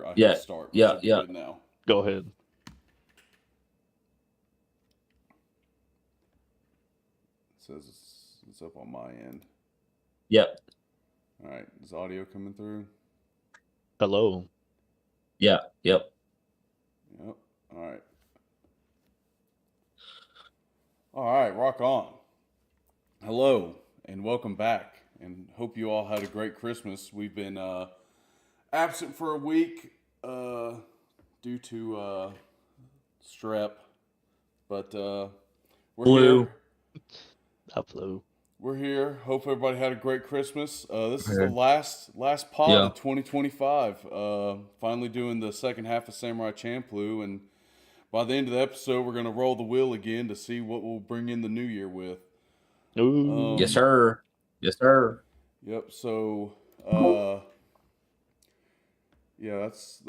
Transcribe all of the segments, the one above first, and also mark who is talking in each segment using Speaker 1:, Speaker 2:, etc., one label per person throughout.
Speaker 1: I
Speaker 2: Yeah,
Speaker 1: hit start.
Speaker 2: yeah,
Speaker 1: Should be
Speaker 2: yeah.
Speaker 1: good now.
Speaker 3: Go ahead.
Speaker 1: It says it's up on my end.
Speaker 2: Yep.
Speaker 1: All right, is audio coming through?
Speaker 3: Hello.
Speaker 2: Yeah. Yep.
Speaker 1: Yep. All right. All right, rock on. Hello and welcome back, and hope you all had a great Christmas. We've been absent for a week due to strep, but we're
Speaker 2: Flu.
Speaker 1: here.
Speaker 3: Upload.
Speaker 1: We're here. Hope everybody had a great Christmas. This is the last pod
Speaker 2: Yeah.
Speaker 1: of 2025. Finally doing the second half of Samurai Champloo, and by the end of the episode, we're gonna roll the wheel again to see what we'll bring in the new year with.
Speaker 3: Ooh.
Speaker 2: Yes, sir. Yes, sir.
Speaker 1: Yep. So, yeah, that's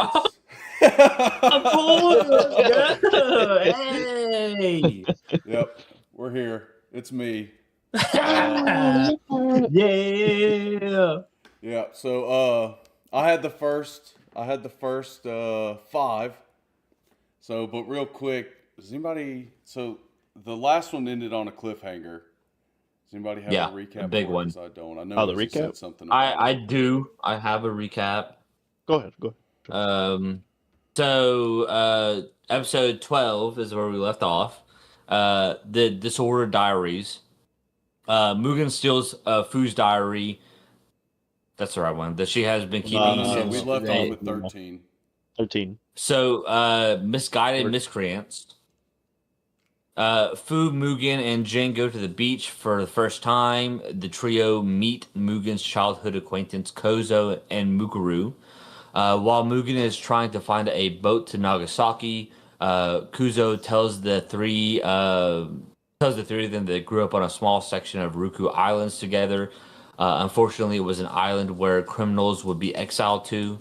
Speaker 2: Hey.
Speaker 1: Yep, we're here. It's me.
Speaker 2: Yeah.
Speaker 1: Yeah. So, I had the first five. So, but real quick, does anybody? So the last one ended on a cliffhanger. Does anybody have a recap?
Speaker 2: A big
Speaker 1: for it?
Speaker 2: one.
Speaker 1: 'Cause I don't. I know
Speaker 3: Oh, the
Speaker 1: you said
Speaker 3: recap?
Speaker 1: something about
Speaker 2: I
Speaker 1: it.
Speaker 2: do. I have a recap.
Speaker 3: Go ahead.
Speaker 2: So episode 12 is where we left off. The Disorder Diaries. Mugen steals Fu's diary. That's the right one that she has been keeping
Speaker 1: No,
Speaker 2: since
Speaker 1: we left
Speaker 2: they-
Speaker 1: off with 13.
Speaker 3: 13.
Speaker 2: So misguided miscreants. Fu, Mugen, and Jin go to the beach for the first time. The trio meet Mugen's childhood acquaintance Kozo and Mukuru. While Mugen is trying to find a boat to Nagasaki, Kuzo tells the three of them they grew up on a small section of Ryukyu Islands together. Unfortunately, it was an island where criminals would be exiled to,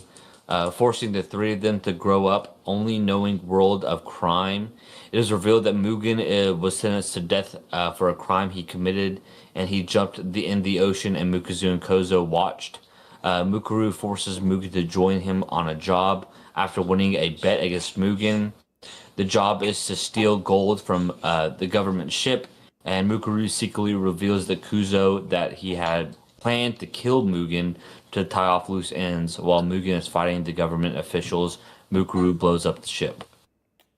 Speaker 2: forcing the three of them to grow up only knowing world of crime. It is revealed that Mugen was sentenced to death for a crime he committed, and he jumped in the ocean, and Mukuzu and Kozo watched. Mukuru forces Mugen to join him on a job after winning a bet against Mugen. The job is to steal gold from the government ship, and Mukuru secretly reveals to Kuzo that he had planned to kill Mugen to tie off loose ends. While Mugen is fighting the government officials, Mukuru blows up the ship.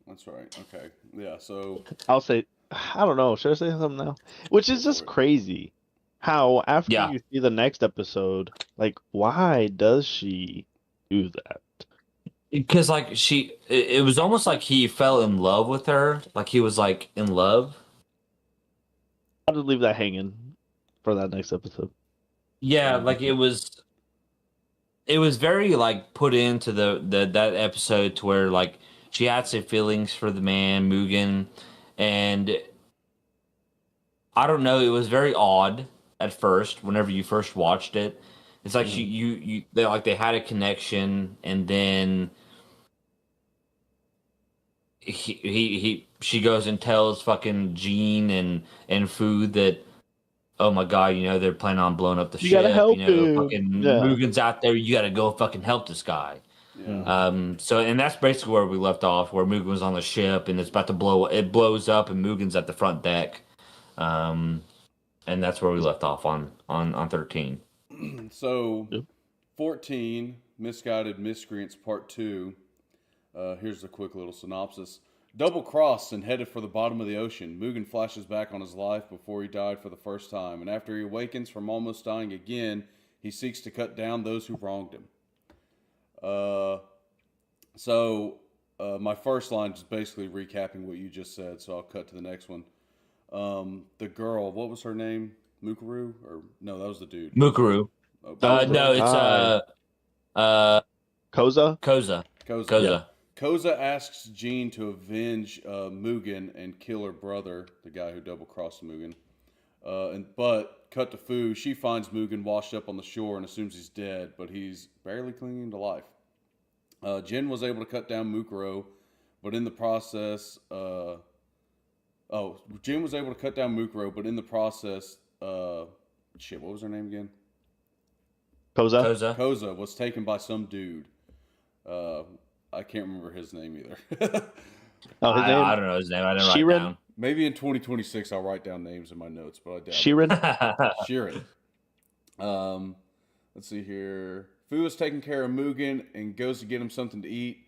Speaker 1: That's right. Okay. Yeah. So
Speaker 3: I'll say, I don't know. Should I say something now? Which is just crazy. How after
Speaker 2: Yeah.
Speaker 3: you see the next episode, like, why does she do that?
Speaker 2: Because like it was almost like he fell in love with her, like he was like in love.
Speaker 3: I'll just leave that hanging for that next episode.
Speaker 2: Yeah, like it was very like put into that episode to where like she had some feelings for the man Mugen, and I don't know, it was very odd at first whenever you first watched it. It's like they had a connection, and then she goes and tells fucking Jean and Fu that, oh my god, they're planning on blowing up the ship.
Speaker 3: Gotta help him.
Speaker 2: Fucking Mugen's out there. You got to go fucking help this guy.
Speaker 1: yeah.
Speaker 2: So and that's basically where we left off, where Mugen was on the ship and it's about to blow. It blows up and Mugen's at the front deck. And that's where we left off on 13.
Speaker 1: So 14, Misguided Miscreants Part 2. Here's a quick little synopsis. Double crossed and headed for the bottom of the ocean, Mugen flashes back on his life before he died for the first time, and after he awakens from almost dying again, he seeks to cut down those who wronged him. My first line is basically recapping what you just said, so I'll cut to the next one. The girl, what was her name? Mukuru? Or no, that was the dude.
Speaker 2: Mukuru. No, it's
Speaker 3: Koza?
Speaker 2: Koza.
Speaker 1: Yeah. Koza asks Jean to avenge Mugen and kill her brother, the guy who double-crossed Mugen. But cut to Fu, she finds Mugen washed up on the shore and assumes he's dead, but he's barely clinging to life. Jin was able to cut down Mukuro, but in the process, Jin was able to cut down Mukuro, but in the process, what was her name again?
Speaker 3: Koza?
Speaker 1: Koza was taken by some dude. Uh, I can't remember his name either.
Speaker 3: Oh, his
Speaker 2: I
Speaker 3: name
Speaker 2: don't know his name. I didn't write
Speaker 3: Sheeran.
Speaker 1: Maybe in 2026 I'll write down names in my notes, but I doubt it.
Speaker 3: Sheeran.
Speaker 1: Sheeran. Um, let's see here. Fu is taking care of Mugen and goes to get him something to eat,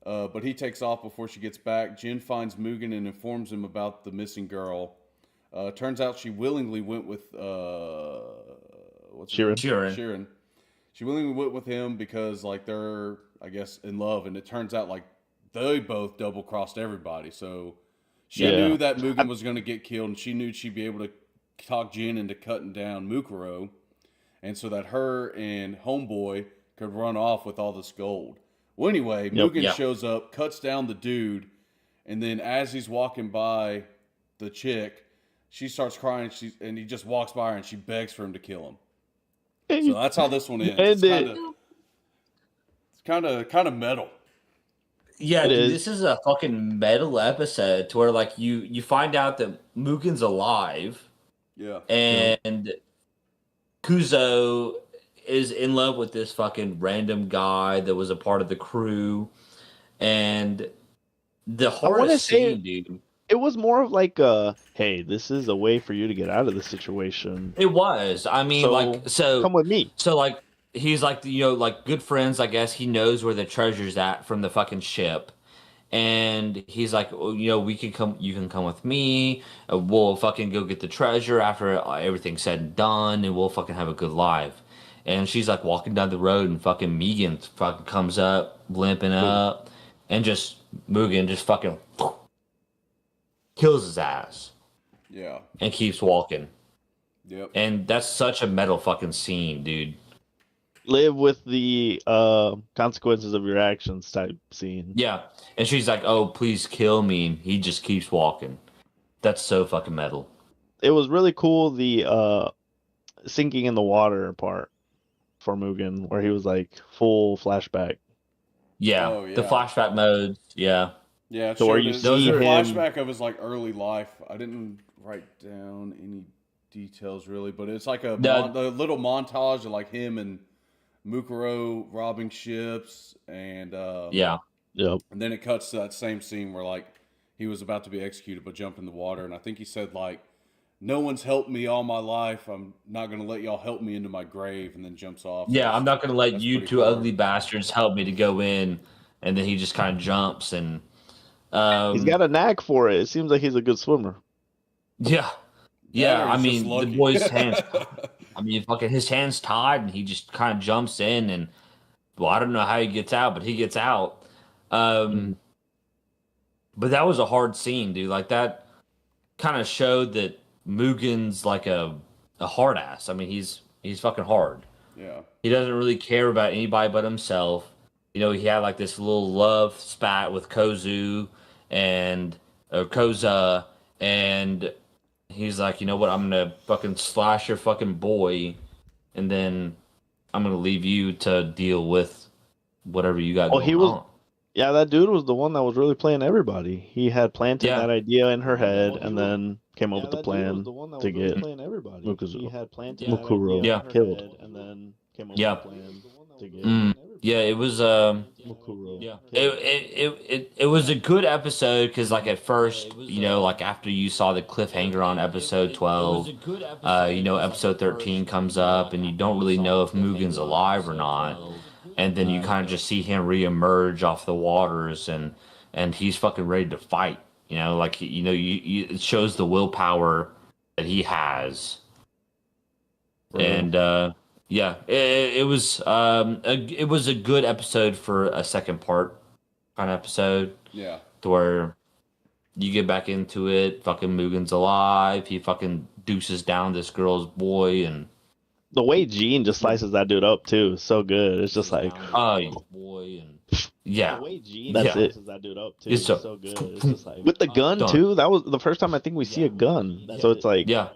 Speaker 1: but he takes off before she gets back. Jin finds Mugen and informs him about the missing girl. Turns out she willingly went with what's his name?
Speaker 3: Sheeran.
Speaker 2: Sheeran.
Speaker 1: Sheeran. She willingly went with him because like they're I guess in love, and it turns out like they both double crossed everybody. So she
Speaker 3: Yeah.
Speaker 1: knew that Mugen was going to get killed, and she knew she'd be able to talk Jin into cutting down Mukuro, and so that her and Homeboy could run off with all this gold. Well, anyway, Mugen
Speaker 2: Yep.
Speaker 1: shows up, cuts down the dude, and then as he's walking by the chick, she starts crying, and he just walks by her, and she begs for him to kill him. So that's how this one ends. It's kind of metal.
Speaker 2: Yeah,
Speaker 3: It
Speaker 2: dude,
Speaker 3: is.
Speaker 2: this is a fucking metal episode to where like you find out that Mugen's alive
Speaker 1: Yeah.
Speaker 2: and Kuzo is in love with this fucking random guy that was a part of the crew, and the
Speaker 3: wanna
Speaker 2: hardest
Speaker 3: say-
Speaker 2: scene, dude.
Speaker 3: It was more of like hey, this is a way for you to get out of this situation.
Speaker 2: It was. I mean,
Speaker 3: Come with me.
Speaker 2: So like he's like like good friends. I guess he knows where the treasure's at from the fucking ship, and he's like, well, we can come. You can come with me. We'll fucking go get the treasure after everything's said and done, and we'll fucking have a good life. And she's like walking down the road, and fucking Megan fucking comes up, limping up, and Mugen just fucking kills his ass
Speaker 1: Yeah.
Speaker 2: and keeps walking.
Speaker 1: Yep.
Speaker 2: And that's such a metal fucking scene, dude.
Speaker 3: Live with the consequences of your actions type scene.
Speaker 2: Yeah. And she's like, oh, please kill me. And he just keeps walking. That's so fucking metal.
Speaker 3: It was really cool the sinking in the water part for Mugen, where he was like full flashback.
Speaker 2: Yeah.
Speaker 1: Oh, yeah.
Speaker 2: The flashback modes. Yeah.
Speaker 1: Yeah,
Speaker 3: So where you
Speaker 1: there's
Speaker 3: see
Speaker 1: a
Speaker 3: him-
Speaker 1: flashback of his like early life. I didn't write down any details really, but it's like a little montage of like him and Mukuro robbing ships, and
Speaker 2: Yeah.
Speaker 3: Yep.
Speaker 1: and then it cuts to that same scene where like he was about to be executed but jumped in the water, and I think he said like, "No one's helped me all my life. I'm not gonna let y'all help me into my grave," and then jumps off.
Speaker 2: Yeah. I'm not going to let
Speaker 1: That's
Speaker 2: you
Speaker 1: pretty
Speaker 2: two
Speaker 1: hard.
Speaker 2: ugly bastards help me to go in. And then he just kind of jumps and.
Speaker 3: He's got a knack for it. It seems like he's a good swimmer.
Speaker 2: Yeah.
Speaker 1: Yeah,
Speaker 2: Yeah.
Speaker 1: or
Speaker 2: I
Speaker 1: he's just
Speaker 2: mean, the
Speaker 1: lucky.
Speaker 2: boy's hands. I mean, fucking his hands tied, and he just kind of jumps in, and well, I don't know how he gets out, but he gets out. But that was a hard scene, dude. Like that kind of showed that Mugen's like a hard ass. I mean, he's fucking hard.
Speaker 1: Yeah.
Speaker 2: He doesn't really care about anybody but himself. He had like this little love spat with Kozu and Koza, and he's like, you know what? I'm gonna fucking slash your fucking boy, and then I'm gonna leave you to deal with whatever you got.
Speaker 3: Oh,
Speaker 2: going
Speaker 3: he was-
Speaker 2: on.
Speaker 3: Yeah, that dude was the one that was really playing everybody. He had planted
Speaker 2: Yeah.
Speaker 3: that idea in her head and then came up with the
Speaker 4: that dude was
Speaker 3: plan
Speaker 4: the one that
Speaker 3: to
Speaker 4: was really
Speaker 3: get
Speaker 4: playing everybody.
Speaker 3: Mukuzo.
Speaker 4: He had planted
Speaker 2: Yeah.
Speaker 4: that
Speaker 3: Mukuro
Speaker 4: idea in her
Speaker 3: killed.
Speaker 4: head and then came up
Speaker 2: Yeah.
Speaker 4: with a plan to get
Speaker 2: Yeah, it was
Speaker 3: Mukuro.
Speaker 2: yeah, it was a good episode because like at first, like after you saw the cliffhanger on episode 12, episode 13 comes up and you don't really know if Mugen's alive or not, and then you kind of just see him reemerge off the waters and he's fucking ready to fight. It shows the willpower that he has, and yeah, it was a good episode for a second part kind of episode
Speaker 1: Yeah.
Speaker 2: to where you get back into it. Fucking Mugen's alive. He fucking deuces down this girl's boy and
Speaker 3: The way Gene just slices that dude up too is so good. It's just like
Speaker 2: yeah,
Speaker 4: The way Gene
Speaker 3: That's
Speaker 4: slices
Speaker 3: it.
Speaker 4: that dude up too
Speaker 2: It's
Speaker 4: is
Speaker 2: so-
Speaker 4: so good. It's just like
Speaker 3: with the gun
Speaker 2: Done.
Speaker 3: too. That was the first time I think we see a gun. So it's like
Speaker 2: yeah.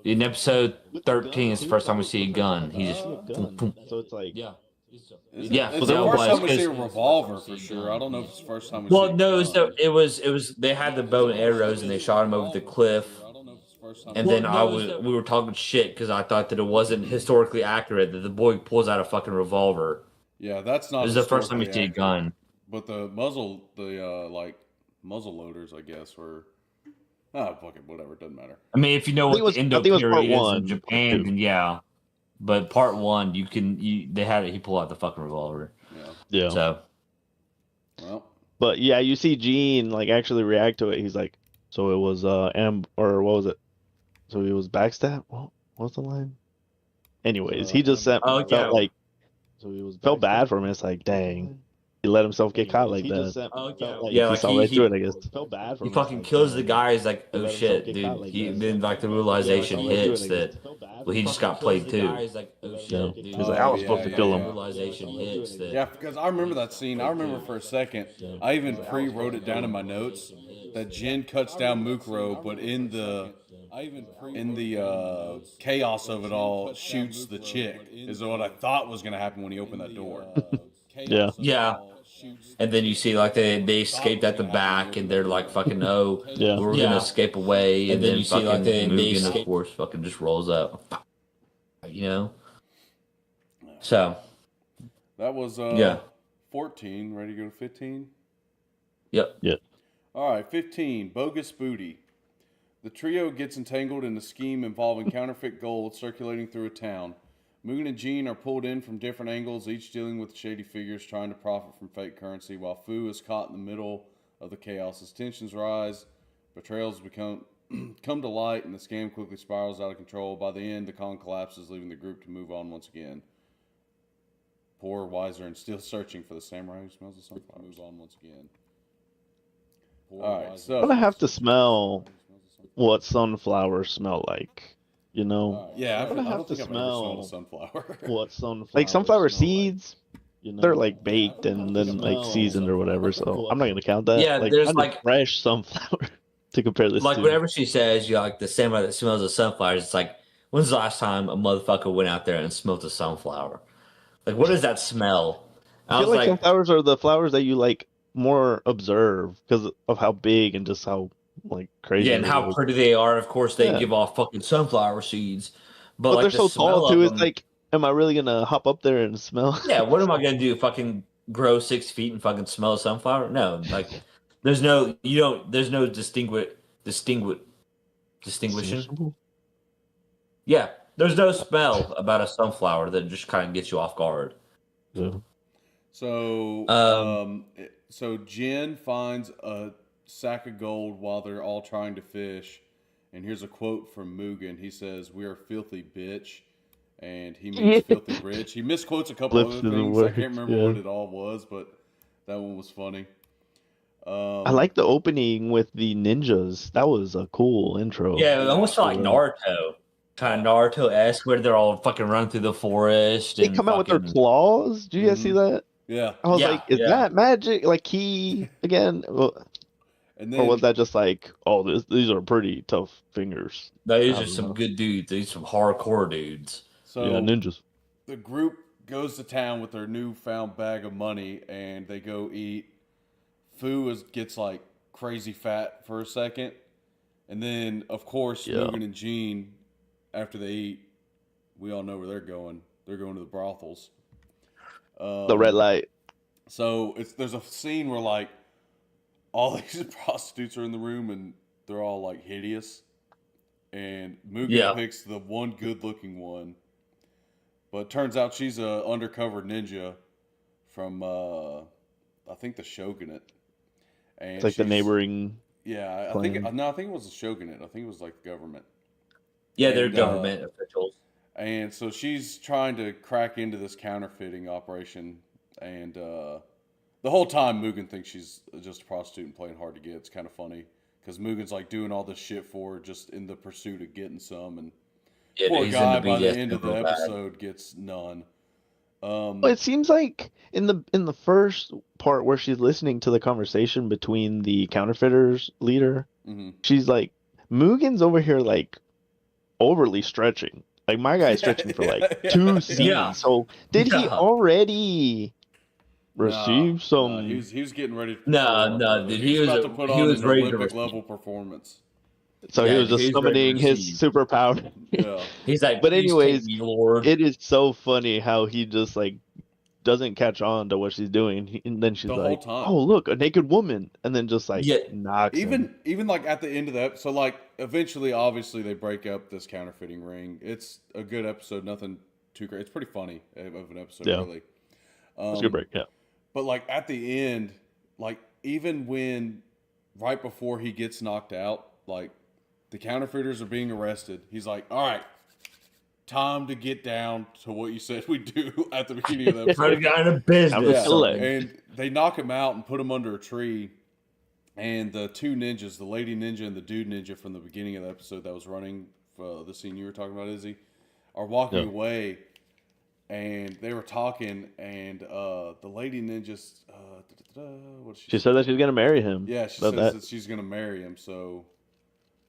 Speaker 2: In episode 13 is the first time we see a gun. He just
Speaker 3: so it's like
Speaker 2: yeah.
Speaker 1: It's,
Speaker 2: Yeah,
Speaker 1: it's
Speaker 2: that
Speaker 1: the first
Speaker 2: was,
Speaker 1: time we see a
Speaker 2: 'cause-
Speaker 1: revolver for sure. I don't know if it's the first time we
Speaker 2: Well,
Speaker 1: see
Speaker 2: no,
Speaker 1: a gun.
Speaker 2: it was they had the bow and arrows and they shot him over the cliff.
Speaker 1: I don't know if it's the first time.
Speaker 2: And then we were talking shit because I thought that it wasn't historically accurate that the boy pulls out a fucking revolver
Speaker 1: Yeah, that's not.
Speaker 2: This is the first time you
Speaker 1: historically
Speaker 2: see a
Speaker 1: accurate.
Speaker 2: gun.
Speaker 1: But the muzzle loaders, I guess, were fuck it, whatever, doesn't matter.
Speaker 2: I mean, if you know
Speaker 3: I think
Speaker 2: what the
Speaker 3: I
Speaker 2: Indo
Speaker 3: think it was part
Speaker 2: period is in
Speaker 3: 1.
Speaker 2: Japan,
Speaker 3: Part
Speaker 2: then yeah. But part 1, they had it. He pulled out the fucking revolver.
Speaker 1: Yeah.
Speaker 3: 2. Yeah.
Speaker 2: So
Speaker 1: Well,
Speaker 3: But yeah, you see Gene like actually react to it. He's like, so it was or what was it? So he was backstab. What's the line? Anyways, he just
Speaker 2: Oh,
Speaker 3: felt
Speaker 2: yeah.
Speaker 3: like
Speaker 4: So he was
Speaker 3: felt bad for him. It's like, dang, he let himself get caught like that.
Speaker 2: Yeah,
Speaker 3: he
Speaker 2: like
Speaker 3: saw right through it, I guess.
Speaker 4: felt bad for
Speaker 2: he
Speaker 4: him.
Speaker 2: fucking kills the guy. He's like, oh shit, dude. Then like the realization hits that well, he just got played too.
Speaker 3: He's like,
Speaker 2: oh
Speaker 3: Yeah.
Speaker 2: shit, dude.
Speaker 3: He's like, I was supposed to kill him.
Speaker 2: Realization hits that.
Speaker 1: yeah, because I remember that scene. I remember for a second. I even wrote it down in my notes that Jin cuts down Mukuro, but in the chaos of it all, shoots the chick. Is what I thought was going to happen when he opened that door.
Speaker 3: Yeah.
Speaker 2: Yeah. And then you see like they escaped at the back, and they're like fucking
Speaker 3: Yeah.
Speaker 2: we're gonna escape away, and then you see like they Mugen, of course, fucking just rolls up, you know. So
Speaker 1: That was
Speaker 2: yeah,
Speaker 1: 14. Ready to go to 15?
Speaker 2: yep.
Speaker 1: All right, 15. Bogus booty. The trio gets entangled in a scheme involving counterfeit gold circulating through a town. Mugen and Jean are pulled in from different angles, each dealing with shady figures trying to profit from fake currency, while Fu is caught in the middle of the chaos as tensions rise. Betrayals come to light, and the scam quickly spirals out of control. By the end, the con collapses, leaving the group to move on once again. Poor, wiser, and still searching for the samurai who smells the sunflower. Move on once again. All right, so
Speaker 3: I'm gonna have to smell what sunflowers smell like. You know,
Speaker 1: yeah,
Speaker 3: I'm gonna
Speaker 1: I
Speaker 3: have
Speaker 1: don't
Speaker 3: to
Speaker 1: think I've ever smelled a
Speaker 3: smell
Speaker 1: sunflower.
Speaker 4: What sunflower?
Speaker 3: like sunflower
Speaker 4: smell like,
Speaker 3: seeds.
Speaker 4: you know?
Speaker 3: They're like baked and then like seasoned or whatever. So I'm not gonna count that.
Speaker 2: Yeah,
Speaker 3: like,
Speaker 2: there's
Speaker 3: kind of
Speaker 2: like
Speaker 3: fresh sunflower to compare this
Speaker 2: like
Speaker 3: to.
Speaker 2: whenever she says you like the samurai that smells of sunflowers, it's like when's the last time a motherfucker went out there and smelled a sunflower? Like what does that smell?
Speaker 3: I feel like sunflowers are the flowers that you like more observe because of how big and just how like crazy.
Speaker 2: yeah, and
Speaker 3: they
Speaker 2: how
Speaker 3: look.
Speaker 2: pretty they are. Of course, they
Speaker 3: Yeah.
Speaker 2: give off fucking sunflower seeds, but
Speaker 3: But
Speaker 2: like
Speaker 3: they're
Speaker 2: the
Speaker 3: so
Speaker 2: smell
Speaker 3: tall too.
Speaker 2: of
Speaker 3: It's
Speaker 2: them,
Speaker 3: like, am I really gonna hop up there and smell?
Speaker 2: yeah, what am I gonna do? Fucking grow 6 feet and fucking smell a sunflower? No, like there's no distinguishing. Yeah, there's no smell about a sunflower that just kind of gets you off guard.
Speaker 3: Yeah.
Speaker 1: So, so Jin finds a sack of gold while they're all trying to fish, and here's a quote from Mugen. He says, "We are filthy bitch," and he means filthy rich. He misquotes a couple
Speaker 3: Flips
Speaker 1: other
Speaker 3: the
Speaker 1: things. I
Speaker 3: words,
Speaker 1: can't remember
Speaker 3: yeah.
Speaker 1: what it all was, but that one was funny.
Speaker 3: I like the opening with the ninjas. That was a cool intro.
Speaker 2: Yeah, it almost felt like Naruto. Kind of Naruto-esque, where they're all fucking running through the forest.
Speaker 3: They
Speaker 2: and
Speaker 3: come out with their
Speaker 2: fucking-
Speaker 3: claws. Do you guys see that?
Speaker 1: Yeah,
Speaker 3: I was
Speaker 2: Yeah,
Speaker 3: like, is
Speaker 2: yeah.
Speaker 3: that magic? Like he again?
Speaker 1: and
Speaker 3: Or
Speaker 1: then
Speaker 3: was that just like, oh, these are pretty tough fingers?
Speaker 2: These
Speaker 3: I
Speaker 2: are
Speaker 3: don't
Speaker 2: some
Speaker 3: know.
Speaker 2: good dudes. These are some hardcore dudes.
Speaker 1: so
Speaker 3: Yeah, ninjas.
Speaker 1: the group goes to town with their newfound bag of money, and they go eat. Fu gets like crazy fat for a second, and then of course
Speaker 3: Yeah.
Speaker 1: Mugen and Jean, after they eat, we all know where they're going. They're going to the brothels.
Speaker 3: The red light.
Speaker 1: So there's a scene where like all these prostitutes are in the room and they're all like hideous, and Mugen
Speaker 2: Yeah.
Speaker 1: picks the one good-looking one, but it turns out she's a undercover ninja from I think the Shogunate. And
Speaker 3: It's like the
Speaker 1: she's-
Speaker 3: neighboring.
Speaker 1: Yeah, I
Speaker 3: clan.
Speaker 1: think no, I think it was the Shogunate. I think it was like the government.
Speaker 2: Yeah, they're
Speaker 1: And,
Speaker 2: government officials.
Speaker 1: And so she's trying to crack into this counterfeiting operation, and the whole time Mugen thinks she's just a prostitute and playing hard to get. It's kind of funny because Mugen's like doing all this shit for her just in the pursuit of getting some, and
Speaker 2: Yeah,
Speaker 1: poor
Speaker 2: he's
Speaker 1: guy
Speaker 2: into
Speaker 1: by the
Speaker 2: BDSM
Speaker 1: end of the
Speaker 2: real bad.
Speaker 1: episode gets none.
Speaker 3: Well, it seems like in the first part where she's listening to the conversation between the counterfeiters leader,
Speaker 1: Mhm.
Speaker 3: she's like, Mugen's over here like overly stretching. Like my guy's stretching for like
Speaker 1: Yeah.
Speaker 3: 2 scenes.
Speaker 2: Yeah.
Speaker 3: So did he
Speaker 2: Yeah.
Speaker 3: already receive some?
Speaker 1: he was getting ready.
Speaker 2: No, dude, he was
Speaker 1: about to put
Speaker 2: he
Speaker 1: on
Speaker 2: was
Speaker 1: an
Speaker 2: ready to
Speaker 1: Olympic
Speaker 2: receive.
Speaker 1: level performance.
Speaker 3: So
Speaker 2: Yeah,
Speaker 3: he was just
Speaker 2: he's ready to
Speaker 3: summoning his
Speaker 2: receive.
Speaker 3: superpower.
Speaker 1: Yeah.
Speaker 2: He's like,
Speaker 3: But
Speaker 2: "Please
Speaker 3: anyways,
Speaker 2: take me, Lord."
Speaker 3: It is so funny how he just like doesn't catch on to what she's doing, and then she's
Speaker 1: The whole
Speaker 3: like,
Speaker 1: time.
Speaker 3: "Oh, look, a naked woman," and then just like
Speaker 2: Yeah.
Speaker 3: knocks him.
Speaker 1: Even like at the end of the episode, so like eventually, obviously they break up this counterfeiting ring. It's a good episode, nothing too great. It's pretty funny of an episode,
Speaker 3: Yeah.
Speaker 1: really.
Speaker 3: It's a good break. Yeah.
Speaker 1: But like at the end, like even when right before he gets knocked out, like the counterfeiters are being arrested, he's like, "All right, time to get down to what you said we do at the beginning of the episode."
Speaker 2: Try to get into business.
Speaker 3: I'm a
Speaker 2: something.
Speaker 1: And they knock him out and put him under a tree. And the two ninjas, the lady ninja and the dude ninja from the beginning of the episode that was running for the scene you were talking about, Izzy, are walking away. And they were talking, and the lady ninja, what did
Speaker 3: She said that she's gonna marry him.
Speaker 1: Yeah, she
Speaker 3: That-
Speaker 1: says that she's gonna marry him. So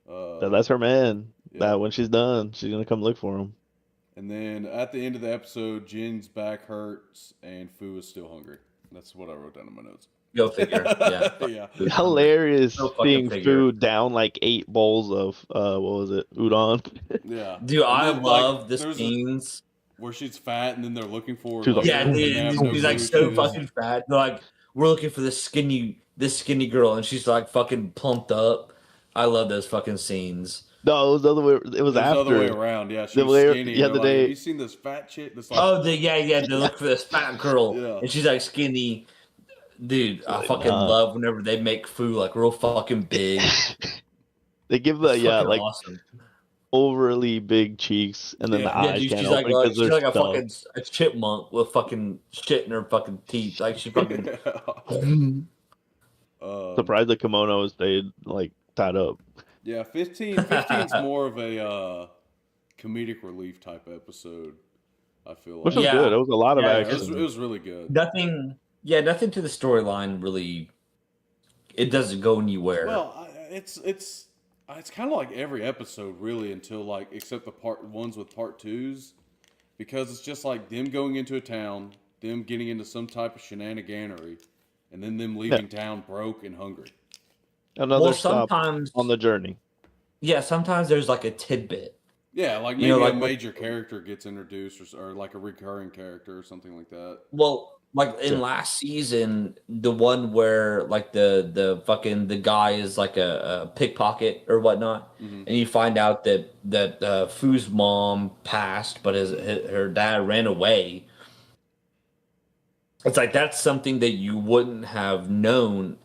Speaker 3: that's her man.
Speaker 1: yeah.
Speaker 3: That when she's done, she's gonna come look for him.
Speaker 1: And then at the end of the episode, Jin's back hurts and Fu is still hungry. That's what I wrote down in my notes.
Speaker 2: Go figure. Yeah.
Speaker 1: Yeah.
Speaker 3: Hilarious
Speaker 2: Go fucking
Speaker 3: seeing
Speaker 2: figure.
Speaker 3: food down like 8 bowls of what was it, udon.
Speaker 1: Yeah.
Speaker 2: Dude, I
Speaker 1: And then, like,
Speaker 2: love the
Speaker 1: there's a-
Speaker 2: scenes.
Speaker 1: where she's fat and then they're looking for her.
Speaker 3: She's like,
Speaker 2: Yeah,
Speaker 3: "Oh,
Speaker 2: dude,
Speaker 1: they have no
Speaker 2: he's like
Speaker 1: food.
Speaker 2: so
Speaker 1: She
Speaker 2: fucking fat. They're like, we're looking for this skinny girl, and she's like fucking plumped up. I love those fucking scenes.
Speaker 3: No, it was the other way. It was
Speaker 1: the
Speaker 3: after.
Speaker 1: other way around. Yeah, she
Speaker 3: The
Speaker 1: was
Speaker 3: way-
Speaker 1: skinny.
Speaker 3: yeah,
Speaker 1: They're
Speaker 3: the
Speaker 1: like,
Speaker 3: day-
Speaker 1: have you seen this fat chick? This like,
Speaker 2: Oh, they look for this fat girl,
Speaker 1: Yeah.
Speaker 2: and she's like skinny. Dude, I
Speaker 3: Like,
Speaker 2: fucking
Speaker 3: nah.
Speaker 2: love whenever they make food like real fucking big.
Speaker 3: They give the
Speaker 2: It's fucking
Speaker 3: like
Speaker 2: awesome.
Speaker 3: overly big cheeks, and then
Speaker 1: Yeah.
Speaker 3: the
Speaker 2: Yeah,
Speaker 3: eyes
Speaker 2: dude,
Speaker 3: can't
Speaker 2: she's like,
Speaker 3: open because
Speaker 2: she's
Speaker 3: they're
Speaker 2: like a
Speaker 3: stuffed.
Speaker 2: fucking a chipmunk with fucking shit in her fucking teeth. Like she fucking.
Speaker 3: Surprised the kimono stayed like tied up.
Speaker 1: Yeah, 15's more of a comedic relief type episode. I feel like
Speaker 3: Which was
Speaker 2: Yeah.
Speaker 3: good. It was a lot of
Speaker 2: Yeah,
Speaker 1: it
Speaker 3: action.
Speaker 1: was really good.
Speaker 2: Nothing to the storyline really. It doesn't go anywhere.
Speaker 1: Well, it's kind of like every episode really until like except the part ones with part twos, because it's just like them going into a town, them getting into some type of shenaniganery, and then them leaving town broke and hungry.
Speaker 3: Another
Speaker 2: well,
Speaker 3: stop
Speaker 2: sometimes
Speaker 3: on the journey.
Speaker 2: yeah, sometimes there's like a tidbit.
Speaker 1: Yeah, like
Speaker 2: You
Speaker 1: maybe
Speaker 2: know, like
Speaker 1: a
Speaker 2: what-
Speaker 1: major character gets introduced, or like a recurring character or something like that.
Speaker 2: Well, like in last season, the one where like the guy is like a pickpocket or whatnot,
Speaker 1: Mhm.
Speaker 2: and you find out that Fu's mom passed, but her dad ran away. It's like that's something that you wouldn't have known,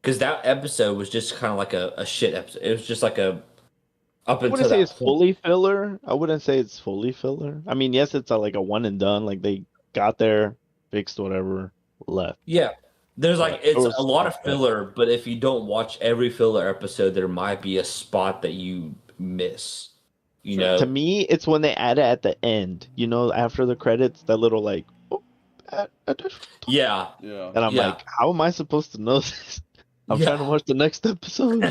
Speaker 2: because that episode was just kind of like a shit episode. It was just like a up
Speaker 3: I
Speaker 2: until
Speaker 3: wouldn't say
Speaker 2: that
Speaker 3: it's
Speaker 2: point.
Speaker 3: fully filler. I wouldn't say it's fully filler. I mean, yes, it's like a one and done. Like they got there, fixed whatever, left.
Speaker 2: Yeah. There's like
Speaker 3: It
Speaker 2: it's
Speaker 3: was
Speaker 2: a lot of
Speaker 3: like that.
Speaker 2: filler, but if you don't watch every filler episode, there might be a spot that you miss. You
Speaker 1: Sure.
Speaker 2: know?
Speaker 3: To me, it's when they add it at the end. You know, after the credits, that little like, oh, additional.
Speaker 2: Yeah.
Speaker 1: Yeah.
Speaker 3: And I'm
Speaker 2: Yeah.
Speaker 3: like, how am I supposed to know this? I'm
Speaker 2: Yeah.
Speaker 3: trying to watch the next episode.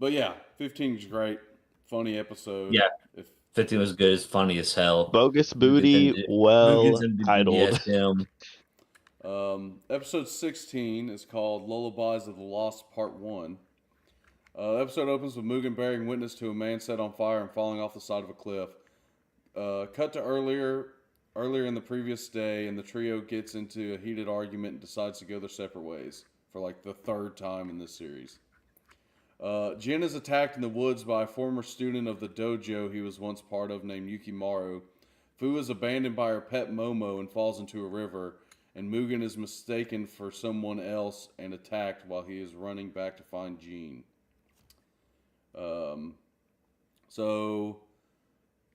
Speaker 1: But yeah, 15 is great, funny episode.
Speaker 2: Yeah.
Speaker 1: If
Speaker 2: 15 was good, it's funny as hell.
Speaker 3: Bogus Booty,
Speaker 2: Mugens
Speaker 3: well
Speaker 2: and
Speaker 3: titled.
Speaker 2: BDSM.
Speaker 1: Episode 16 is called Lullabies of the Lost Part 1. The episode opens with Mugen bearing witness to a man set on fire and falling off the side of a cliff. Cut to earlier in the previous day, and the trio gets into a heated argument and decides to go their separate ways for like the third time in this series. Jin is attacked in the woods by a former student of the dojo he was once part of named Yukimaru. Fu is abandoned by her pet Momo and falls into a river, and Mugen is mistaken for someone else and attacked while he is running back to find Jin.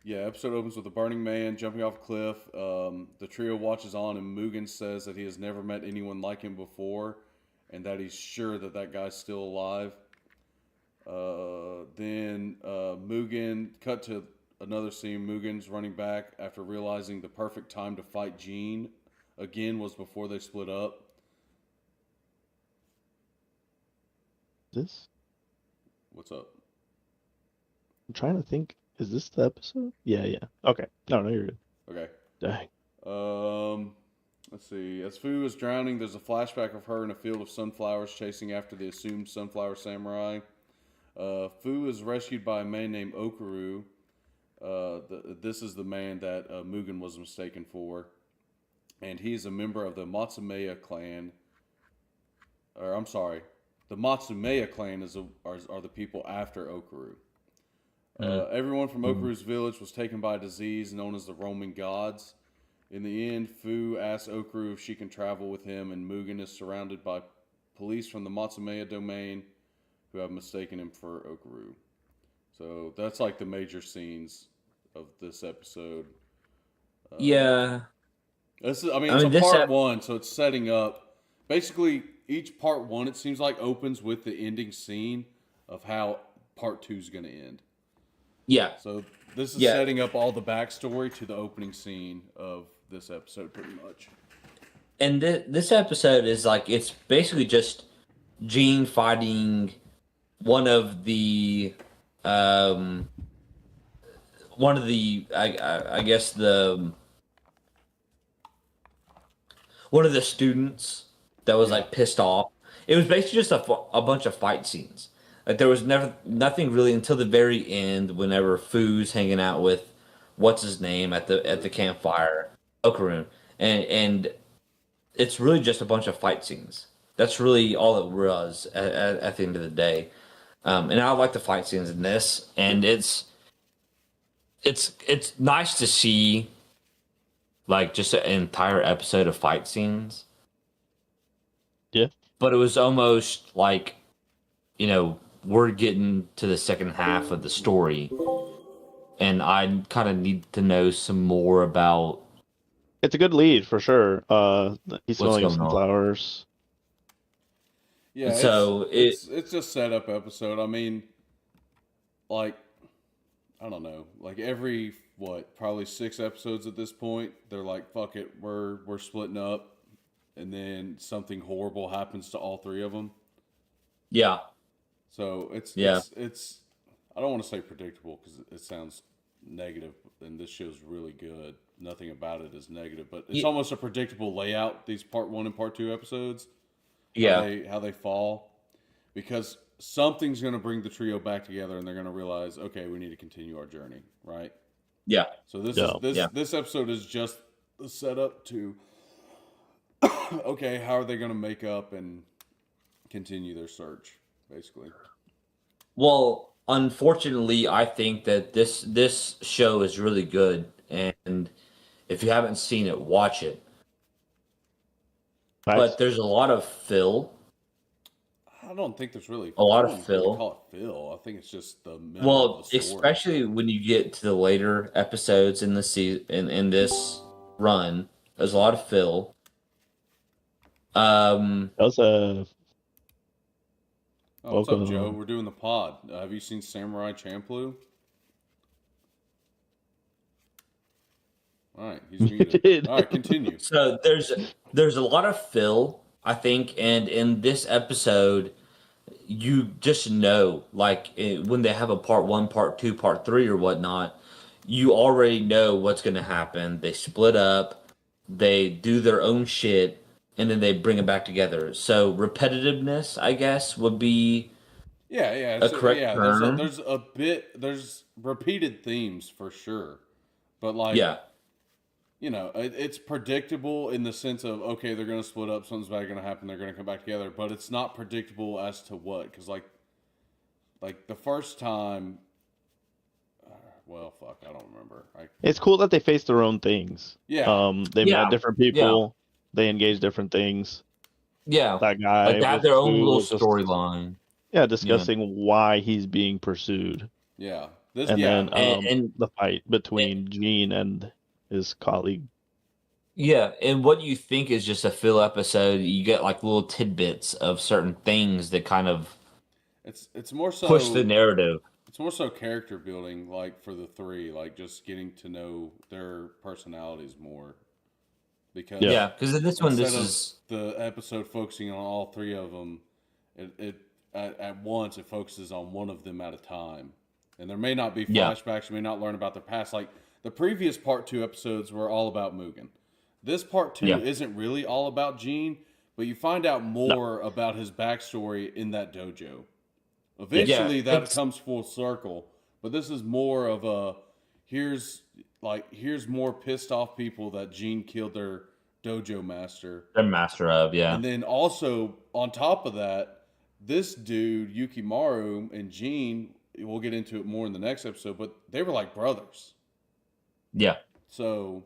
Speaker 1: Episode opens with a burning man jumping off a cliff. The trio watches on, and Mugen says that he has never met anyone like him before, and that he's sure that guy's still alive. Then Mugen, cut to another scene. Mugen's running back after realizing the perfect time to fight Jin again was before they split up.
Speaker 3: This?
Speaker 1: What's up?
Speaker 3: I'm trying to think. Is this the episode? Yeah. Okay. No, you're good.
Speaker 1: Okay.
Speaker 3: Dang.
Speaker 1: Let's see. As Fu is drowning, there's a flashback of her in a field of sunflowers chasing after the assumed sunflower samurai. Fu is rescued by a man named Okaru, This is the man that Mugen was mistaken for, and he's a member of the Matsumeya clan. Or I'm sorry, the Matsumeya clan are the people after Okaru. Everyone from Okaru's village was taken by a disease known as the Roman gods. In the end, Fu asks Okaru if she can travel with him, and Mugen is surrounded by police from the Matsumeya domain who have mistaken him for Okaru. So that's like the major scenes of this episode.
Speaker 2: Yeah.
Speaker 1: This is, I mean,
Speaker 2: I
Speaker 1: it's
Speaker 2: mean,
Speaker 1: a part one, so it's setting up. Basically, each part one, it seems like, opens with the ending scene of how part two is going to end.
Speaker 2: Yeah.
Speaker 1: So this is
Speaker 2: Yeah.
Speaker 1: setting up all the backstory to the opening scene of this episode, pretty much.
Speaker 2: And this episode is like, it's basically just Gene fighting one of the, I guess one of the students that was like pissed off. It was basically just a bunch of fight scenes. Like there was nothing really until the very end, whenever Fu's hanging out with what's his name at the campfire, Okaroon, and it's really just a bunch of fight scenes. That's really all it was at the end of the day. And I like the fight scenes in this, and it's nice to see like just an entire episode of fight scenes.
Speaker 3: Yeah.
Speaker 2: But it was almost like, we're getting to the second half of the story, and I kind of need to know some more about
Speaker 3: It's a good lead for sure. He's smelling
Speaker 2: going
Speaker 3: some
Speaker 2: on.
Speaker 3: flowers.
Speaker 1: Yeah,
Speaker 2: So
Speaker 1: it's just setup episode. I mean, like, I don't know, like every probably 6 episodes at this point, they're like, fuck it, we're splitting up, and then something horrible happens to all 3 of them.
Speaker 2: Yeah.
Speaker 1: So it's I don't want to say predictable because it sounds negative, and this show's really good. Nothing about it is negative, but it's almost a predictable layout. These part 1 and part 2 episodes, how they fall, because something's going to bring the trio back together, and they're going to realize, okay, we need to continue our journey, right?
Speaker 2: Yeah.
Speaker 1: So this episode is just the setup to okay, how are they going to make up and continue their search, basically.
Speaker 2: Well, unfortunately, I think that this show is really good, and if you haven't seen it, watch it.
Speaker 3: Facts.
Speaker 2: But there's a lot of fill.
Speaker 1: I don't think there's really
Speaker 2: A lot
Speaker 1: I
Speaker 2: of
Speaker 1: wouldn't really
Speaker 2: fill.
Speaker 1: call it fill. I think it's just the middle
Speaker 2: Well,
Speaker 1: of the story.
Speaker 2: especially when you get to the later episodes in the season, in this run, there's a lot of fill.
Speaker 3: That was a
Speaker 1: Oh, what's up,
Speaker 3: welcome.
Speaker 1: Joe? We're doing the pod. Have you seen Samurai Champloo? All right, he's muted.
Speaker 3: did.
Speaker 1: All right, continue.
Speaker 2: So there's a lot of fill, I think, and in this episode, you just know, like when they have a part 1, part 2, part 3, or whatnot, you already know what's going to happen. They split up, they do their own shit, and then they bring it back together. So repetitiveness, I guess, would be
Speaker 1: a
Speaker 2: correct term.
Speaker 1: There's repeated themes for sure, but like it's predictable in the sense of, okay, they're going to split up, something's bad going to happen, they're going to come back together, but it's not predictable as to what, because like the first time, well, fuck, I don't remember.
Speaker 3: It's cool that they face their own things.
Speaker 1: Yeah.
Speaker 3: They
Speaker 2: Yeah.
Speaker 3: met different people. They engage different things.
Speaker 2: Yeah,
Speaker 3: That guy
Speaker 2: like they have
Speaker 3: with
Speaker 2: their own
Speaker 3: Fu
Speaker 2: little
Speaker 3: was just-
Speaker 2: storyline.
Speaker 3: Yeah, discussing why he's being pursued,
Speaker 1: Yeah.
Speaker 3: then
Speaker 2: And-
Speaker 3: the fight between Gene and his colleague.
Speaker 2: Yeah, and what you think is just a fill episode, you get like little tidbits of certain things that kind of
Speaker 1: it's more so
Speaker 2: push the narrative.
Speaker 1: It's more so character building, like for the 3, like just getting to know their personalities more. Because
Speaker 2: Yeah, because in this one, this
Speaker 1: instead of
Speaker 2: is
Speaker 1: the episode focusing on all 3 of them, at once it focuses on one of them at a time, and there may not be flashbacks. You may not learn about their past. Like the previous part 2 episodes were all about Mugen. This part 2 isn't really all about Gene, but you find out more about his backstory in that dojo. Eventually, that comes full circle, but this is more of a here's more pissed off people that Gene killed their dojo master.
Speaker 2: The master of, yeah.
Speaker 1: And then also on top of that, this dude Yukimaru and Gene, we'll get into it more in the next episode, but they were like brothers.
Speaker 2: Yeah.
Speaker 1: So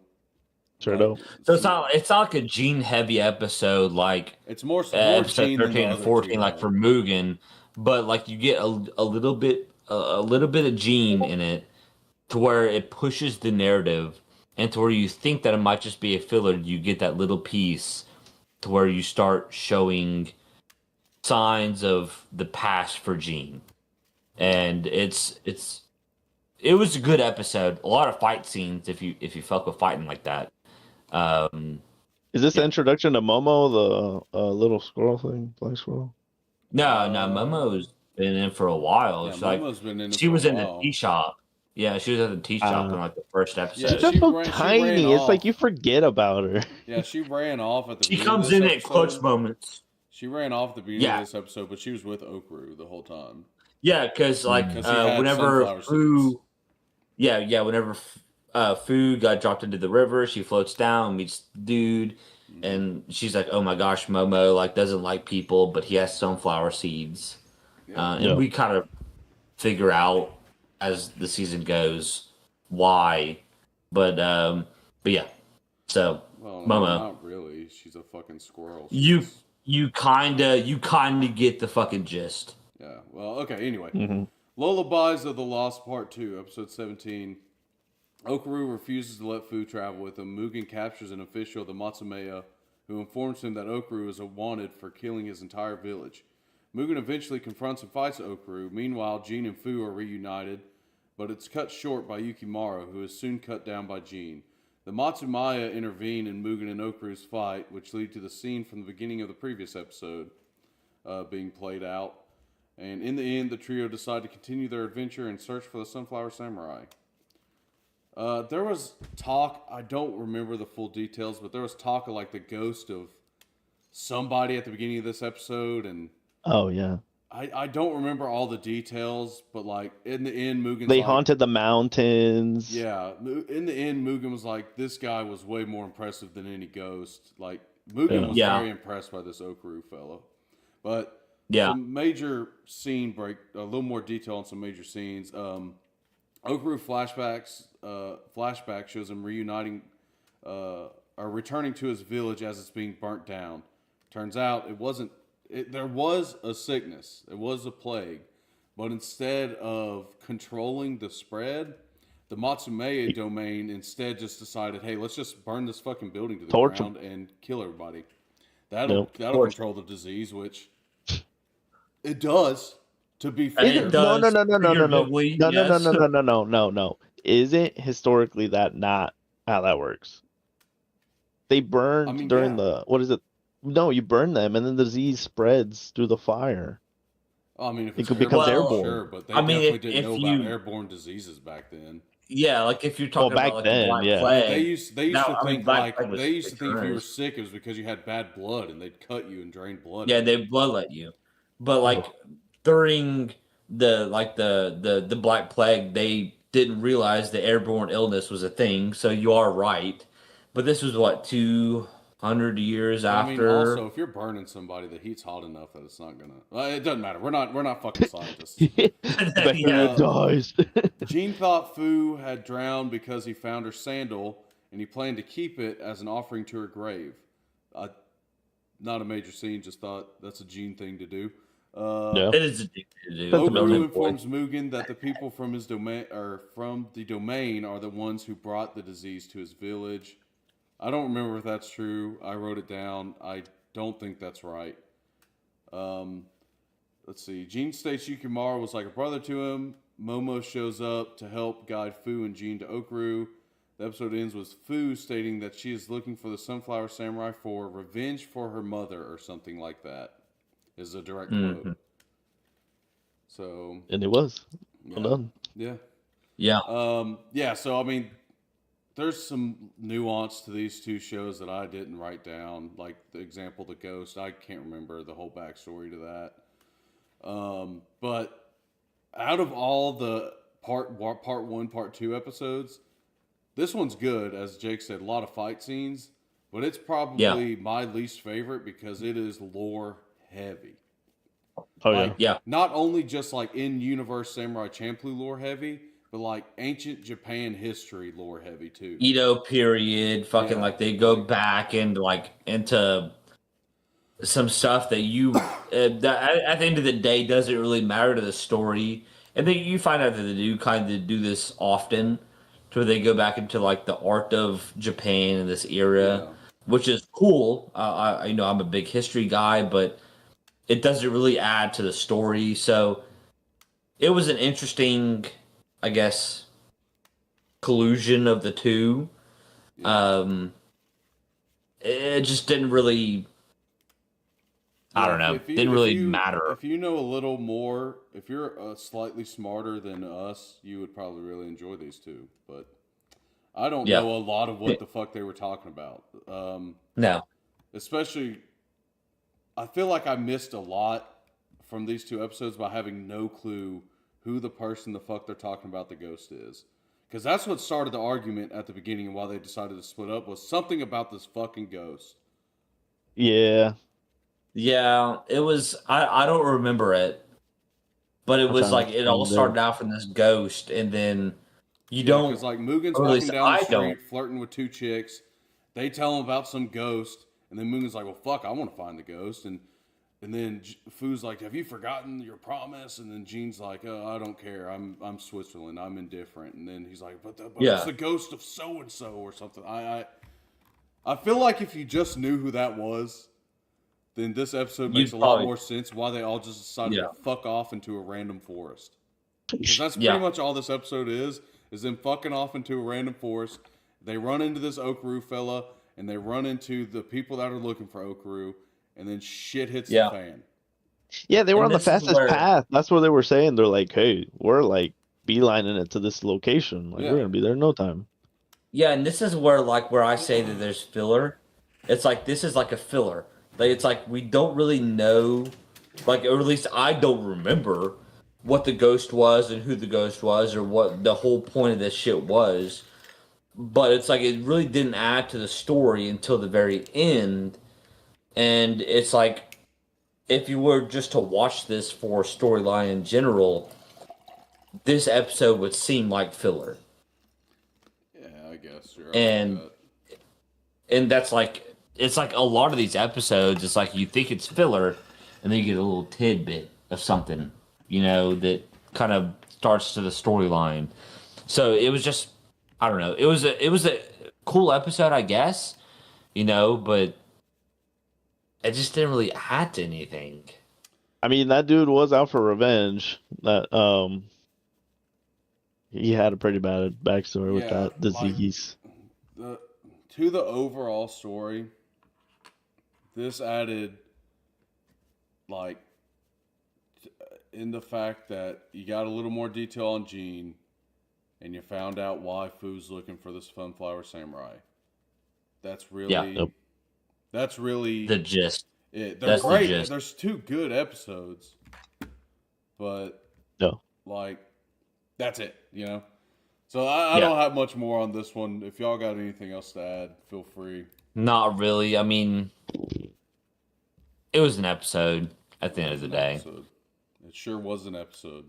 Speaker 3: Sure
Speaker 1: like,
Speaker 3: do.
Speaker 2: So it's not like a Gene heavy episode like
Speaker 1: it's more
Speaker 2: episode
Speaker 1: Gene than
Speaker 2: 13
Speaker 1: the
Speaker 2: and
Speaker 1: other
Speaker 2: 14
Speaker 1: two
Speaker 2: like
Speaker 1: are.
Speaker 2: for Mugen, but like you get a little bit of Gene in it to where it pushes the narrative and to where you think that it might just be a filler. You get that little piece to where you start showing signs of the past for Gene, and it was a good episode. A lot of fight scenes if you fuck with fighting like that.
Speaker 3: Is this the
Speaker 2: Yeah.
Speaker 3: introduction to Momo, the little squirrel thing, black squirrel?
Speaker 2: No, Momo's been in for a while.
Speaker 1: Yeah,
Speaker 2: She's like,
Speaker 1: Momo's been in it
Speaker 2: she
Speaker 1: for
Speaker 2: was
Speaker 1: a
Speaker 2: in the
Speaker 1: while.
Speaker 2: tea shop. Yeah, she was at the tea shop in like the first
Speaker 1: Yeah,
Speaker 2: episode.
Speaker 3: She's just
Speaker 1: she
Speaker 3: so
Speaker 1: ran
Speaker 3: tiny. It's like
Speaker 1: off.
Speaker 3: you forget about her.
Speaker 1: Yeah, she ran off at the
Speaker 2: She
Speaker 1: beginning
Speaker 2: comes
Speaker 1: of this
Speaker 2: in
Speaker 1: episode.
Speaker 2: at clutch moments.
Speaker 1: She ran off at the beginning
Speaker 2: Yeah.
Speaker 1: of this episode, but she was with Okru the whole time.
Speaker 2: Yeah, because like
Speaker 1: 'Cause he had
Speaker 2: whenever
Speaker 1: sunflower
Speaker 2: Fu,
Speaker 1: seeds.
Speaker 2: whenever Fu got dropped into the river, she floats down, meets the dude, and she's like, "Oh my gosh, Momo like doesn't like people, but he has sunflower seeds,"
Speaker 1: Yeah.
Speaker 2: and we kind of figure out as the season goes why, but yeah, so
Speaker 1: Well,
Speaker 2: Momo.
Speaker 1: not really. She's a fucking squirrel.
Speaker 2: you
Speaker 1: She's-
Speaker 2: you kinda get the fucking gist.
Speaker 1: Yeah. Well, okay. Anyway,
Speaker 3: Mhm.
Speaker 1: Lullabies of the Lost Part 2, Episode 17. Okaru refuses to let Fu travel with him. Mugen captures an official of the Matsumeya who informs him that Okaru is wanted for killing his entire village. Mugen eventually confronts and fights Okaru. Meanwhile, Jin and Fu are reunited, but it's cut short by Yukimaru, who is soon cut down by Jin. The Matsumaya intervene in Mugen and Okaru's fight, which lead to the scene from the beginning of the previous episode being played out. And in the end, the trio decide to continue their adventure and search for the Sunflower Samurai. There was talk, I don't remember the full details, but there was talk of like the ghost of somebody at the beginning of this episode, and
Speaker 3: Oh yeah.
Speaker 1: I don't remember all the details, but like in the end, Mugen's
Speaker 3: They
Speaker 1: like,
Speaker 3: haunted the mountains.
Speaker 1: yeah, in the end, Mugen was like, this guy was way more impressive than any ghost. Like, Mugen was
Speaker 2: Yeah.
Speaker 1: very impressed by this Okaru fellow. But
Speaker 2: Yeah.
Speaker 1: some major scene break, a little more detail on some major scenes. Okaru flashback shows him reuniting, or returning to his village as it's being burnt down. Turns out it wasn't. There was a sickness. It was a plague, but instead of controlling the spread, the Matsumeya domain instead just decided, hey, let's just burn this fucking building to the
Speaker 3: Torch 'em.
Speaker 1: ground and kill everybody. That'll
Speaker 2: Torch.
Speaker 1: control the disease, which it does. To be
Speaker 2: And
Speaker 1: fair,
Speaker 2: it does. figuratively, yes.
Speaker 3: No. Isn't historically that not how that works? They burned
Speaker 1: I mean,
Speaker 3: during
Speaker 1: yeah.
Speaker 3: the what is it? No, you burn them and then the disease spreads through the fire.
Speaker 1: I mean, if
Speaker 3: It
Speaker 1: it's
Speaker 3: becomes
Speaker 1: airborne,
Speaker 3: airborne.
Speaker 1: sure, but they
Speaker 2: I mean,
Speaker 1: definitely
Speaker 2: if
Speaker 1: didn't know
Speaker 2: you-
Speaker 1: about airborne diseases back then.
Speaker 2: Yeah, like if you're talking
Speaker 3: back
Speaker 2: about like
Speaker 3: then,
Speaker 2: the Black
Speaker 3: yeah.
Speaker 2: Plague,
Speaker 1: They used
Speaker 2: No,
Speaker 1: to
Speaker 2: I mean,
Speaker 1: think
Speaker 2: Black
Speaker 1: like
Speaker 2: Plague was
Speaker 1: they used to think if you were
Speaker 2: ignorant.
Speaker 1: sick, it was because you had bad blood and they'd cut you and drain blood.
Speaker 2: yeah, they bloodlet you. But like during the Black Plague, they didn't realize the airborne illness was a thing. So you are right. But this was what 200 years
Speaker 1: I mean,
Speaker 2: after.
Speaker 1: also if you're burning somebody, the heat's hot enough that it's not gonna. It doesn't matter. We're not fucking scientists.
Speaker 3: Better
Speaker 2: Yeah.
Speaker 3: it dies.
Speaker 1: Jean thought Fu had drowned because he found her sandal, and he planned to keep it as an offering to her grave. Not a major scene. Just thought that's a Jean thing to do.
Speaker 3: Yeah.
Speaker 2: It is addictive to do.
Speaker 3: That's
Speaker 1: Okaru
Speaker 3: Boy.
Speaker 1: informs Mugen that the people from his domain are the ones who brought the disease to his village. I don't remember if that's true. I wrote it down. I don't think that's right. Let's see. Jean states Yukimaru was like a brother to him. Momo shows up to help guide Fu and Jean to Okaru. The episode ends with Fu stating that she is looking for the Sunflower Samurai for revenge for her mother or something like that. Is a direct quote. So
Speaker 3: And it was.
Speaker 1: yeah.
Speaker 3: Well done.
Speaker 1: Yeah.
Speaker 2: Yeah.
Speaker 1: So I mean, there's some nuance to these two shows that I didn't write down. Like the example, the Ghost. I can't remember the whole backstory to that. But out of all the part one, part two episodes. This one's good, as Jake said, a lot of fight scenes, but it's probably my least favorite because it is lore heavy.
Speaker 3: Oh
Speaker 1: Like,
Speaker 3: yeah.
Speaker 2: Yeah.
Speaker 1: not only just like in universe Samurai Champloo lore heavy, but like ancient Japan history lore heavy too.
Speaker 2: Edo period, fucking
Speaker 1: Yeah,
Speaker 2: like they go
Speaker 1: like-
Speaker 2: back and like into some stuff that you that at the end of the day doesn't really matter to the story. And then you find out that they do kind of do this often, to where they go back into like the art of Japan in this era,
Speaker 1: Yeah.
Speaker 2: which is cool. I'm a big history guy, but it doesn't really add to the story. So it was an interesting, I guess, collusion of the two. Um, it just didn't really. I don't know. Didn't really matter.
Speaker 1: If you know a little more, if you're slightly smarter than us, you would probably really enjoy these two. But I don't
Speaker 2: Yeah.
Speaker 1: know a lot of what the fuck they were talking about.
Speaker 2: No.
Speaker 1: Especially, I feel like I missed a lot from these two episodes by having no clue who the person the fuck they're talking about the ghost is. Because that's what started the argument at the beginning and why they decided to split up was something about this fucking ghost.
Speaker 3: Yeah.
Speaker 2: Yeah, it was. I don't remember it, but it
Speaker 3: I'm
Speaker 2: was
Speaker 3: trying
Speaker 2: like
Speaker 3: to
Speaker 2: it all
Speaker 3: find
Speaker 2: started
Speaker 3: it.
Speaker 2: out from this ghost, and then you
Speaker 1: Yeah,
Speaker 2: don't.
Speaker 1: because like Mugen's
Speaker 2: Or at
Speaker 1: walking
Speaker 2: least
Speaker 1: down the
Speaker 2: I
Speaker 1: street,
Speaker 2: don't.
Speaker 1: flirting with two chicks. They tell him about some ghost, and then Mugen's like, "Well, fuck, I want to find the ghost." And then Fu's like, "Have you forgotten your promise?" And then Gene's like, "Oh, I don't care. I'm Switzerland. I'm indifferent." And then he's like, "But it's
Speaker 2: Yeah.
Speaker 1: the ghost of so and so or something." I feel like if you just knew who that was, then this episode makes
Speaker 2: You'd
Speaker 1: a lot
Speaker 2: probably-
Speaker 1: more sense why they all just decided
Speaker 2: Yeah.
Speaker 1: to fuck off into a random forest. Because that's
Speaker 2: Yeah.
Speaker 1: pretty much all this episode is them fucking off into a random forest. They run into this Okaru fella, and they run into the people that are looking for Okaru, and then shit hits
Speaker 2: Yeah.
Speaker 1: the fan.
Speaker 3: Yeah, they were
Speaker 2: And
Speaker 3: on the
Speaker 2: this is
Speaker 3: fastest
Speaker 2: where-
Speaker 3: path. That's what they were saying. They're like, hey, we're like beelining it to this location. Like
Speaker 1: Yeah.
Speaker 3: we're gonna be there in no time.
Speaker 2: Yeah, and this is where I say that there's filler. It's like this is like a filler. Like it's like we don't really know, like or at least I don't remember what the ghost was and who the ghost was or what the whole point of this shit was. But it's like it really didn't add to the story until the very end. And it's like if you were just to watch this for storyline in general, this episode would seem like filler.
Speaker 1: Yeah, I guess. You're right
Speaker 2: And-
Speaker 1: about that.
Speaker 2: And that's like it's like a lot of these episodes, it's like you think it's filler and then you get a little tidbit of something, that kind of starts to the storyline. So it was just I don't know. It was a cool episode, I guess, but it just didn't really add to anything.
Speaker 3: I mean, that dude was out for revenge. That he had a pretty bad backstory with
Speaker 1: Yeah,
Speaker 3: that disease.
Speaker 1: To the overall story, this added, like, in the fact that you got a little more detail on Gene, and you found out why Fu's looking for this Sunflower Samurai. That's really,
Speaker 2: Yep.
Speaker 1: that's really
Speaker 2: The gist.
Speaker 1: it. They're
Speaker 2: that's the
Speaker 1: great.
Speaker 2: gist.
Speaker 1: There's two good episodes, but
Speaker 3: No.
Speaker 1: like, that's it. So I don't have much more on this one. If y'all got anything else to add, feel free.
Speaker 2: Not really. I mean, it was an episode at the end of the day.
Speaker 1: Episode. It sure was an episode.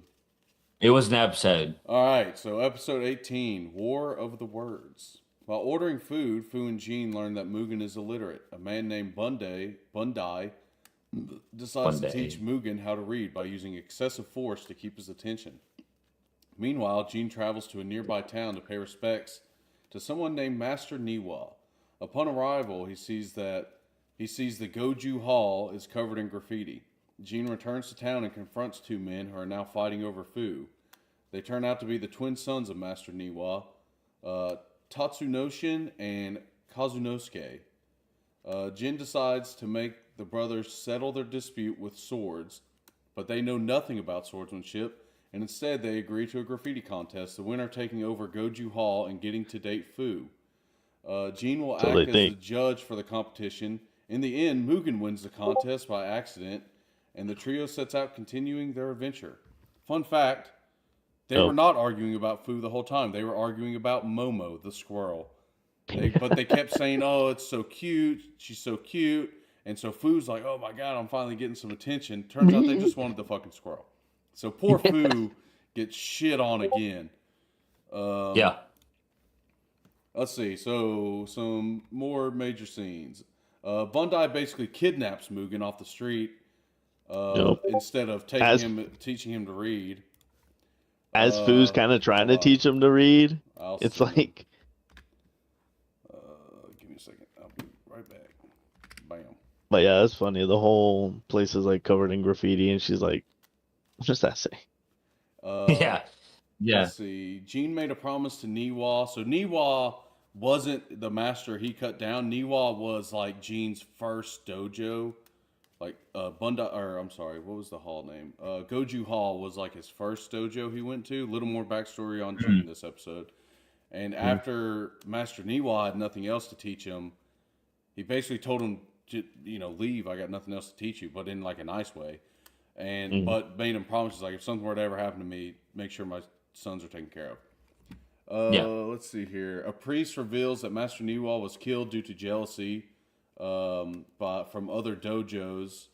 Speaker 2: It was an episode.
Speaker 1: All right, so episode 18, War of the Words. While ordering food, Fu and Jean learn that Mugen is illiterate. A man named Bundai decides to
Speaker 2: Bundai.
Speaker 1: teach Mugen how to read by using excessive force to keep his attention. Meanwhile, Jean travels to a nearby town to pay respects to someone named Master Niwa. Upon arrival, he sees the Goju Hall is covered in graffiti. Jean returns to town and confronts two men who are now fighting over Fu. They turn out to be the twin sons of Master Niwa, Tatsunoshin and Kazunosuke. Jin decides to make the brothers settle their dispute with swords, but they know nothing about swordsmanship, and instead they agree to a graffiti contest, the winner taking over Goju Hall and getting to date Fu. Jin will
Speaker 3: So
Speaker 1: act
Speaker 3: they
Speaker 1: as
Speaker 3: think.
Speaker 1: the judge for the competition. In the end, Mugen wins the contest by accident, and the trio sets out continuing their adventure. Fun fact, They were not arguing about Fu the whole time. They were arguing about Momo, the squirrel. But they kept saying, "Oh, it's so cute. She's so cute." And so Fu's like, "Oh my god, I'm finally getting some attention." Turns out they just wanted the fucking squirrel. So poor Fu gets shit on again.
Speaker 2: Yeah.
Speaker 1: Let's see. So some more major scenes. Bandai basically kidnaps Mugen off the street instead of teaching him to read.
Speaker 3: As Fu's kind of trying to teach him to read, it's like.
Speaker 1: Give me a second. I'll be right back. Bam.
Speaker 3: But yeah, that's funny. The whole place is like covered in graffiti, and she's like, "What does that say?"
Speaker 2: Yeah.
Speaker 1: Let's see. Jean made a promise to Niwa. So Niwa wasn't the master he cut down. Niwa was like Jean's first dojo. Like what was the hall name? Goju Hall was like his first dojo he went to. Little more backstory on Jean this episode. And after Master Niwa had nothing else to teach him, he basically told him to, leave. I got nothing else to teach you, but in like a nice way. And but made him promises like if something were to ever happen to me, make sure my sons are taken care of. Let's see here. A priest reveals that Master Niwa was killed due to jealousy from other dojos,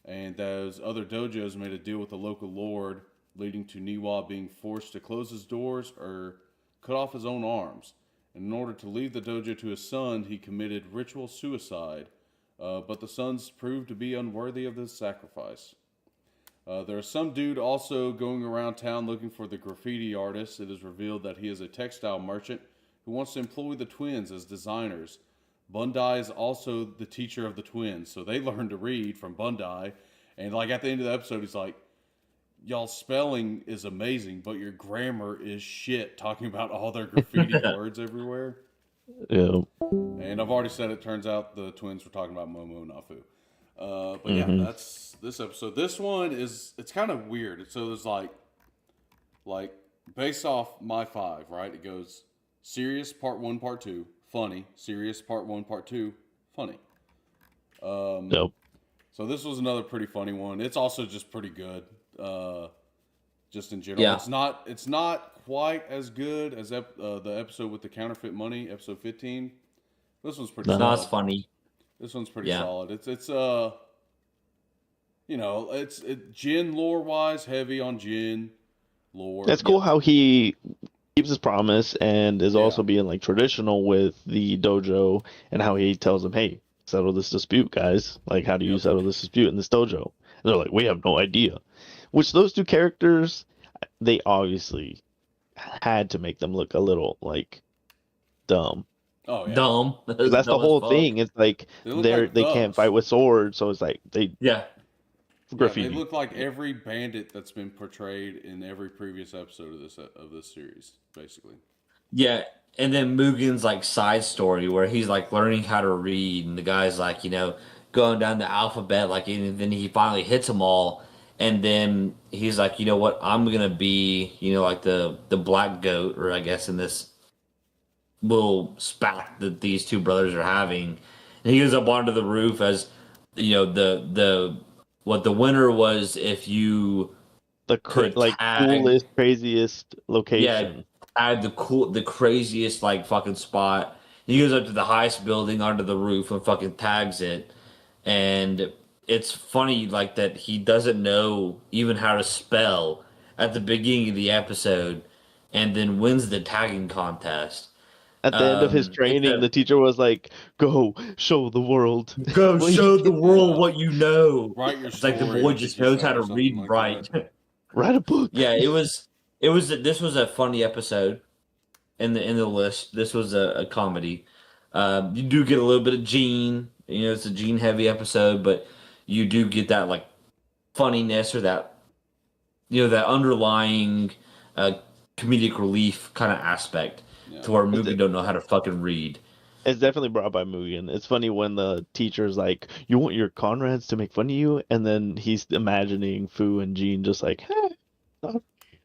Speaker 1: and those other dojos made a deal with the local lord, leading to Niwa being forced to close his doors or cut off his own arms. And in order to leave the dojo to his son, he committed ritual suicide, but the sons proved to be unworthy of this sacrifice. There is some dude also going around town looking for the graffiti artist. It is revealed that he is a textile merchant who wants to employ the twins as designers. Bandai is also the teacher of the twins, so they learn to read from Bandai. And like at the end of the episode, he's like, "Y'all's spelling is amazing, but your grammar is shit." Talking about all their graffiti words everywhere.
Speaker 3: Yeah.
Speaker 1: And I've already said it. Turns out the twins were talking about Momo Nafu. But yeah, that's this episode. This one it's kind of weird. So there's like based off my 5, right? It goes serious part 1, part 2, funny, serious part 1, part 2, funny.
Speaker 3: Nope.
Speaker 1: So this was another pretty funny one. It's also just pretty good. Just in general, it's not quite as good as the episode with the counterfeit money, episode 15. This one's pretty.
Speaker 2: No, it's funny.
Speaker 1: This one's pretty solid. It's Jin lore wise, heavy on Jin lore.
Speaker 3: That's cool how he keeps his promise and is also being like traditional with the dojo, and how he tells them, "Hey, settle this dispute, guys. Like, how do you settle this dispute in this dojo?" And they're like, "We have no idea." Which those two characters, they obviously had to make them look a little like dumb.
Speaker 1: Oh yeah,
Speaker 2: dumb.
Speaker 3: That's the whole thing. It's like they can't fight with swords, so it's like they graffiti.
Speaker 1: They look like every bandit that's been portrayed in every previous episode of this series, basically.
Speaker 2: Yeah, and then Mugen's like side story where he's like learning how to read, and the guy's like going down the alphabet, and then he finally hits them all, and then he's like, you know what, I'm gonna be like the black goat, or I guess in this little spat that these two brothers are having, and he goes up onto the roof as the what the winner was if you
Speaker 3: coolest, craziest location.
Speaker 2: Tag the craziest fucking spot. He goes up to the highest building onto the roof and fucking tags it. And it's funny that he doesn't know even how to spell at the beginning of the episode, and then wins the tagging contest.
Speaker 3: At the end of his training, the teacher was like, "Go show the world.
Speaker 2: Go show the world what you know."
Speaker 1: Write your
Speaker 2: It's
Speaker 1: story.
Speaker 2: like the boy just knows how to read and write.
Speaker 3: Write a book.
Speaker 2: Yeah, it was. This was a funny episode in the list. This was a comedy. You do get a little bit of Gene. It's a Gene heavy episode, but you do get that funniness, or that that underlying comedic relief kind of aspect to where Mugen don't know how to fucking read.
Speaker 3: It's definitely brought by Mugen. It's funny when the teacher's like, "You want your Conrads to make fun of you," and then he's imagining Fu and Gene just like, "Hey."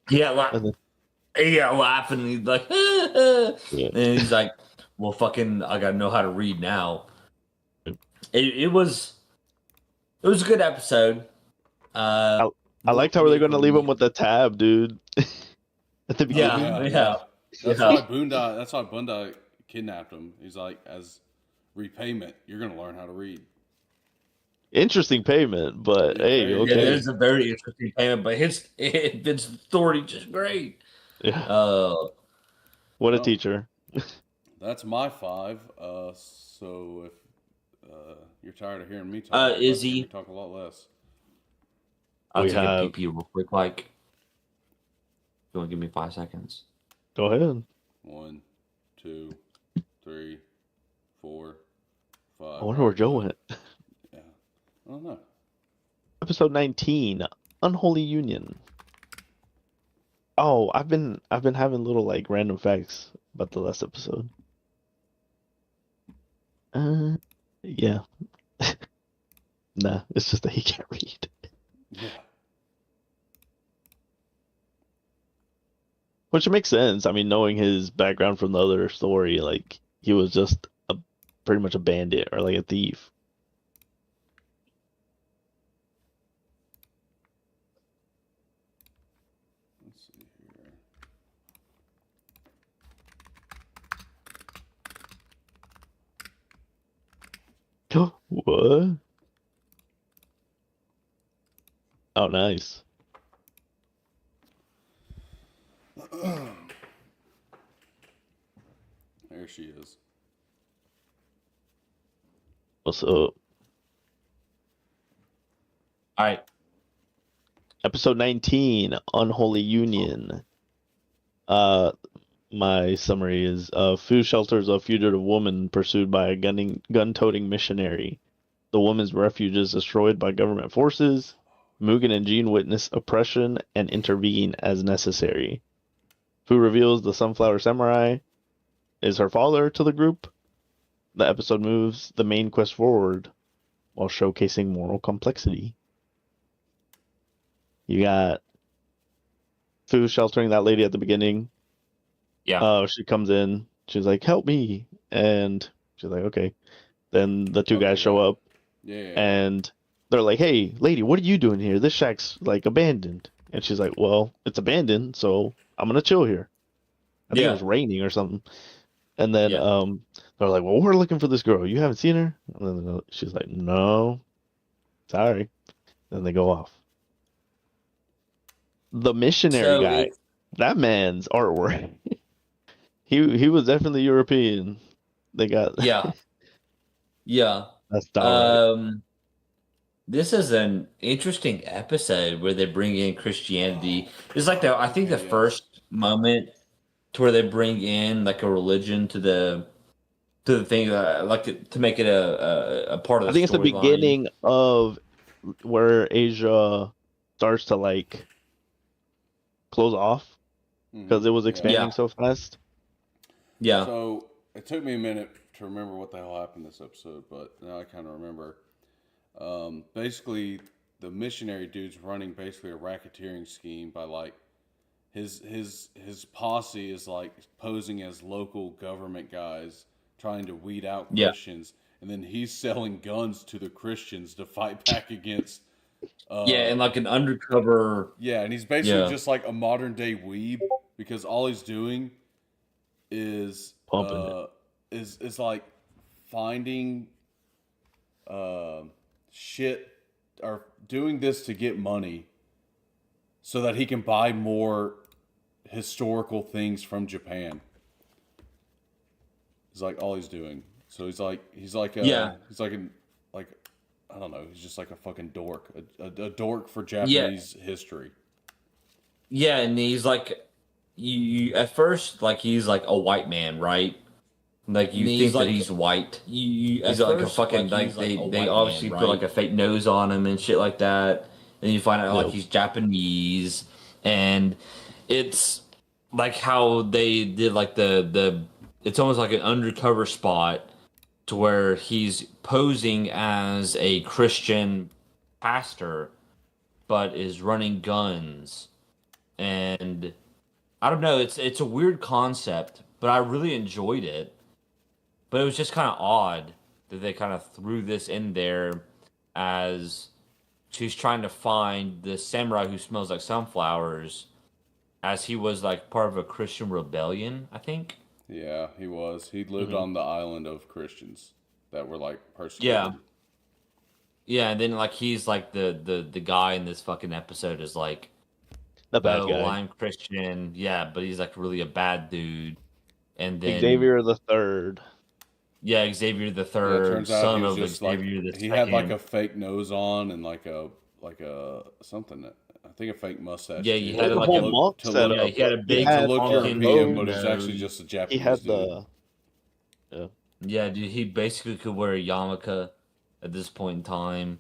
Speaker 2: Laughing. He's like, and he's like, "Well, fucking, I gotta know how to read now." It was a good episode.
Speaker 3: I liked how they're gonna leave him with the tab, dude. at the
Speaker 1: Oh,
Speaker 3: beginning.
Speaker 2: Yeah.
Speaker 1: That's
Speaker 2: Yeah.
Speaker 1: why Boonda. That's why Boonda kidnapped him. He's like, as repayment, you're gonna learn how to read.
Speaker 3: Interesting payment, but
Speaker 1: Yeah,
Speaker 3: hey,
Speaker 1: very
Speaker 2: Yeah,
Speaker 3: okay.
Speaker 2: there's a very interesting payment, but Vince's authority just great.
Speaker 3: Yeah. What a
Speaker 1: Well,
Speaker 3: teacher.
Speaker 1: that's my 5. So if you're tired of hearing me talk, you're about to hear me
Speaker 2: Izzy,
Speaker 1: talk a lot less.
Speaker 2: I'll
Speaker 3: We
Speaker 2: take a pee
Speaker 3: have.
Speaker 2: pee real quick. Like, you want to give me 5 seconds?
Speaker 3: Go ahead.
Speaker 1: 1, 2, 3, 4, 5.
Speaker 3: I
Speaker 1: All
Speaker 3: wonder where
Speaker 1: right,
Speaker 3: Joe
Speaker 1: go.
Speaker 3: went.
Speaker 1: Yeah, I don't know.
Speaker 3: Episode 19, Unholy Union. Oh, I've been having little like random facts about the last episode. Yeah. Nah, it's just that he can't read.
Speaker 1: Yeah,
Speaker 3: Which makes sense. I mean, knowing his background from the other story, like he was just pretty much a bandit or like a thief.
Speaker 1: let's see here.
Speaker 3: What? Oh, nice.
Speaker 1: There she is.
Speaker 3: What's up?
Speaker 2: All right.
Speaker 3: Episode 19, Unholy Union. My summary is food shelters a fugitive woman pursued by a gun-toting missionary. The woman's refuge is destroyed by government forces. Mugen and Jean witness oppression and intervene as necessary. Fu reveals the Sunflower Samurai is her father to the group. The episode moves the main quest forward while showcasing moral complexity. You got Fu sheltering that lady at the beginning.
Speaker 2: Yeah.
Speaker 3: She comes in. She's like, "Help me!" And she's like, "Okay." Then the two guys show up,
Speaker 1: Yeah.
Speaker 3: and they're like, "Hey, lady, what are you doing here? This shack's like abandoned." And she's like, "Well, it's abandoned, so I'm gonna chill here." I think it was raining or something. And then
Speaker 2: Yeah.
Speaker 3: they're like, "Well, we're looking for this girl. You haven't seen her?" And then she's like, "No, sorry." Then they go off. The missionary
Speaker 2: So
Speaker 3: guy, that man's artwork. He was definitely European. They got
Speaker 2: yeah.
Speaker 3: that style right.
Speaker 2: This is an interesting episode where they bring in Christianity. It's like I think the
Speaker 1: Yes.
Speaker 2: first moment to where they bring in like a religion to the thing, like to make it a part of
Speaker 3: I
Speaker 2: the
Speaker 3: think it's the
Speaker 2: storyline.
Speaker 3: beginning of where Asia starts to like close off because it was expanding so fast.
Speaker 2: Yeah.
Speaker 1: So it took me a minute to remember what the hell happened this episode, but now I kind of remember. Basically, the missionary dude's running basically a racketeering scheme by like his posse is like posing as local government guys trying to weed out
Speaker 2: Yeah.
Speaker 1: Christians, and then he's selling guns to the Christians to fight back against.
Speaker 2: Yeah, and like an undercover.
Speaker 1: Yeah, and he's basically just like a modern day weeb because all he's doing is
Speaker 3: Pumping it.
Speaker 1: is like finding shit or doing this to get money so that he can buy more historical things from Japan. Is like all he's doing. So he's like he's like I don't know, he's just like a fucking dork, a dork for Japanese history.
Speaker 2: Yeah, and he's like, you at first like he's like a white man, right? Like you think that he's white. He's like a fucking like they obviously put like a fake nose on him and shit like that. And you find out like he's Japanese, and it's like how they did like the it's almost like an undercover spot to where he's posing as a Christian pastor, but is running guns. And I don't know, it's a weird concept, but I really enjoyed it. But it was just kind of odd that they kind of threw this in there as she's trying to find the samurai who smells like sunflowers, as he was like part of a Christian rebellion, I think.
Speaker 1: Yeah, he was. He lived
Speaker 3: Hmm.
Speaker 1: on the island of Christians that were like
Speaker 2: Yeah.
Speaker 1: persecuted.
Speaker 2: Yeah, and then like he's like the guy in this fucking episode is like,
Speaker 3: The bad
Speaker 2: oh, well,
Speaker 3: guy.
Speaker 2: I'm Christian, yeah, but he's like really a bad dude. And then
Speaker 3: Xavier the Third.
Speaker 2: yeah, Xavier the
Speaker 1: Yeah, it
Speaker 2: third,
Speaker 1: turns out he
Speaker 2: son
Speaker 1: was
Speaker 2: of
Speaker 1: just like
Speaker 2: Xavier the
Speaker 1: he had like
Speaker 2: second.
Speaker 1: a fake nose on and like a something. I think a fake mustache
Speaker 2: Yeah, he
Speaker 1: too
Speaker 3: He
Speaker 2: had
Speaker 3: had the
Speaker 2: like
Speaker 3: whole
Speaker 2: a
Speaker 3: monk
Speaker 1: to look
Speaker 2: yeah,
Speaker 3: setup.
Speaker 2: he had a
Speaker 3: He
Speaker 2: big
Speaker 1: to
Speaker 3: had
Speaker 1: look
Speaker 3: the
Speaker 2: fucking
Speaker 1: European, but he's
Speaker 3: robes.
Speaker 1: actually
Speaker 2: nose.
Speaker 1: just a
Speaker 3: He
Speaker 1: Japanese
Speaker 3: had
Speaker 1: dude.
Speaker 3: yeah.
Speaker 2: Yeah, dude, he basically could wear a yarmulke at this point in time.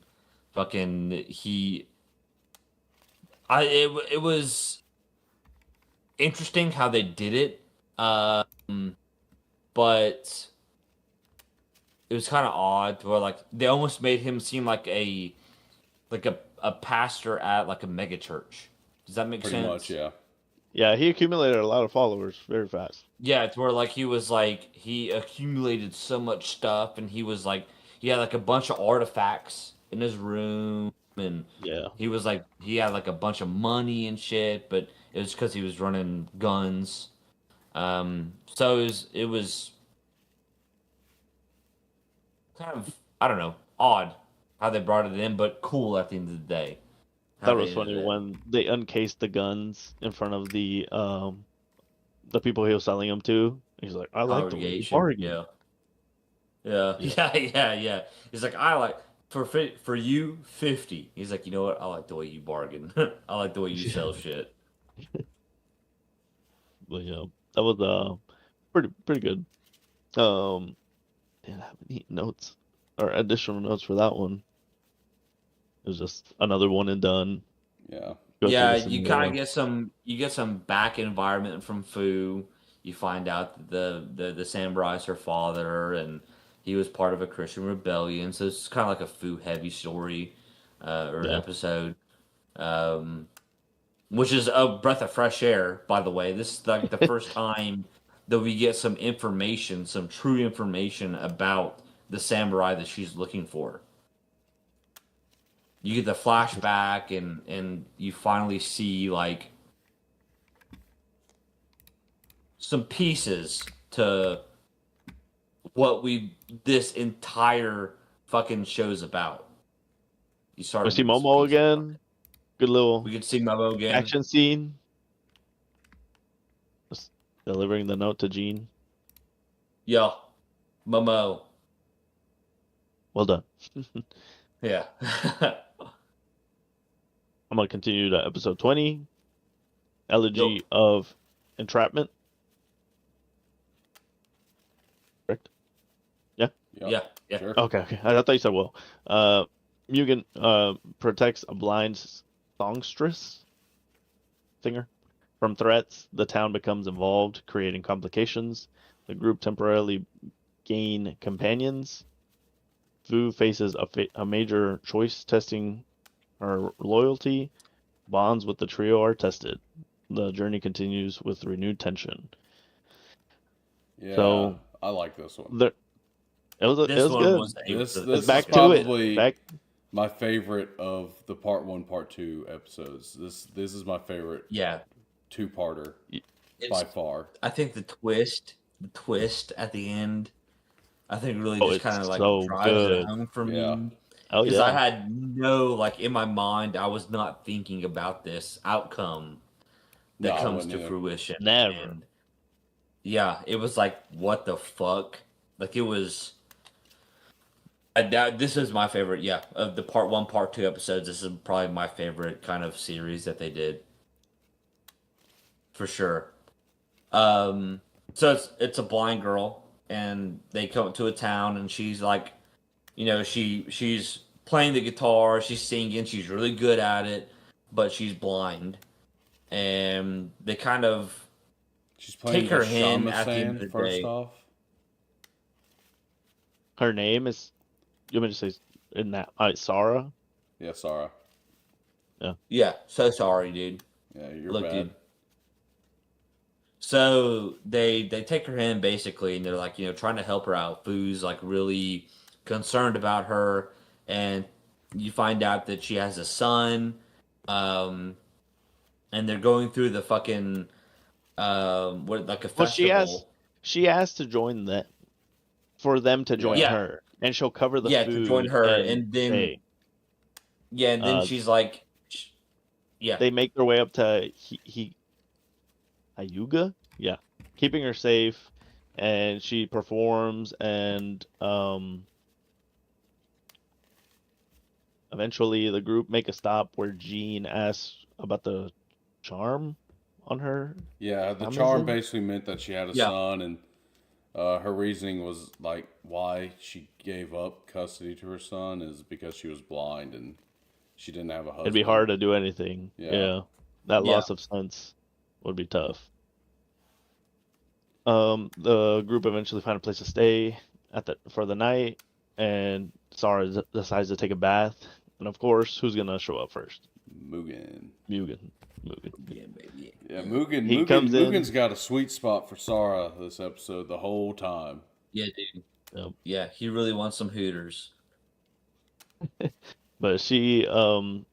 Speaker 2: Fucking he, it was interesting how they did it, but it was kind of odd where like they almost made him seem like a pastor at like a mega church. Does that make
Speaker 1: Pretty much,
Speaker 2: sense?
Speaker 1: yeah.
Speaker 3: Yeah, he accumulated a lot of followers very fast.
Speaker 2: Yeah, it's where like he was like he accumulated so much stuff, and he was like he had like a bunch of artifacts in his room, and
Speaker 3: Yeah.
Speaker 2: he was like he had like a bunch of money and shit, but it was because he was running guns. So it was kind of I don't know odd how they brought it in, but cool at the end of the day. How
Speaker 3: That
Speaker 2: they
Speaker 3: was
Speaker 2: ended
Speaker 3: funny
Speaker 2: it.
Speaker 3: when they uncased the guns in front of the people he was selling them to. He's like, I like the way you
Speaker 2: Congregation,
Speaker 3: bargain.
Speaker 2: yeah. Yeah,
Speaker 3: Yeah.
Speaker 2: yeah. He's like, I like for you 50. He's like, you know what? I like the way you bargain. I like the way you sell shit.
Speaker 3: But yeah, that was pretty good. Um, didn't have any notes or additional notes for that one. It was just another one and done.
Speaker 1: Yeah.
Speaker 3: Go through
Speaker 2: Yeah,
Speaker 3: the
Speaker 2: you kind of
Speaker 3: scenario.
Speaker 2: get some back environment from Fu. You find out that the samurai is her father, and he was part of a Christian rebellion. So it's kind of like a Fu heavy story or
Speaker 3: Yeah.
Speaker 2: episode. Um, which is a breath of fresh air, by the way. This is like the first time that we get some information, some true information about the samurai that she's looking for. You get the flashback, and you finally see like some pieces to what we this entire fucking show's about. You
Speaker 3: We
Speaker 2: started
Speaker 3: see
Speaker 2: getting some
Speaker 3: Momo
Speaker 2: pieces.
Speaker 3: again. Good
Speaker 2: We
Speaker 3: little
Speaker 2: could see Momo again.
Speaker 3: action scene. Just delivering the note to Jean.
Speaker 2: Yeah, Momo.
Speaker 3: Well done.
Speaker 2: Yeah.
Speaker 3: I'm gonna continue to episode 20. Elegy
Speaker 2: Yup.
Speaker 3: of Entrapment. Correct? Yeah.
Speaker 1: Yep.
Speaker 2: Yeah. Yeah.
Speaker 1: Sure.
Speaker 3: Okay. I thought you said well. Mugen protects a blind songstress singer from threats. The town becomes involved, creating complications. The group temporarily gain companions. Fu faces a major choice testing her loyalty. Bonds with the trio are tested. The journey continues with renewed tension.
Speaker 1: Yeah.
Speaker 3: So
Speaker 1: I like this one.
Speaker 3: there, it
Speaker 2: This
Speaker 3: was
Speaker 2: one
Speaker 3: good.
Speaker 2: was
Speaker 1: This
Speaker 3: It's
Speaker 1: is
Speaker 3: back to
Speaker 1: probably
Speaker 3: it. Back.
Speaker 1: my favorite of the part 1, part 2 episodes. This is my favorite
Speaker 2: yeah.
Speaker 1: two-parter
Speaker 2: It's,
Speaker 1: by far.
Speaker 2: I think the twist at the end, I think really
Speaker 3: Oh,
Speaker 2: just kind
Speaker 3: it's
Speaker 2: of like
Speaker 3: so
Speaker 2: drives it
Speaker 3: good.
Speaker 2: home for
Speaker 1: Yeah.
Speaker 2: me.
Speaker 3: Oh
Speaker 2: Because I
Speaker 3: yeah.
Speaker 2: had no like in my mind, I was not thinking about this outcome
Speaker 1: No,
Speaker 2: that
Speaker 1: I
Speaker 2: comes
Speaker 1: wouldn't
Speaker 2: to
Speaker 1: either.
Speaker 2: fruition.
Speaker 3: Never.
Speaker 2: And yeah, it was like, what the fuck? Like it was. This is my favorite, yeah, of the part 1, part 2 episodes. This is probably my favorite kind of series that they did, for sure. So it's a blind girl, and they come to a town, and she's like, she's playing the guitar, she's singing, she's really good at it, but she's blind, and they kind of
Speaker 1: She's playing
Speaker 2: take
Speaker 1: the
Speaker 2: her in at the end of
Speaker 1: shamisen
Speaker 2: the
Speaker 1: first
Speaker 2: day.
Speaker 1: off.
Speaker 3: Her name is. You want me to say in that? Sarah.
Speaker 1: Yeah, Sarah.
Speaker 2: Yeah, so sorry, dude.
Speaker 1: Yeah, you're
Speaker 2: Look,
Speaker 1: bad.
Speaker 2: dude. So they take her in basically, and they're like, trying to help her out. Fu's like really concerned about her, and you find out that she has a son. Um, and they're going through the fucking what like a
Speaker 3: Well,
Speaker 2: festival.
Speaker 3: she asked to join them for them to join
Speaker 1: Yeah.
Speaker 2: Yeah,
Speaker 3: her, and she'll cover the
Speaker 2: yeah, to join
Speaker 3: food
Speaker 2: her,
Speaker 3: and
Speaker 2: and then
Speaker 3: stay.
Speaker 2: yeah, and then
Speaker 3: Uh,
Speaker 2: she's like, yeah,
Speaker 3: they make their way up to Hyuga, yeah, keeping her safe, and she performs, and eventually the group make a stop where Jean asks about the charm on her
Speaker 1: Yeah, the charm
Speaker 3: Amazon.
Speaker 1: basically meant that she had a
Speaker 2: yeah,
Speaker 1: son, and her reasoning was like why she gave up custody to her son is because she was blind and she didn't have a
Speaker 3: It'd be
Speaker 1: husband.
Speaker 3: hard to do anything.
Speaker 1: Yeah,
Speaker 3: Yeah, that
Speaker 2: yeah,
Speaker 3: loss of sense would be tough. The group eventually find a place to stay for the night, and Sarah decides to take a bath. And of course, who's gonna show up first?
Speaker 1: Mugen.
Speaker 3: Mugen. Mugen.
Speaker 2: yeah, baby.
Speaker 1: Yeah, Mugen.
Speaker 3: He comes
Speaker 1: Mugen's
Speaker 3: in.
Speaker 1: got a sweet spot for Sara this episode the whole time.
Speaker 2: Yeah, dude.
Speaker 3: Yep.
Speaker 2: Yeah, he really wants some Hooters.
Speaker 3: But she, I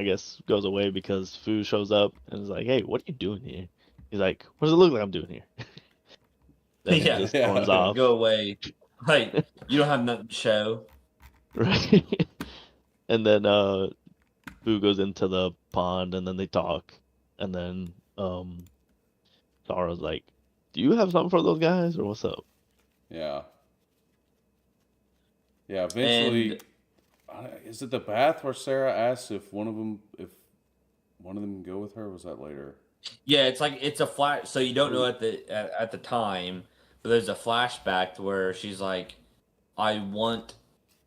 Speaker 3: guess, goes away because Fu shows up and is like, "Hey, what are you doing here?" He's like, "What does it look like I'm doing here?" Then
Speaker 2: Yeah.
Speaker 3: he just
Speaker 1: Yeah.
Speaker 3: storms off.
Speaker 2: Go away. Like, you don't have nothing to show.
Speaker 3: Right. And then Fu goes into the pond, and then they talk, and then Sarah's like, "Do you have something for those guys, or what's up?"
Speaker 1: Yeah. Yeah. Eventually,
Speaker 2: And
Speaker 1: is it the bath where Sarah asks if one of them can go with her? Or was that later?
Speaker 2: yeah, it's like it's a flash. So you don't know at the time, but there's a flashback to where she's like, "I want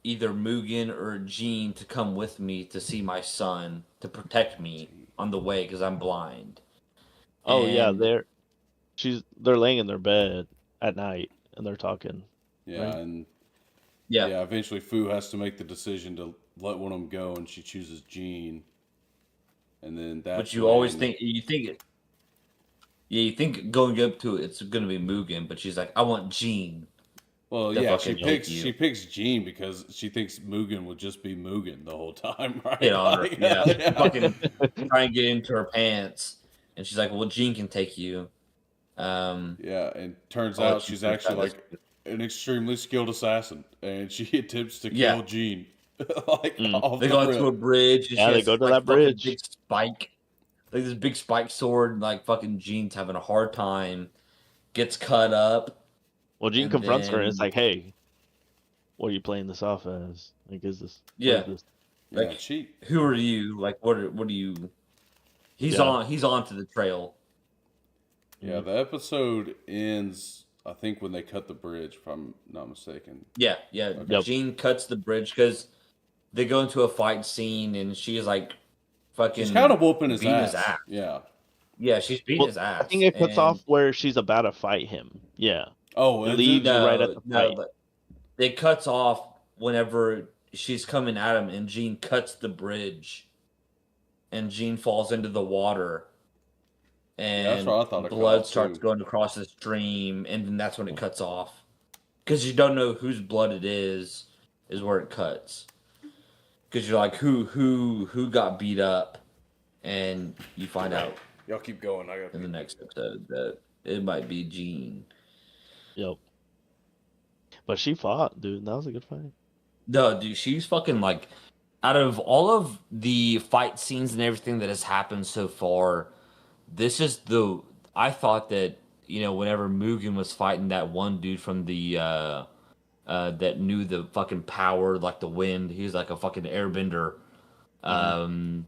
Speaker 2: either Mugen or Jean to come with me to see my son to protect me on the way because I'm blind."
Speaker 3: Oh yeah,
Speaker 2: And
Speaker 3: they're laying in their bed at night, and they're talking.
Speaker 1: Yeah,
Speaker 3: Right.
Speaker 1: and
Speaker 2: yeah,
Speaker 1: yeah, eventually Fu has to make the decision to let one of them go, and she chooses Jean. And then that's
Speaker 2: but you always
Speaker 1: when-
Speaker 2: think you think going up to it, it's gonna be Mugen, but she's like, "I want Jean."
Speaker 1: Well,
Speaker 2: The
Speaker 1: yeah,
Speaker 2: fucking help you.
Speaker 1: she picks Jean because she thinks Mugen would just be Mugen the whole time, right?
Speaker 2: Hit on her,
Speaker 1: Like,
Speaker 2: yeah. Fucking try and get into her pants, and she's like, "Well, Jean can take you."
Speaker 1: Yeah, and turns
Speaker 2: I'll let
Speaker 1: out
Speaker 2: you
Speaker 1: she's
Speaker 2: prove
Speaker 1: actually
Speaker 2: that.
Speaker 1: like an extremely skilled assassin, and she attempts to
Speaker 2: Yeah.
Speaker 1: kill Jean, like
Speaker 3: Mm.
Speaker 1: off
Speaker 2: They
Speaker 1: the
Speaker 2: go
Speaker 1: rip.
Speaker 2: into a bridge. And
Speaker 3: Yeah,
Speaker 2: she
Speaker 3: they
Speaker 2: has
Speaker 3: go to
Speaker 2: like
Speaker 3: that
Speaker 2: fucking
Speaker 3: bridge.
Speaker 2: big spike, like this big spike sword. And, like fucking Jean's having a hard time. Gets cut up.
Speaker 3: Well, Jean
Speaker 2: And
Speaker 3: confronts her, and it's
Speaker 2: then-
Speaker 3: like, "Hey, what are you playing this off as? Like, is this? what
Speaker 2: Yeah.
Speaker 3: is this?"
Speaker 1: Yeah,
Speaker 2: Like,
Speaker 1: she.
Speaker 2: Who are you? Like, what are you? He's
Speaker 3: Yeah.
Speaker 2: He's on to the trail.
Speaker 1: Yeah, the episode ends. I think when they cut the bridge, if I'm not mistaken.
Speaker 2: Yeah, yeah.
Speaker 1: Okay.
Speaker 3: Yep.
Speaker 2: Jean cuts the bridge because they go into a fight scene, and she's like, fucking.
Speaker 1: She's kind of whooping his
Speaker 2: beating
Speaker 1: ass.
Speaker 2: his ass.
Speaker 1: Yeah.
Speaker 2: Yeah, she's beating
Speaker 3: Well,
Speaker 2: his ass.
Speaker 3: I think it cuts
Speaker 2: and-
Speaker 3: off where she's about to fight him. Yeah,
Speaker 1: Oh,
Speaker 3: It
Speaker 1: is
Speaker 3: leaves-
Speaker 1: it?
Speaker 3: you right at the fight.
Speaker 2: but it cuts off whenever she's coming at him, and Jean cuts the bridge, and Jean falls into the water, and
Speaker 1: that's where I thought it cut
Speaker 2: blood
Speaker 1: off,
Speaker 2: starts
Speaker 1: too.
Speaker 2: going across the stream, and then that's when it cuts off, because you don't know whose blood it is where it cuts, because you're like, who got beat up, and you find out
Speaker 1: Y'all keep going. I got
Speaker 2: in the next episode that it might be Jean.
Speaker 3: yep. But she fought, dude. That was a good fight.
Speaker 2: No, dude, she's fucking like, out of all of the fight scenes and everything that has happened so far, this is I thought that, whenever Mugen was fighting that one dude from the, that knew the fucking power, like the wind, he was like a fucking airbender. I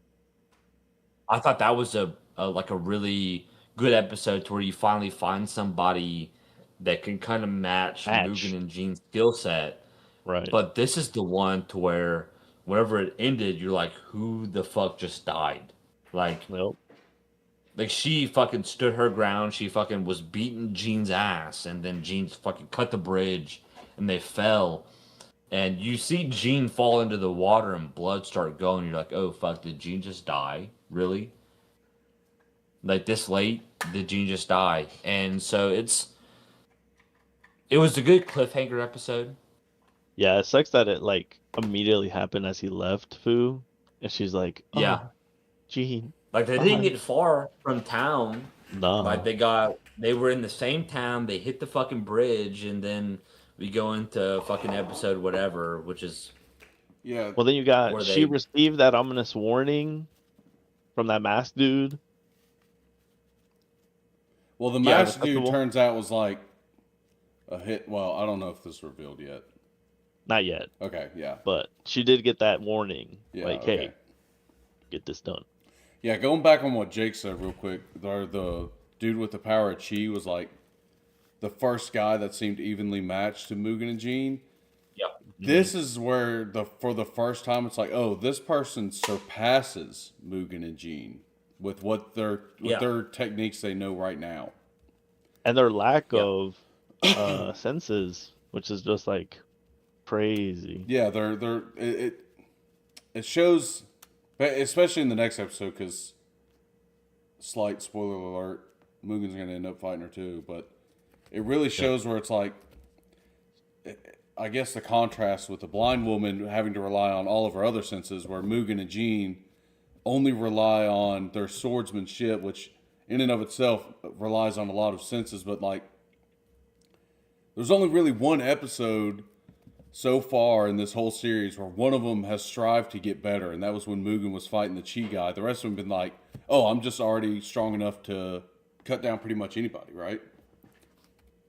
Speaker 2: thought that was a really good episode to where you finally find somebody that can kind of match Mugen and Jean's skill set.
Speaker 3: Right.
Speaker 2: But this is the one to where whenever it ended, you're like, who the fuck just died? Like
Speaker 3: Nope.
Speaker 2: she fucking stood her ground. She fucking was beating Jean's ass, and then Jean fucking cut the bridge, and they fell. And you see Jean fall into the water, and blood start going. You're like, oh fuck, did Jean just die? Really? Like this late, did Jean just die? And so it was a good cliffhanger episode.
Speaker 3: Yeah, it sucks that it like immediately happened as he left Fu, and she's like, "Oh,
Speaker 2: Yeah.
Speaker 3: Jean."
Speaker 2: Like they didn't get far from town. Like
Speaker 3: Nah.
Speaker 2: they were in the same town. They hit the fucking bridge, and then we go into fucking episode whatever, which is
Speaker 1: Yeah.
Speaker 3: Well, then you got
Speaker 2: where
Speaker 3: she
Speaker 2: they
Speaker 3: received that ominous warning from that masked dude.
Speaker 1: Well, the
Speaker 2: Yeah.
Speaker 1: masked dude
Speaker 3: Acceptable?
Speaker 1: turns out was like a hit. Well, I don't know if this is revealed yet.
Speaker 3: Not yet,
Speaker 1: Okay, yeah.
Speaker 3: but she did get that warning.
Speaker 1: Yeah,
Speaker 3: Like,
Speaker 1: okay.
Speaker 3: hey, get this done.
Speaker 1: Yeah, going back on what Jake said real quick, the dude with the power of chi was like the first guy that seemed evenly matched to Mugen and Jean.
Speaker 2: Yep.
Speaker 1: This is where for the first time it's like, oh, this person surpasses Mugen and Jean with
Speaker 2: Yeah.
Speaker 1: their techniques they know right now.
Speaker 3: And their lack
Speaker 2: Yeah.
Speaker 3: of senses, which is just like crazy.
Speaker 1: Yeah, it shows, especially in the next episode, because slight spoiler alert, Mugen's gonna end up fighting her too, but it really shows where it's like, I guess the contrast with the blind woman having to rely on all of her other senses, where Mugen and Jean only rely on their swordsmanship, which in and of itself relies on a lot of senses, but like, there's only really one episode so far in this whole series where one of them has strived to get better, and that was when Mugen was fighting the Chi guy. The rest of them have been like, oh, I'm just already strong enough to cut down pretty much anybody, right?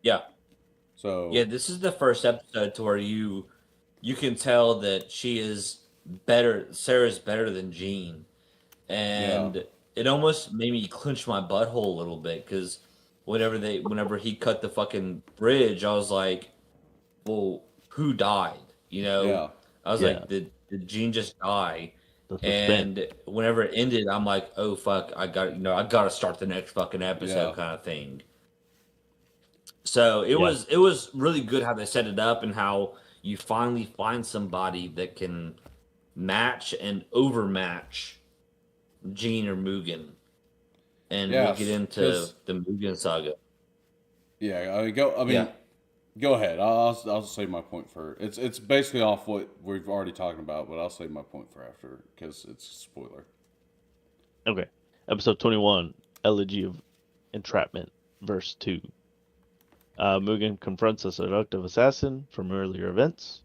Speaker 2: Yeah.
Speaker 1: So
Speaker 2: Yeah, this is the first episode to where you can tell that she is better. Sarah's better than Jean, and it almost made me clench my butthole a little bit because whenever he cut the fucking bridge, I was like, well, who died? You know,
Speaker 1: yeah,
Speaker 2: I was
Speaker 3: Yeah.
Speaker 2: like, did Jean just die?
Speaker 3: The suspense.
Speaker 2: And whenever it ended, I'm like, oh fuck, I got to start the next fucking episode,
Speaker 1: Yeah.
Speaker 2: kind of thing. So it was really good how they set it up and how you finally find somebody that can match and overmatch Jean or Mugen, and we'll
Speaker 1: Yes,
Speaker 2: get into
Speaker 1: 'cause-
Speaker 2: the Mugen saga.
Speaker 1: yeah. I mean,
Speaker 2: Yeah.
Speaker 1: go ahead. I'll say my point for it's basically off what we've already talked about, but I'll save my point for after because it's a spoiler.
Speaker 3: Okay. Episode 21, Elegy of Entrapment, verse 2. Mugen confronts a seductive assassin from earlier events.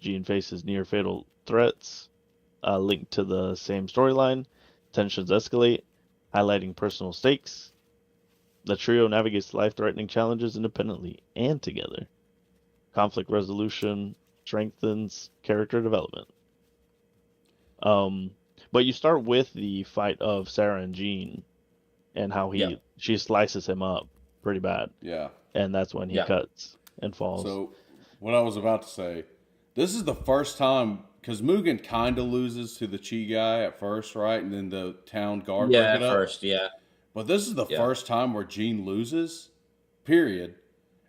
Speaker 3: Jean faces near fatal threats linked to the same storyline. Tensions escalate, highlighting personal stakes. The trio navigates life-threatening challenges independently and together. Conflict resolution strengthens character development. But you start with the fight of Sarah and Jean, and how she slices him up pretty bad,
Speaker 1: Yeah.
Speaker 3: and that's when he cuts and falls.
Speaker 1: So, what I was about to say, this is the first time because Mugen kind of loses to the Chi guy at first, right, and then the town guard break
Speaker 2: Yeah,
Speaker 1: it up.
Speaker 2: first, yeah.
Speaker 1: But this is the first time where Jean loses, period.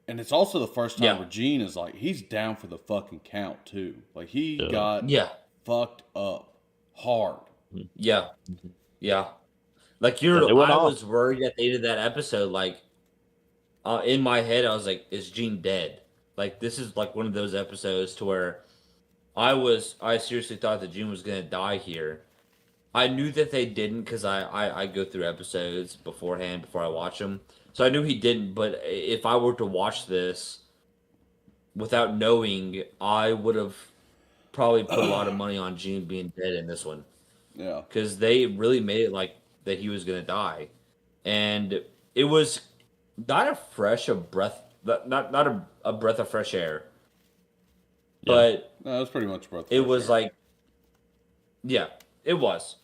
Speaker 1: And it's also the first time where Jean is like, he's down for the fucking count, too. Like, he got fucked up hard.
Speaker 2: Yeah. Yeah. Like,
Speaker 3: Yeah, they went
Speaker 2: I
Speaker 3: off.
Speaker 2: was worried at the end of that episode, like, in my head, I was like, is Jean dead? Like, this is like one of those episodes to where I seriously thought that Jean was going to die here. I knew that they didn't because I go through episodes beforehand before I watch them. So I knew he didn't, but if I were to watch this without knowing, I would have probably put a lot of money on Jean being dead in this one.
Speaker 1: Yeah.
Speaker 2: Because they really made it like that he was going to die. And it was not a fresh of breath, not a breath of fresh air.
Speaker 3: Yeah.
Speaker 2: But
Speaker 1: No, it was pretty much both.
Speaker 2: it was like, yeah, it was.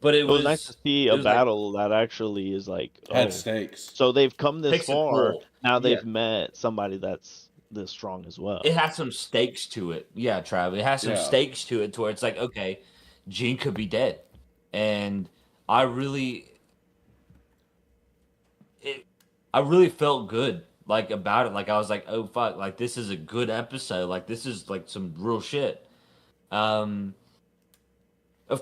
Speaker 2: But
Speaker 3: It was nice to see a
Speaker 2: it was like-
Speaker 3: battle that actually is like,
Speaker 1: had
Speaker 3: oh,
Speaker 1: stakes.
Speaker 3: so they've come this
Speaker 2: Takes it
Speaker 3: far.
Speaker 2: full.
Speaker 3: Now they've
Speaker 2: Yeah.
Speaker 3: met somebody that's this strong as well.
Speaker 2: It has some stakes to it. Yeah, Trav. It has some
Speaker 1: Yeah.
Speaker 2: stakes to it to where it's like, okay, Jean could be dead. And I really felt good like about it. Like I was like, oh fuck, like this is a good episode. Like this is like some real shit. Of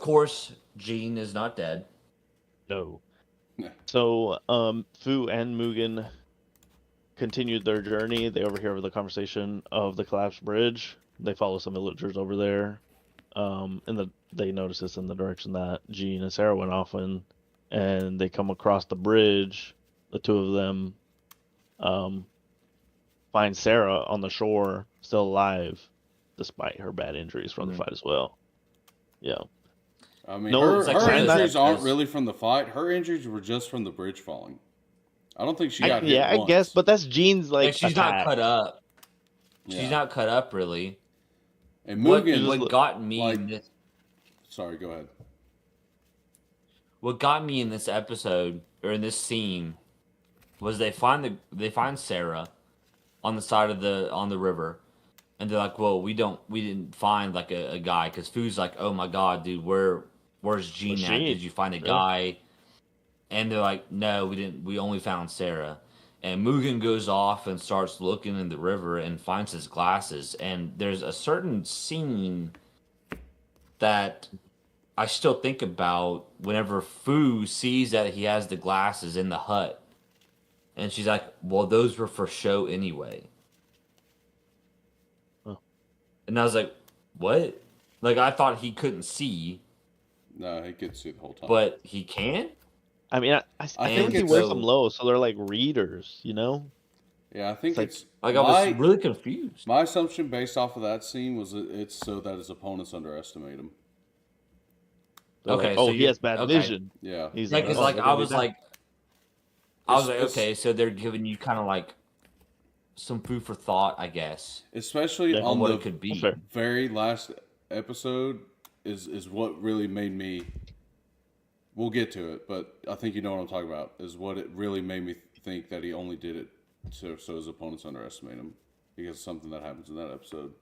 Speaker 2: course, Jean is not dead.
Speaker 3: No.
Speaker 1: Yeah.
Speaker 3: So, Fu and Mugen continued their journey. They overhear the conversation of the collapsed bridge. They follow some villagers over there. they notice this in the direction that Jean and Sarah went off in, and they come across the bridge. The two of them find Sarah on the shore, still alive, despite her bad injuries from the fight as well. Yeah.
Speaker 1: I mean,
Speaker 3: No,
Speaker 1: her,
Speaker 3: it's like
Speaker 1: her
Speaker 3: saying that-
Speaker 1: injuries aren't really from the fight. Her injuries were just from the bridge falling. I don't think she got hit
Speaker 3: I
Speaker 1: once.
Speaker 3: guess, but that's Jean's like
Speaker 2: And she's
Speaker 3: attack.
Speaker 2: not cut up.
Speaker 1: Yeah.
Speaker 2: She's not cut up really.
Speaker 1: And
Speaker 2: What,
Speaker 1: Mugen,
Speaker 2: what got me
Speaker 1: like-
Speaker 2: in this,
Speaker 1: sorry, go ahead.
Speaker 2: what got me in this episode or in this scene was they find Sarah on the side of the river, and they're like, well, we didn't find like a guy, because Fu's like, oh my god, dude, where's Jean
Speaker 3: Where's
Speaker 2: at?
Speaker 3: Jean?
Speaker 2: Did you find a
Speaker 3: Yeah.
Speaker 2: guy? And they're like, no, we didn't. We only found Sarah. And Mugen goes off and starts looking in the river and finds his glasses. And there's a certain scene that I still think about whenever Fu sees that he has the glasses in the hut. And she's like, well, those were for show anyway.
Speaker 3: Huh.
Speaker 2: And I was like, what? Like, I thought he couldn't see,
Speaker 1: No, he could see the whole time.
Speaker 2: but he can?
Speaker 3: I mean, I think he
Speaker 1: it's-
Speaker 3: wears them low, so they're like readers, you know?
Speaker 1: yeah, I think
Speaker 3: like-
Speaker 1: it's
Speaker 2: Like, I was really confused.
Speaker 1: my assumption based off of that scene was it's so that his opponents underestimate him.
Speaker 3: They're
Speaker 2: Okay,
Speaker 3: like,
Speaker 2: so
Speaker 3: oh, he
Speaker 2: you-
Speaker 3: has bad
Speaker 2: okay.
Speaker 3: vision.
Speaker 1: Yeah,
Speaker 3: He's
Speaker 2: Yeah, because
Speaker 3: oh,
Speaker 2: like
Speaker 3: they're
Speaker 2: I
Speaker 3: gonna do
Speaker 2: was
Speaker 3: that.
Speaker 2: like,
Speaker 1: It's-
Speaker 2: okay, so they're giving you kind of like some food for thought, I guess,
Speaker 1: especially
Speaker 3: Yeah.
Speaker 2: on
Speaker 1: on
Speaker 2: what
Speaker 1: the
Speaker 2: it could be.
Speaker 3: Fair.
Speaker 1: very last episode is what really made me. We'll get to it, but I think you know what I'm talking about. Is what it really made me think that he only did it so his opponents underestimate him, because of something that happens in that episode.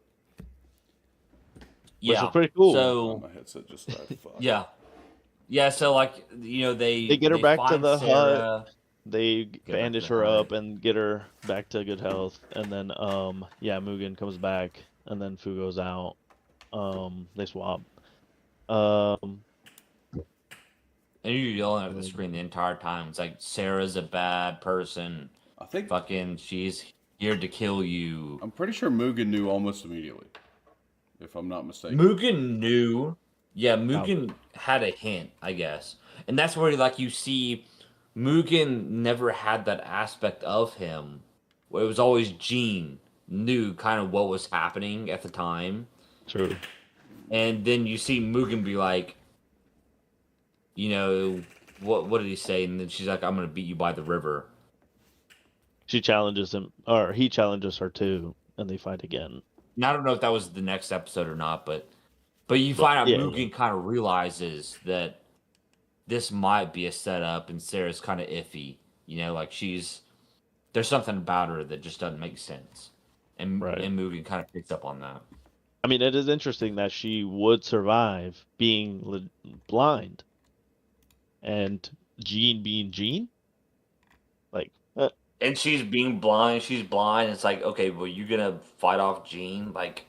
Speaker 2: Yeah,
Speaker 3: is pretty cool.
Speaker 1: Oh,
Speaker 2: So
Speaker 1: my headset just died. Fuck.
Speaker 2: yeah. So like they
Speaker 3: They get her back to
Speaker 2: find
Speaker 3: the
Speaker 2: Sarah.
Speaker 3: They
Speaker 2: back
Speaker 3: bandage
Speaker 2: to the
Speaker 3: her
Speaker 2: hut.
Speaker 3: up and get her back to good health, and then Mugen comes back, and then Fu goes out. They swap.
Speaker 2: And you're yelling at the screen the entire time. It's like, Sarah's a bad person.
Speaker 1: I think
Speaker 2: Fucking, she's here to kill you.
Speaker 1: I'm pretty sure Mugen knew almost immediately, if I'm not mistaken.
Speaker 2: Mugen knew. Yeah, Mugen had a hint, I guess. And that's where, like, you see Mugen never had that aspect of him. Where it was always Jean knew kind of what was happening at the time.
Speaker 3: True.
Speaker 2: And then you see Mugen be like, you know, what did he say? And then she's like, I'm going to beat you by the river.
Speaker 3: She challenges him, or he challenges her too, and they fight again.
Speaker 2: And I don't know if that was the next episode or not, but you find out
Speaker 3: yeah.
Speaker 2: Mugen kind of realizes that this might be a setup, and Sarah's kind of iffy. You know, like there's something about her that just doesn't make sense, and
Speaker 3: Right.
Speaker 2: and Mugen kind of picks up on that.
Speaker 3: I mean, it is interesting that she would survive being blind, and Jean being Jean. Like,
Speaker 2: And she's being blind. She's blind. It's like, okay, well, you're gonna fight off Jean, like,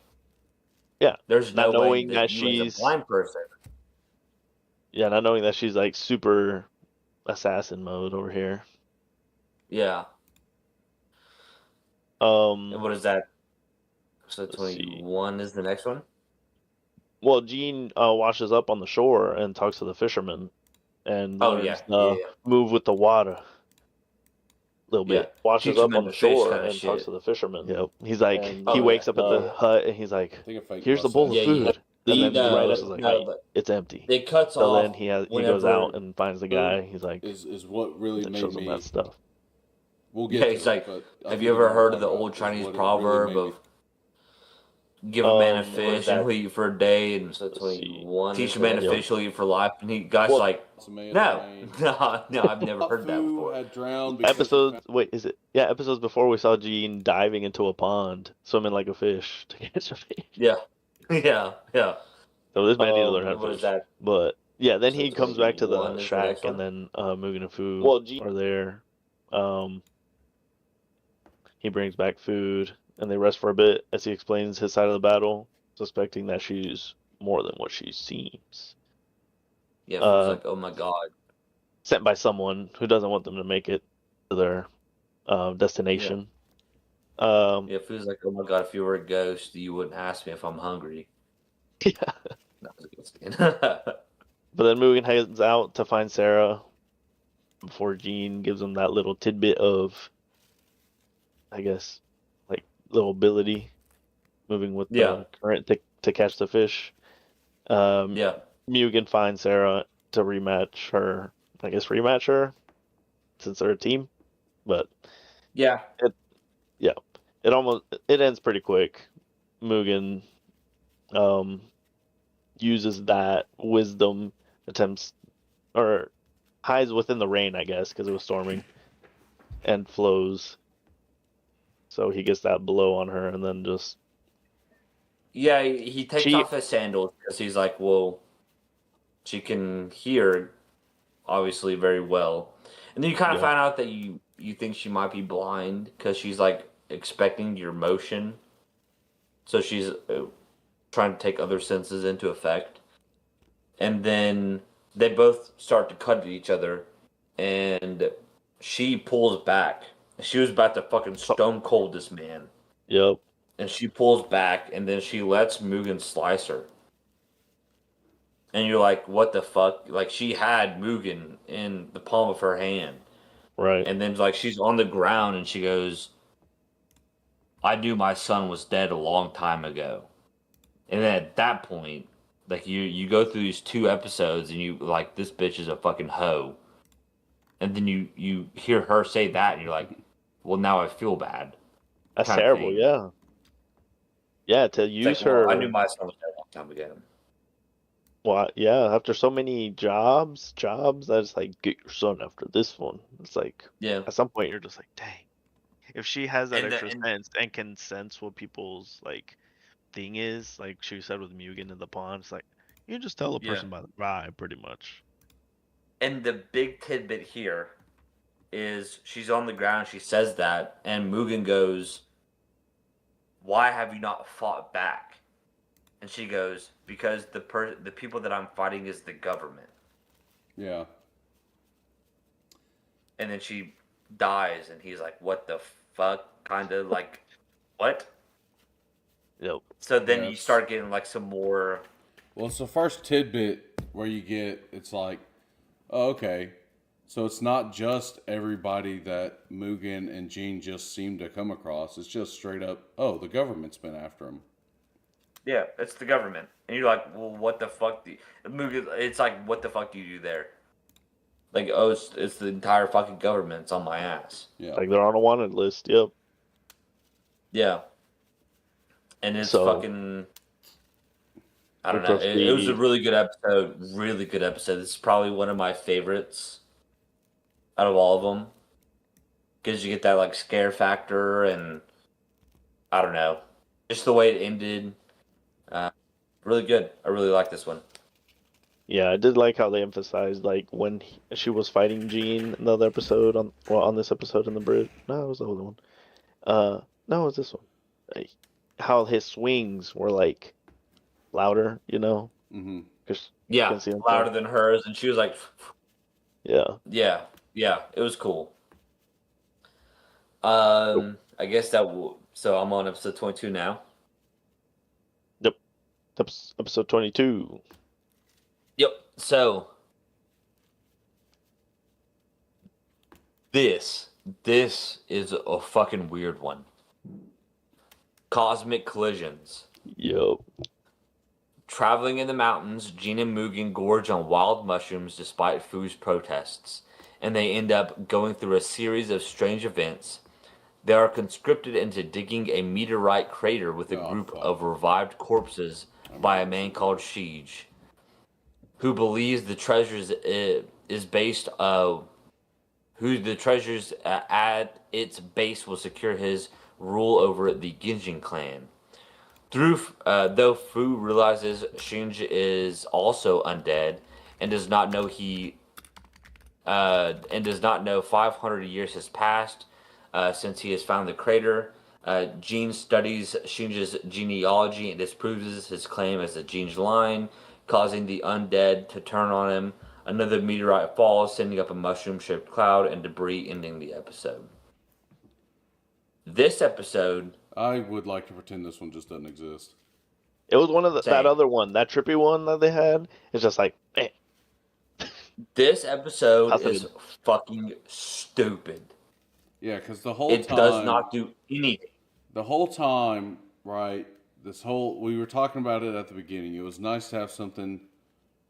Speaker 3: yeah,
Speaker 2: there's no
Speaker 3: not
Speaker 2: way
Speaker 3: knowing that
Speaker 2: you as
Speaker 3: she's
Speaker 2: a blind person.
Speaker 3: yeah, not knowing that she's like super assassin mode over here.
Speaker 2: Yeah. And
Speaker 3: Um,
Speaker 2: what is that? So
Speaker 3: Let's see.
Speaker 2: 21 is the next one.
Speaker 3: well, Jean washes up on the shore and talks to the fisherman, and
Speaker 2: Oh,
Speaker 3: learns
Speaker 2: yeah.
Speaker 3: to
Speaker 2: Yeah.
Speaker 3: move with the water. A little bit.
Speaker 2: Yeah,
Speaker 3: Washes
Speaker 2: teach
Speaker 3: up
Speaker 2: him
Speaker 3: on
Speaker 2: to
Speaker 3: the
Speaker 2: fish
Speaker 3: shore
Speaker 2: kinda
Speaker 3: and
Speaker 2: shit.
Speaker 3: talks to the fisherman. Yep. He's like,
Speaker 1: And-
Speaker 3: he
Speaker 2: Oh,
Speaker 3: wakes
Speaker 2: yeah.
Speaker 3: up at the hut and he's like,
Speaker 1: I think a fake
Speaker 3: here's the bowl of
Speaker 2: Yeah,
Speaker 3: food.
Speaker 2: he
Speaker 3: And then
Speaker 2: does.
Speaker 3: right is like,
Speaker 2: No,
Speaker 3: "Hey,
Speaker 2: but
Speaker 3: it's empty.
Speaker 2: it cuts
Speaker 3: So
Speaker 2: off.
Speaker 3: then he goes
Speaker 2: whenever-
Speaker 3: out and finds the guy. He's like,
Speaker 1: is what really
Speaker 3: that
Speaker 1: made
Speaker 3: shows him
Speaker 1: me.
Speaker 3: that stuff.
Speaker 1: We'll get.
Speaker 2: Yeah,
Speaker 1: to
Speaker 2: it's
Speaker 1: it,
Speaker 2: like,
Speaker 1: but I
Speaker 2: have
Speaker 1: think
Speaker 2: you ever
Speaker 1: what I'm
Speaker 2: heard of the
Speaker 1: talking
Speaker 2: old
Speaker 1: about is
Speaker 2: Chinese
Speaker 1: what it
Speaker 2: proverb
Speaker 1: really made
Speaker 2: of give a man a
Speaker 3: What is
Speaker 2: fish
Speaker 3: that?
Speaker 2: and he'll eat for a day, and
Speaker 3: see.
Speaker 2: teach a man a
Speaker 3: Yep.
Speaker 2: fish, he'll eat for life? And he guy's
Speaker 3: Well,
Speaker 2: like,
Speaker 1: It's a man's
Speaker 2: no,
Speaker 1: brain.
Speaker 2: no, I've never heard that
Speaker 1: Fu
Speaker 2: before.
Speaker 1: had drowned because
Speaker 3: Episodes, wait, is it? Yeah, episodes before we saw Jean diving into a pond, swimming like a fish to catch a fish.
Speaker 2: Yeah, yeah, yeah.
Speaker 3: So this man needs to learn how to
Speaker 2: What is
Speaker 3: fish.
Speaker 2: that?
Speaker 3: But yeah, then
Speaker 2: So
Speaker 3: he comes back to
Speaker 2: 21
Speaker 3: the
Speaker 2: is the
Speaker 3: shack,
Speaker 2: next
Speaker 3: and then Mugen and Fu
Speaker 2: Well, Jean-
Speaker 3: are there. He brings back food, and they rest for a bit as he explains his side of the battle, suspecting that she's more than what she seems.
Speaker 2: Yeah, it was like, oh my god.
Speaker 3: Sent by someone who doesn't want them to make it to their destination.
Speaker 2: Yeah, it feels like, oh my god, if you were a ghost, you wouldn't ask me if I'm hungry.
Speaker 3: Yeah.
Speaker 2: That was a good scene.
Speaker 3: But then Mugen heads out to find Sarah before Jean gives him that little tidbit of, I guess, like little ability moving with
Speaker 2: Yeah.
Speaker 3: the current to catch the fish. Um,
Speaker 2: Yeah.
Speaker 3: Mugen finds Sarah to rematch her. I guess rematch her since they're a team. But
Speaker 2: Yeah.
Speaker 3: it, yeah, it ends pretty quick. Mugen um uses that wisdom, attempts or hides within the rain, I guess, because it was storming, and flows. So he gets that blow on her, and then just
Speaker 2: Yeah, he takes
Speaker 3: she,
Speaker 2: off his sandals because he's like, well, she can hear obviously very well. And then you kind of
Speaker 3: yeah,
Speaker 2: find out that you think she might be blind because she's like expecting your motion. So she's trying to take other senses into effect. And then they both start to cut at each other and she pulls back. She was about to fucking
Speaker 3: so,
Speaker 2: stone cold this man.
Speaker 3: yep,
Speaker 2: And she pulls back and then she lets Mugen slice her. And you're like, what the fuck? Like she had Mugen in the palm of her hand.
Speaker 3: right.
Speaker 2: And then like she's on the ground and she goes, I knew my son was dead a long time ago. And then at that point, like you go through these 2 episodes and you like this bitch is a fucking hoe. And then you hear her say that and you're like, well now I feel bad
Speaker 3: That's
Speaker 2: kind of
Speaker 3: terrible.
Speaker 2: thing.
Speaker 3: Yeah, yeah. To
Speaker 2: It's like,
Speaker 3: use
Speaker 2: well, I knew
Speaker 3: her,
Speaker 2: my son was dead a long time ago.
Speaker 3: well, yeah. After so many jobs, that's like get your son after this one. It's like
Speaker 2: Yeah.
Speaker 3: at some point you're just like, dang. If she has that
Speaker 2: And
Speaker 3: extra
Speaker 2: and
Speaker 3: sense and can sense what people's like thing is, like she said with Mugen in the pond, it's like you can just tell a
Speaker 2: yeah.
Speaker 3: person by the vibe, pretty much.
Speaker 2: And the big tidbit here is she's on the ground, she says that, and Mugen goes, why have you not fought back? And she goes, because the people that I'm fighting is the government.
Speaker 1: Yeah.
Speaker 2: And then she dies, and he's like, what the fuck? Kind of like, what?
Speaker 3: Yep.
Speaker 2: So then
Speaker 1: Yeah.
Speaker 2: you start getting like some more.
Speaker 1: Well, it's the first tidbit where you get. It's like, oh, okay, so it's not just everybody that Mugen and Jean just seem to come across. It's just straight up, oh, the government's been after him.
Speaker 2: Yeah, it's the government. And you're like, well, what the fuck? Mugen, it's like, what the fuck do you do there? Like, oh, it's the entire fucking government. It's on my ass.
Speaker 1: Yeah.
Speaker 3: Like they're on a wanted list. Yep.
Speaker 2: Yeah. And it's
Speaker 3: So
Speaker 2: fucking. I
Speaker 3: we
Speaker 2: don't know. It was a
Speaker 3: proceed.
Speaker 2: really good episode. Really good episode. It's probably one of my favorites out of all of them. Because you get that like scare factor and I don't know, just the way it ended. Uh, really good. I really like this one.
Speaker 3: Yeah, I did like how they emphasized like when she was fighting Jean in the other episode on this episode in the bridge. No, it was the other one. No, it was this one. Like, how his swings were like louder,
Speaker 1: Mm-hmm.
Speaker 3: because you
Speaker 2: Yeah,
Speaker 3: can see him.
Speaker 2: louder than hers, and she was like,
Speaker 3: Yeah.
Speaker 2: yeah, yeah, it was cool.
Speaker 3: Yep.
Speaker 2: I guess that. So I'm on episode 22 now.
Speaker 3: Yep. Episode 22.
Speaker 2: Yep. So this is a fucking weird one. Cosmic collisions.
Speaker 3: Yep.
Speaker 2: Traveling in the mountains, Jean and Mugen gorge on wild mushrooms despite Fu's protests, and they end up going through a series of strange events. They are conscripted into digging a meteorite crater with a
Speaker 1: Oh,
Speaker 2: group
Speaker 1: fuck.
Speaker 2: of revived corpses by a man called Sheej, who believes the treasures is based who the treasures at its base will secure his rule over the Genjin clan. Though Fu realizes Shinji is also undead and does not know 500 years has passed since he has found the crater. Jean studies Shinji's genealogy and disproves his claim as the Jin's line, causing the undead to turn on him. Another meteorite falls, sending up a mushroom-shaped cloud and debris, ending the episode. This episode
Speaker 1: I would like to pretend this one just doesn't exist.
Speaker 3: It was one of that
Speaker 2: Same.
Speaker 3: other one, that trippy one that they had. It's just like, man,
Speaker 2: This episode
Speaker 3: how's
Speaker 2: is
Speaker 3: it?
Speaker 2: fucking stupid.
Speaker 1: Yeah, because the whole
Speaker 2: It does
Speaker 1: time,
Speaker 2: not do anything.
Speaker 1: right? We were talking about it at the beginning. It was nice to have something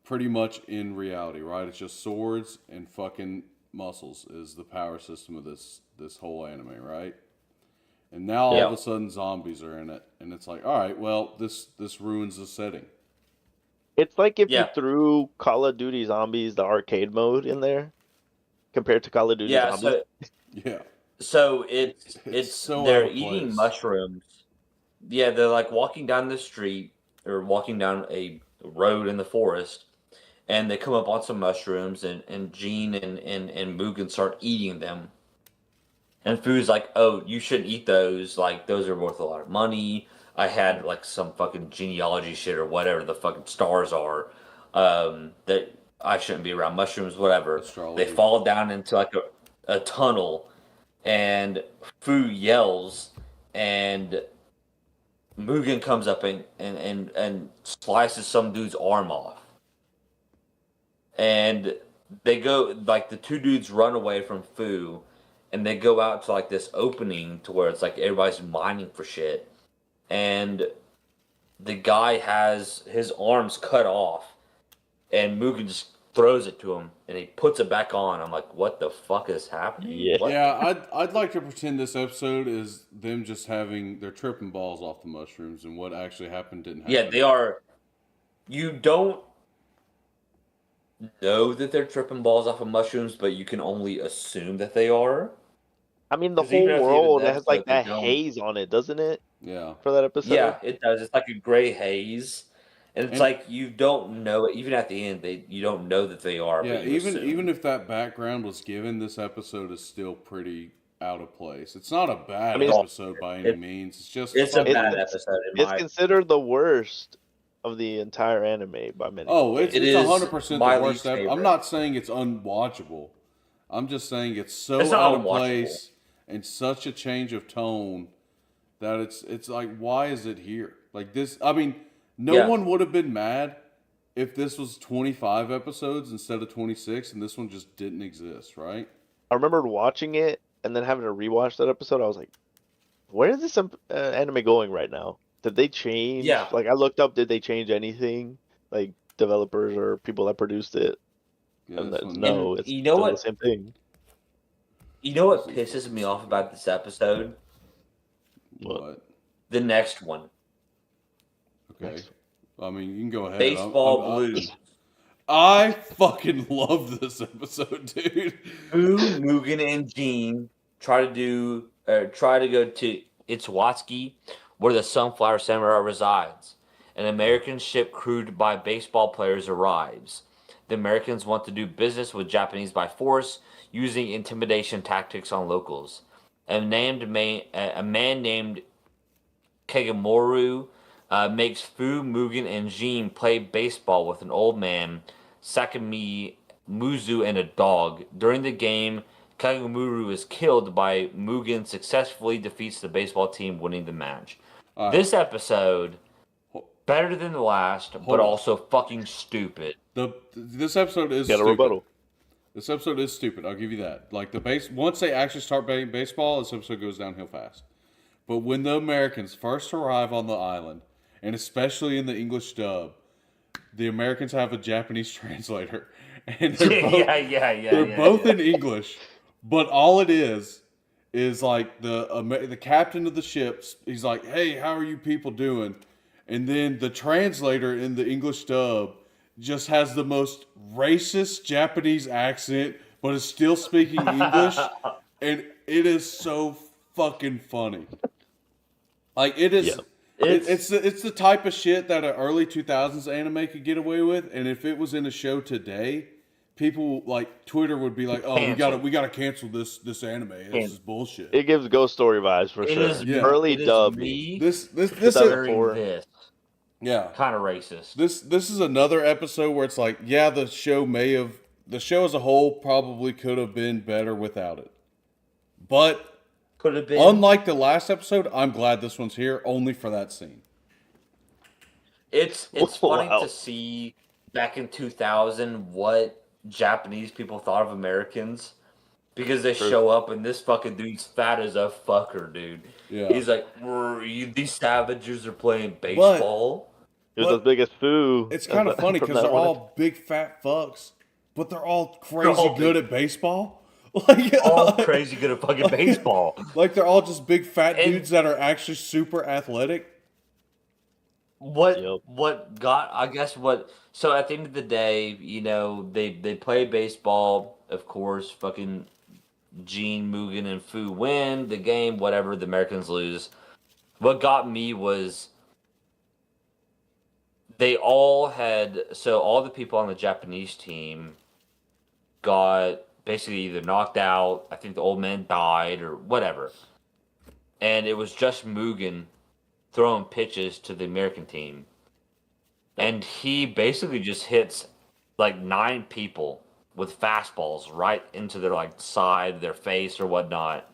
Speaker 1: pretty much in reality, right? It's just swords and fucking muscles is the power system of this whole anime, right? And now all of
Speaker 2: Yeah.
Speaker 1: a sudden zombies are in it, and it's like, all right, well, this ruins the setting.
Speaker 3: It's like if you
Speaker 2: Yeah.
Speaker 3: threw Call of Duty Zombies, the arcade mode, in there, compared to Call of Duty
Speaker 2: Yeah,
Speaker 3: Zombies.
Speaker 1: Yeah,
Speaker 2: so
Speaker 1: it's
Speaker 2: it's
Speaker 1: so out
Speaker 2: they're
Speaker 1: of
Speaker 2: eating
Speaker 1: place.
Speaker 2: mushrooms. Yeah, they're like walking down the street or walking down a road in the forest, and they come up on some mushrooms, and Gene and Mugen start eating them. And Fu's like, "Oh, you shouldn't eat those. Like, those are worth a lot of money. I had like some fucking genealogy shit or whatever the fucking stars are. That I shouldn't be around mushrooms, whatever." They
Speaker 1: Astrology.
Speaker 2: fall down into like a tunnel, and Fu yells, and Mugen comes up and slices some dude's arm off. And they go like the two dudes run away from Fu, and they go out to like this opening to where it's like everybody's mining for shit, and the guy has his arms cut off, and Mugen just throws it to him, and he puts it back on. I'm like, what the fuck is happening?
Speaker 3: Yeah.
Speaker 2: What?
Speaker 1: Yeah, I'd like to pretend this episode is them just having they're tripping balls off the mushrooms, and what actually happened didn't happen.
Speaker 2: Yeah, they are. You don't know that they're tripping balls off of mushrooms, but you can only assume that they are.
Speaker 3: I mean, the
Speaker 2: 'Cause even
Speaker 3: whole
Speaker 2: at the end of
Speaker 3: world
Speaker 2: the
Speaker 3: has like
Speaker 2: episode, they
Speaker 3: that
Speaker 2: don't.
Speaker 3: haze on it, doesn't it?
Speaker 1: Yeah,
Speaker 3: For that episode.
Speaker 2: Yeah, it does. It's like a gray haze, and it's
Speaker 1: And-
Speaker 2: like you don't know it. Even at the end, you don't know that they are.
Speaker 1: yeah.
Speaker 2: But you assume.
Speaker 1: Even if that background was given, this episode is still pretty out of place. It's not a bad
Speaker 3: I mean,
Speaker 1: episode by any means. It's just
Speaker 2: it's a
Speaker 1: fucking-
Speaker 2: bad episode. In
Speaker 3: It's
Speaker 2: my
Speaker 3: considered the worst of the entire anime by many.
Speaker 1: Oh, it's
Speaker 2: It is
Speaker 1: 100%
Speaker 2: my
Speaker 1: the worst.
Speaker 2: least
Speaker 1: I'm
Speaker 2: favorite.
Speaker 1: not saying it's unwatchable. I'm just saying it's so
Speaker 2: It's not
Speaker 1: out of
Speaker 2: unwatchable.
Speaker 1: place and such a change of tone that it's like, why is it here? Like this. I mean, no
Speaker 2: Yeah.
Speaker 1: one would have been mad if this was 25 episodes instead of 26, and this one just didn't exist, right?
Speaker 3: I remember watching it and then having to rewatch that episode. I was like, where is this anime going right now? Did they change?
Speaker 2: Yeah.
Speaker 3: Like, I looked up, did they change anything? Like, developers or people that produced it?
Speaker 1: Yeah,
Speaker 3: And
Speaker 1: this
Speaker 3: that,
Speaker 1: one-
Speaker 3: no,
Speaker 2: And
Speaker 3: it's
Speaker 2: you know
Speaker 3: still
Speaker 2: what?
Speaker 3: the same thing.
Speaker 2: You know what pisses me off about this episode?
Speaker 1: What?
Speaker 2: The next one,
Speaker 1: Okay.
Speaker 3: Next.
Speaker 1: I mean, you can go ahead.
Speaker 2: Baseball
Speaker 1: I'm-
Speaker 2: Blues.
Speaker 1: I fucking love this episode, dude.
Speaker 2: Fu, Mugen, and Gene try to go to Itzwatski, where the Sunflower Samurai resides. An American ship crewed by baseball players arrives. The Americans want to do business with Japanese by force, using intimidation tactics on locals. A man named Kegamoru makes Fu, Mugen, and Jin play baseball with an old man, Sakami Muzu, and a dog. During the game, Kegamoru is killed by Mugen successfully defeats the baseball team, winning the match.
Speaker 1: All right.
Speaker 2: This episode, better than the last, but
Speaker 1: Hold on.
Speaker 2: also fucking stupid.
Speaker 1: This episode is
Speaker 3: Got a
Speaker 1: stupid.
Speaker 3: rebuttal.
Speaker 1: This episode is stupid. I'll give you that. Like once they actually start playing baseball, this episode goes downhill fast. But when the Americans first arrive on the island, and especially in the English dub, the Americans have a Japanese translator, and they're both, they're both in English. But all it is like the captain of the ship. He's like, "Hey, how are you people doing?" And then the translator in the English dub just has the most racist Japanese accent, but is still speaking English, and it is so fucking funny. Like it is,
Speaker 3: Yeah.
Speaker 1: it's the type of shit that an early 2000s anime could get away with, and if it was in a show today, people like Twitter would be like, "Oh, we gotta cancel this anime. This is bullshit."
Speaker 3: It gives Ghost Story vibes for
Speaker 2: It
Speaker 3: sure.
Speaker 2: is
Speaker 1: Yeah.
Speaker 3: Early
Speaker 2: it is
Speaker 3: dub.
Speaker 2: me
Speaker 1: This is
Speaker 3: Four.
Speaker 2: this
Speaker 1: yeah.
Speaker 2: kind of racist.
Speaker 1: This is another episode where it's like, yeah, the show as a whole probably could have been better without it. But
Speaker 2: Could have been.
Speaker 1: unlike the last episode, I'm glad this one's here only for that scene.
Speaker 2: It's funny
Speaker 3: Wow.
Speaker 2: to see back in 2000 what Japanese people thought of Americans because they
Speaker 3: True.
Speaker 2: show up and this fucking dude's fat as a fucker, dude.
Speaker 1: Yeah.
Speaker 2: He's like, these savages are playing
Speaker 1: But
Speaker 2: baseball.
Speaker 3: He was as big as Fu
Speaker 1: it's kind of funny
Speaker 3: from
Speaker 1: because
Speaker 3: that
Speaker 1: they're
Speaker 3: one.
Speaker 1: all big fat fucks, but they're all
Speaker 2: They're
Speaker 1: crazy
Speaker 2: all
Speaker 1: good
Speaker 2: big,
Speaker 1: at baseball. Like,
Speaker 2: all crazy good at fucking baseball.
Speaker 1: like they're all just big fat
Speaker 2: And
Speaker 1: dudes that are actually super athletic.
Speaker 3: Yep.
Speaker 2: what got I guess what so at the end of the day, they play baseball, of course, fucking Gene, Mugen, and Fu win the game, whatever, the Americans lose. What got me was all the people on the Japanese team got basically either knocked out, I think the old man died or whatever. And it was just Mugen throwing pitches to the American team.
Speaker 3: Yep.
Speaker 2: And he basically just hits like 9 people with fastballs right into their like side, their face or whatnot.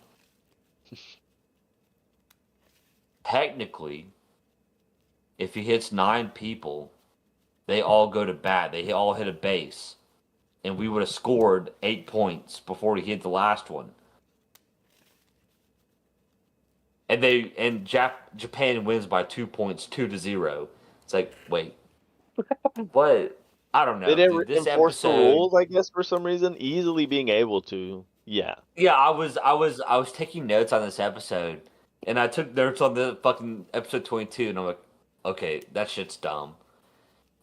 Speaker 2: Technically, if he hits 9 people, they all go to bat. They all hit a base. And we would have scored 8 points before he hit the last one. Japan wins by 2 points, 2-0. It's like, wait, what? I don't
Speaker 3: They
Speaker 2: know,
Speaker 3: didn't
Speaker 2: dude. This
Speaker 3: enforce the
Speaker 2: episode,
Speaker 3: rules, I guess, for some reason. Easily being able to. Yeah.
Speaker 2: yeah, I was taking notes on this episode, and I took notes on the fucking episode 22, and I'm like, okay, that shit's dumb.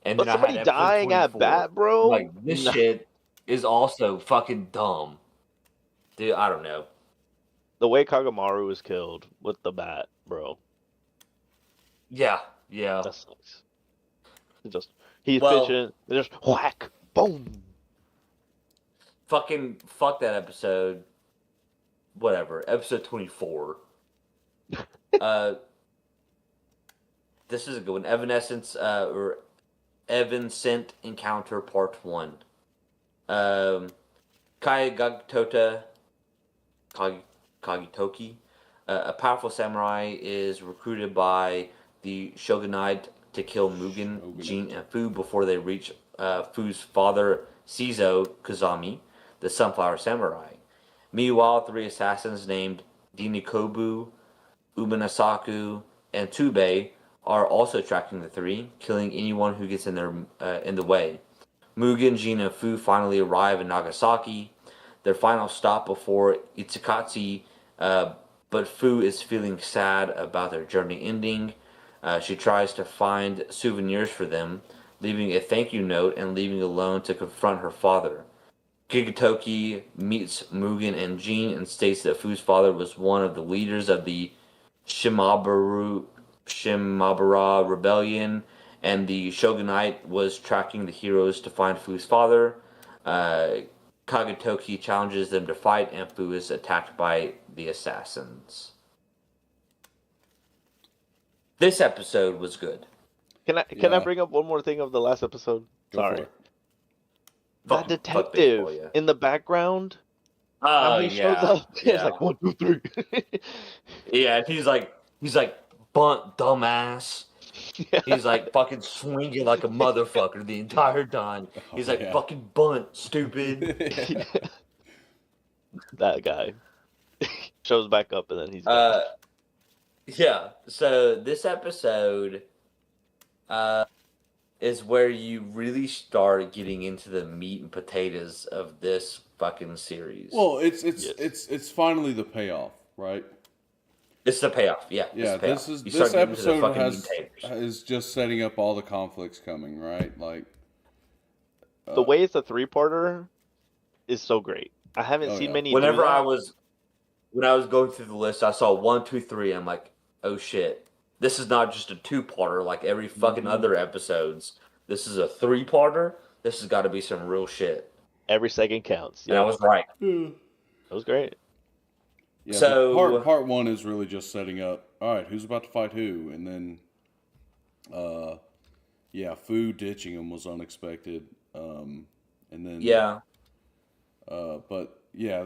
Speaker 2: And
Speaker 3: But
Speaker 2: then I had
Speaker 3: somebody
Speaker 2: episode
Speaker 3: dying at
Speaker 2: 24.
Speaker 3: bat,
Speaker 2: I'm like,
Speaker 3: bro?
Speaker 2: this
Speaker 3: No.
Speaker 2: shit is also fucking dumb, dude. I don't know.
Speaker 3: The way Kagamaru was killed with the bat, bro.
Speaker 2: Yeah, yeah.
Speaker 3: That sucks. He's
Speaker 2: Well,
Speaker 3: pitching, they just whack, boom.
Speaker 2: fucking fuck that episode. Whatever. Episode 24. uh, this is a good one. Or Evanescent Encounter Part 1. Kagitota Kagitoki, a powerful samurai, is recruited by the shogunate to kill Mugen, Jin, and Fu before they reach Fu's father, Seizo Kazami, the Sunflower Samurai. Meanwhile, 3 assassins named Dinikobu, Umanasaku, and Tubei are also tracking the 3, killing anyone who gets in the way. Mugen, Jin, and Fu finally arrive in Nagasaki, their final stop before Itsukatsu, but Fu is feeling sad about their journey ending. She tries to find souvenirs for them, leaving a thank you note and leaving alone to confront her father. Gigatoki meets Mugen and Jin and states that Fu's father was one of the leaders of the Shimabara rebellion, and the shogunate was tracking the heroes to find Fu's father. Kagetoki challenges them to fight, and Fu is attacked by the assassins. This episode was good.
Speaker 3: Can I
Speaker 1: Yeah.
Speaker 3: bring up one more thing of the last episode?
Speaker 1: Go for
Speaker 3: Sorry.
Speaker 1: it.
Speaker 3: That
Speaker 2: Fuck
Speaker 3: detective
Speaker 2: baseball, yeah.
Speaker 3: in the background,
Speaker 2: Oh
Speaker 3: how he shows
Speaker 2: yeah,
Speaker 3: up. It's
Speaker 2: yeah,
Speaker 3: like 1, 2, 3.
Speaker 2: yeah. And he's like bunt, dumbass.
Speaker 3: Yeah.
Speaker 2: He's like fucking swinging like a motherfucker the entire time. He's like
Speaker 1: yeah.
Speaker 2: fucking bunt, stupid.
Speaker 3: That guy shows back up and then he's gone.
Speaker 2: Yeah. So this episode, is where you really start getting into the meat and potatoes of this fucking series.
Speaker 1: Well, it's
Speaker 3: Yes.
Speaker 1: it's finally the payoff, right?
Speaker 2: It's the payoff. Yeah. It's
Speaker 1: Yeah,
Speaker 2: the payoff.
Speaker 1: this
Speaker 2: You start getting into the
Speaker 1: episode
Speaker 2: fucking meat
Speaker 1: has
Speaker 2: and potatoes.
Speaker 1: is just setting up all the conflicts coming, right? Like
Speaker 3: The way it's a 3-parter is so great. I haven't
Speaker 1: Oh,
Speaker 3: seen
Speaker 1: yeah.
Speaker 3: many do
Speaker 2: Whenever
Speaker 3: that.
Speaker 2: when I was going through the list, I saw 1, 2, 3. I'm like, oh shit, this is not just a 2-parter like every fucking other episodes. This is a 3-parter. This has got to be some real shit.
Speaker 3: Every second counts.
Speaker 2: And I
Speaker 3: Yeah,
Speaker 2: was right.
Speaker 3: that was great.
Speaker 1: Yeah,
Speaker 2: So-
Speaker 1: part one is really just setting up. All right, who's about to fight who, and then, yeah, Fu ditching him was unexpected, and then
Speaker 2: Yeah.
Speaker 1: but yeah,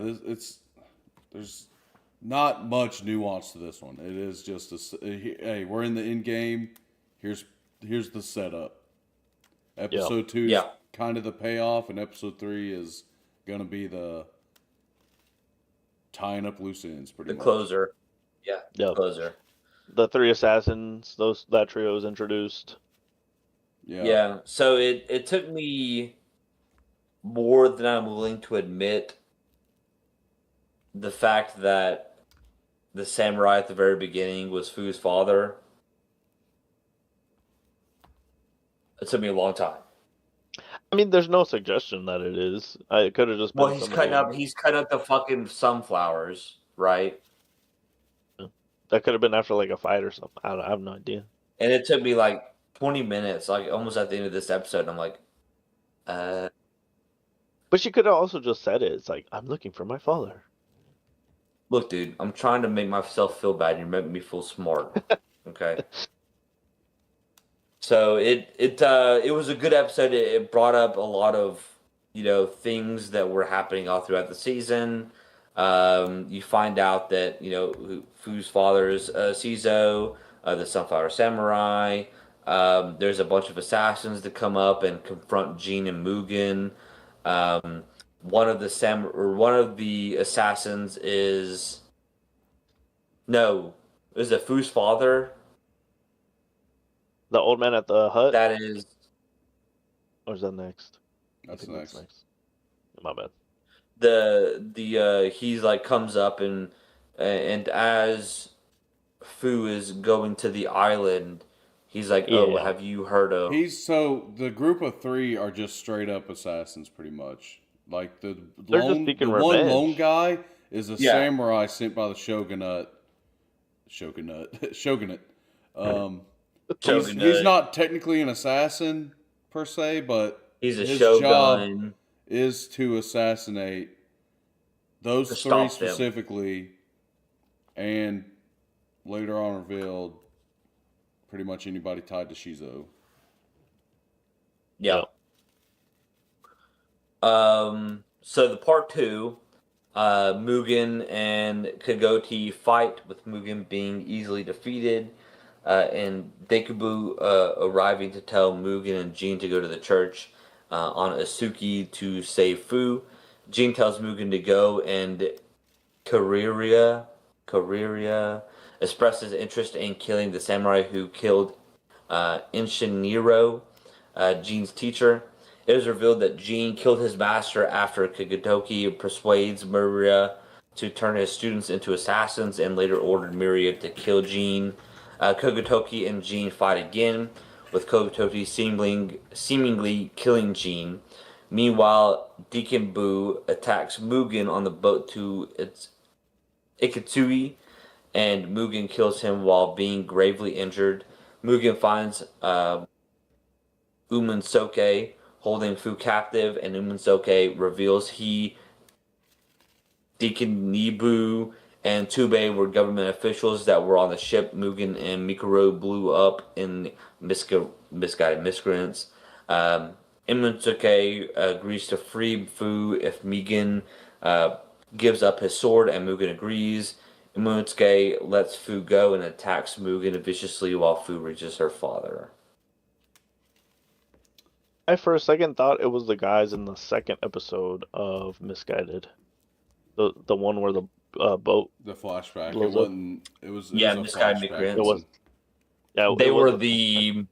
Speaker 1: there's not much nuance to this one. It is just hey, we're in the end game. Here's here's the setup. Episode 2 is
Speaker 2: Yeah.
Speaker 1: kind of the payoff, and episode 3 is gonna be the tying up loose ends, pretty
Speaker 2: The
Speaker 1: much.
Speaker 2: closer. Yeah.
Speaker 3: Yep.
Speaker 2: Closer.
Speaker 3: The three assassins, that trio is introduced.
Speaker 2: Yeah. So it took me more than I'm willing to admit the fact that the samurai at the very beginning was Fu's father. It took me a long time.
Speaker 3: I mean, there's no suggestion that it is. It could have just been
Speaker 2: Well, he's
Speaker 3: somebody.
Speaker 2: cutting up the fucking sunflowers, right?
Speaker 3: That could have been after like a fight or something. I have no idea.
Speaker 2: And it took me like 20 minutes, like almost at the end of this episode, and I'm like,
Speaker 3: But she could have also just said it. It's like, I'm looking for my father.
Speaker 2: look, dude, I'm trying to make myself feel bad, and you're making me feel smart. Okay. So it was a good episode. It brought up a lot of things that were happening all throughout the season. You find out that Fu's father is Cizo, the Sunflower Samurai. There's a bunch of assassins that come up and confront Jean and Mugen. One of the assassins is it Fu's father?
Speaker 3: The old man at the hut?
Speaker 2: That is.
Speaker 3: Or is that next?
Speaker 1: That's
Speaker 3: I think
Speaker 1: next.
Speaker 3: My bad.
Speaker 2: He's like comes up and as Fu is going to the island, he's like, "Oh,
Speaker 3: Yeah.
Speaker 2: have you heard of?"
Speaker 1: The group of 3 are just straight up assassins, pretty much. Like
Speaker 3: They're just seeking
Speaker 1: one
Speaker 3: revenge.
Speaker 1: lone guy is a
Speaker 2: Yeah.
Speaker 1: samurai sent by the shogunate. He's not technically an assassin per se, but
Speaker 2: He's a
Speaker 1: his
Speaker 2: shogun.
Speaker 1: job is to assassinate those
Speaker 2: To
Speaker 1: 3
Speaker 2: stop them.
Speaker 1: specifically, and later on revealed pretty much anybody tied to Shizo.
Speaker 2: Yeah. So the part 2, Mugen and Kagoti fight, with Mugen being easily defeated, and Dekubu arriving to tell Mugen and Jean to go to the church on Asuki to save Fu. Jean tells Mugen to go, and Kariria expresses interest in killing the samurai who killed Inshiniro, Jean's teacher. It is revealed that Jean killed his master after Kagetoki persuades Miria to turn his students into assassins and later ordered Miria to kill Jean. Kagetoki and Jean fight again, with Kagetoki seemingly killing Jean. Meanwhile, Deacon Boo attacks Mugen on the boat to its Ikitsui, and Mugen kills him while being gravely injured. Mugen finds Umansoke holding Fu captive, and Umansoke reveals Deacon Nibu, and Tube were government officials that were on the ship Mugen and Mikuro blew up in misguided miscreants. Umansoke agrees to free Fu if Mugen gives up his sword, and Mugen agrees. Umansoke lets Fu go and attacks Mugen viciously while Fu reaches her father.
Speaker 3: I for a second thought it was the guys in the second episode of Misguided, the one where the boat.
Speaker 1: The flashback.
Speaker 3: Blows
Speaker 1: It
Speaker 3: up.
Speaker 1: wasn't. It was.
Speaker 2: Yeah,
Speaker 1: it was a
Speaker 2: misguided
Speaker 1: flashback.
Speaker 2: miscreants.
Speaker 3: It was. Yeah,
Speaker 2: They
Speaker 3: it
Speaker 2: were
Speaker 3: was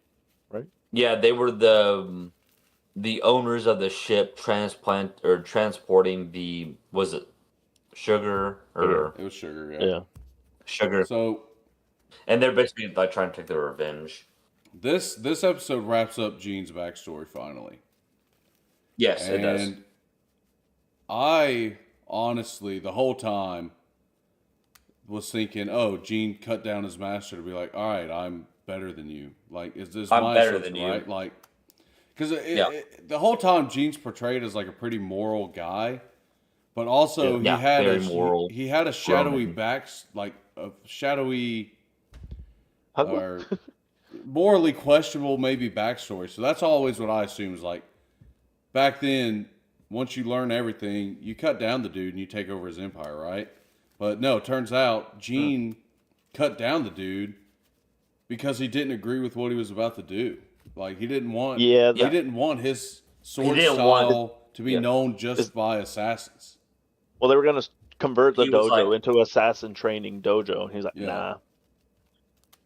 Speaker 3: right?
Speaker 2: Yeah, they were the owners of the ship transporting was it sugar or
Speaker 1: It was sugar.
Speaker 3: Yeah.
Speaker 2: sugar,
Speaker 1: So
Speaker 2: and they're basically like trying to take their revenge.
Speaker 1: this episode wraps up Jean's backstory finally.
Speaker 2: Yes, it does.
Speaker 1: And I honestly, the whole time, was thinking, "Oh, Gene cut down his master to be like, all right, I'm better than you. Like, is this
Speaker 2: I'm
Speaker 1: my
Speaker 2: better
Speaker 1: truth,
Speaker 2: than you."
Speaker 1: right? Like, because
Speaker 2: Yeah.
Speaker 1: the whole time Gene's portrayed as like a pretty moral guy, but also
Speaker 2: Yeah,
Speaker 1: he had
Speaker 2: very moral,
Speaker 1: he had a shadowy
Speaker 2: Roman.
Speaker 1: like a shadowy
Speaker 3: How-
Speaker 1: or morally questionable maybe backstory. So that's always what I assume is like back then. Once you learn everything, you cut down the dude and you take over his empire, right? But no, it turns out Gene cut down the dude because he didn't agree with what he was about to do. Like he didn't want
Speaker 3: Yeah,
Speaker 1: he didn't want his sword
Speaker 2: didn't want-
Speaker 1: style to be
Speaker 2: yeah.
Speaker 1: known just by assassins.
Speaker 3: well, they were gonna convert the
Speaker 2: He was
Speaker 3: dojo
Speaker 2: like-
Speaker 3: into assassin training dojo, and he's like,
Speaker 1: Yeah.
Speaker 3: nah.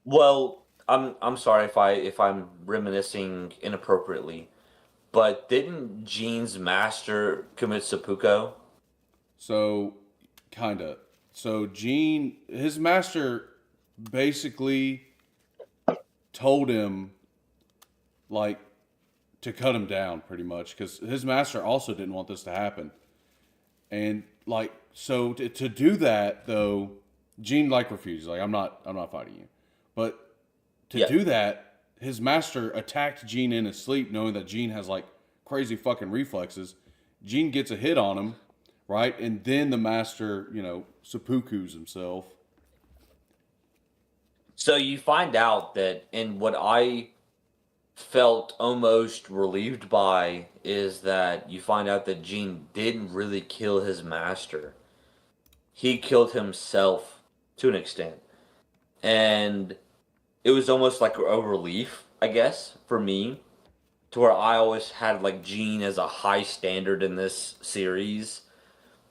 Speaker 2: Well, I'm sorry if I'm reminiscing inappropriately, but didn't Gene's master commit seppuku?
Speaker 1: So, kinda. So Gene, his master, basically told him like to cut him down, pretty much, because his master also didn't want this to happen. And like, so to do that though, Gene like refused. Like, I'm not fighting you. But to
Speaker 2: Yeah.
Speaker 1: do that, his master attacked Gene in his sleep, knowing that Gene has like crazy fucking reflexes. Gene gets a hit on him, right? And then the master, seppukus himself.
Speaker 2: So you find out that, and what I felt almost relieved by is that you find out that Gene didn't really kill his master. He killed himself to an extent. And it was almost like a relief, I guess, for me, to where I always had like Gene as a high standard in this series.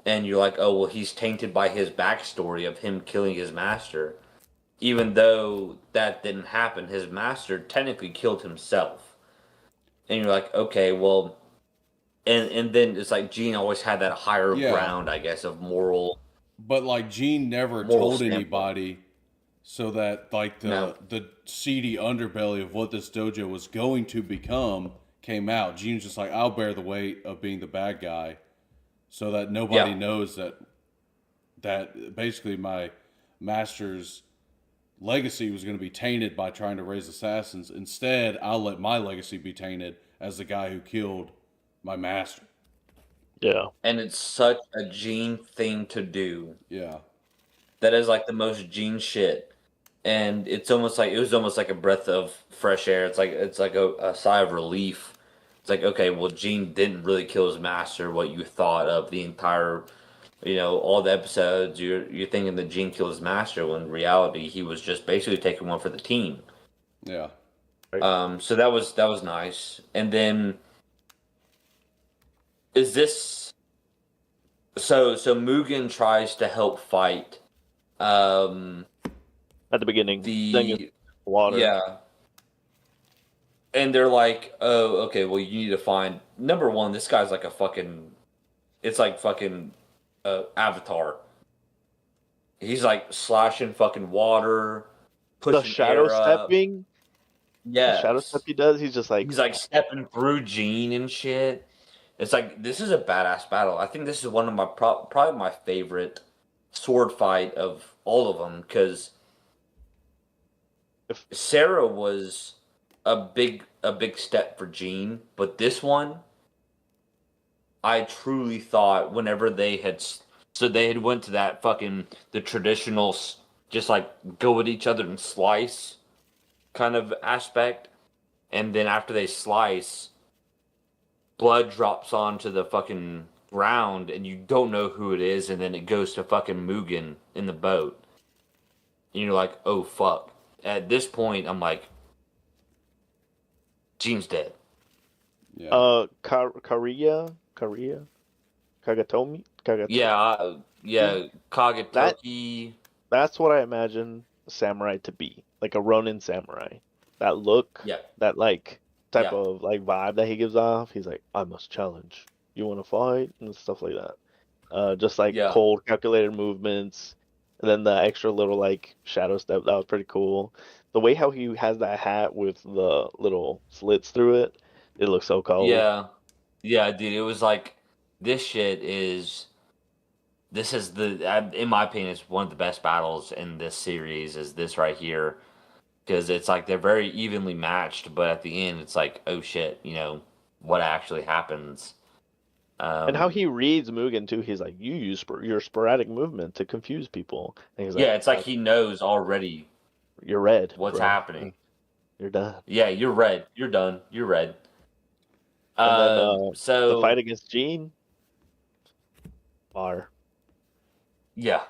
Speaker 2: And you're like, oh, well, he's tainted by his backstory of him killing his master. Even though that didn't happen, his master technically killed himself. And you're like, okay, well, and then it's like Gene always had that higher
Speaker 1: Yeah.
Speaker 2: ground, I guess, of moral.
Speaker 1: But like Gene never
Speaker 2: Moral
Speaker 1: told
Speaker 2: standpoint.
Speaker 1: anybody, so that like
Speaker 2: No.
Speaker 1: the seedy underbelly of what this dojo was going to become came out. Gene's just like, I'll bear the weight of being the bad guy, so that nobody
Speaker 2: Yeah.
Speaker 1: knows that basically my master's legacy was going to be tainted by trying to raise assassins. Instead, I'll let my legacy be tainted as the guy who killed my master.
Speaker 3: Yeah.
Speaker 2: And it's such a Gene thing to do.
Speaker 1: Yeah.
Speaker 2: That is like the most Gene shit. And it was almost like a breath of fresh air. It's like a sigh of relief. It's like, okay, well, Gene didn't really kill his master. What you thought of the entire, all the episodes, you're thinking that Gene killed his master, when in reality he was just basically taking one for the team.
Speaker 1: Yeah.
Speaker 2: So that was nice. And then is this so Mugen tries to help fight
Speaker 3: At the beginning, then
Speaker 2: the
Speaker 3: you water.
Speaker 2: yeah. And they're like, oh, okay, well, you need to find number one. This guy's like it's like fucking Avatar. He's like slashing fucking water, pushing
Speaker 3: The shadow
Speaker 2: air up.
Speaker 3: stepping.
Speaker 2: Yeah,
Speaker 3: The shadow step he does. He's just like,
Speaker 2: he's like stepping through Gene and shit. It's like, this is a badass battle. I think this is one of my probably my favorite sword fight of all of them, because Sarah was a big step for Gene, but this one, I truly thought whenever they had went to that fucking the traditional just like go at each other and slice kind of aspect, and then after they slice, blood drops onto the fucking ground and you don't know who it is, and then it goes to fucking Mugen in the boat. And you're like, oh fuck. At this point, I'm like, Gene's dead.
Speaker 1: Yeah.
Speaker 3: Kagatomi.
Speaker 2: Yeah, Kagetoki.
Speaker 3: That's what I imagine a samurai to be, like a Ronin samurai. That look,
Speaker 2: Yeah.
Speaker 3: that like type
Speaker 2: Yeah.
Speaker 3: of like vibe that he gives off. He's like, I must challenge. You want to fight and stuff like that. Just like
Speaker 2: Yeah.
Speaker 3: cold, calculated movements, and then the extra little like shadow step. That was pretty cool. The way how he has that hat with the little slits through it, it looks so cool.
Speaker 2: Yeah. Yeah, dude, it was like, this is in my opinion, it's one of the best battles in this series, is this right here. Because it's like they're very evenly matched, but at the end, it's like, oh shit, what actually happens.
Speaker 3: And how he reads Mugen too, he's like, you use your sporadic movement to confuse people. And he's like,
Speaker 2: yeah, it's like he knows already
Speaker 3: you're red.
Speaker 2: what's
Speaker 3: bro.
Speaker 2: happening.
Speaker 3: You're done.
Speaker 2: Yeah, you're red. You're done. You're red.
Speaker 3: And then
Speaker 2: So
Speaker 3: the fight against Gene, bar.
Speaker 2: yeah.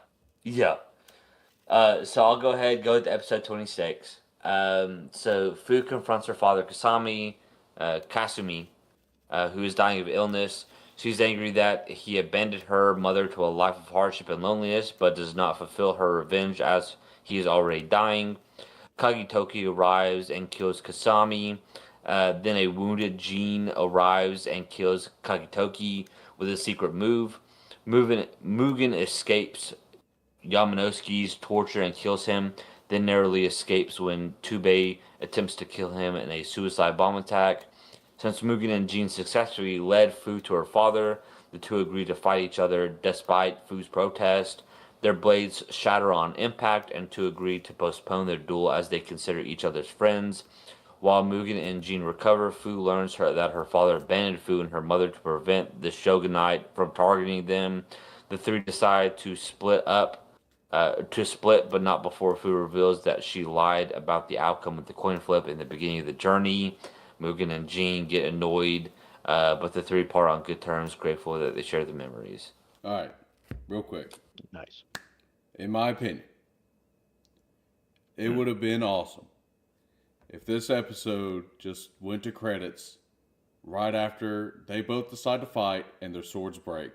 Speaker 2: So I'll go ahead, go to episode 26. So Fu confronts her father Kasumi, who is dying of illness. She's angry that he abandoned her mother to a life of hardship and loneliness, but does not fulfill her revenge as he is already dying. Kagitoki arrives and kills Kasami. Then a wounded Jin arrives and kills Kagitoki with a secret move. Mugen escapes Yamanowski's torture and kills him, then narrowly escapes when Tubei attempts to kill him in a suicide bomb attack. Since Mugen and Jean successfully led Fu to her father, the two agree to fight each other despite Fu's protest. Their blades shatter on impact, and two agree to postpone their duel as they consider each other's friends. While Mugen and Jean recover, Fu learns that her father abandoned Fu and her mother to prevent the shogunate from targeting them. The three decide to split, but not before Fu reveals that she lied about the outcome of the coin flip in the beginning of the journey. Mugen and Jean get annoyed, but the three part on good terms, grateful that they share the memories.
Speaker 1: All right, real quick.
Speaker 3: Nice.
Speaker 1: In my opinion, it would have been awesome if this episode just went to credits right after they both decide to fight and their swords break.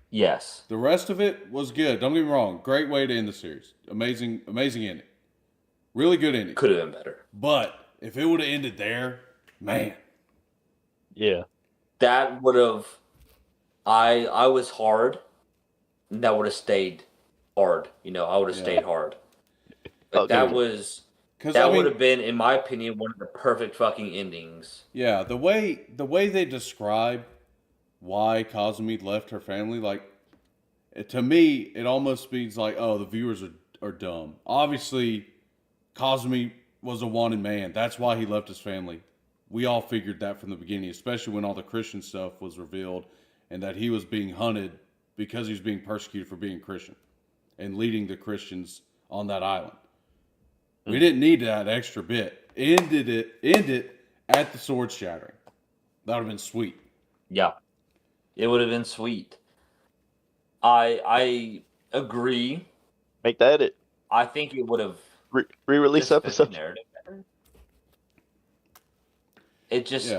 Speaker 2: Yes.
Speaker 1: The rest of it was good. Don't get me wrong. Great way to end the series. Amazing ending. Really good ending.
Speaker 2: Could have been better.
Speaker 1: But if it would have ended there, man.
Speaker 3: Yeah.
Speaker 2: That would have. I was hard. And that would have stayed hard. I would have stayed hard. Like, that was. Would have been, in my opinion, one of the perfect fucking endings.
Speaker 1: Yeah, the way they describe why Kazumi left her family, like, to me, it almost means like, oh, the viewers are dumb. Obviously, Kazumi was a wanted man. That's why he left his family. We all figured that from the beginning, especially when all the Christian stuff was revealed and that he was being hunted because he was being persecuted for being Christian and leading the Christians on that island. We didn't need that extra bit. End it at the sword shattering. That would have been sweet.
Speaker 2: Yeah. It would have been sweet. I agree.
Speaker 3: Make that edit.
Speaker 2: I think it would have
Speaker 3: Re-release episode.
Speaker 2: Narrative better. It just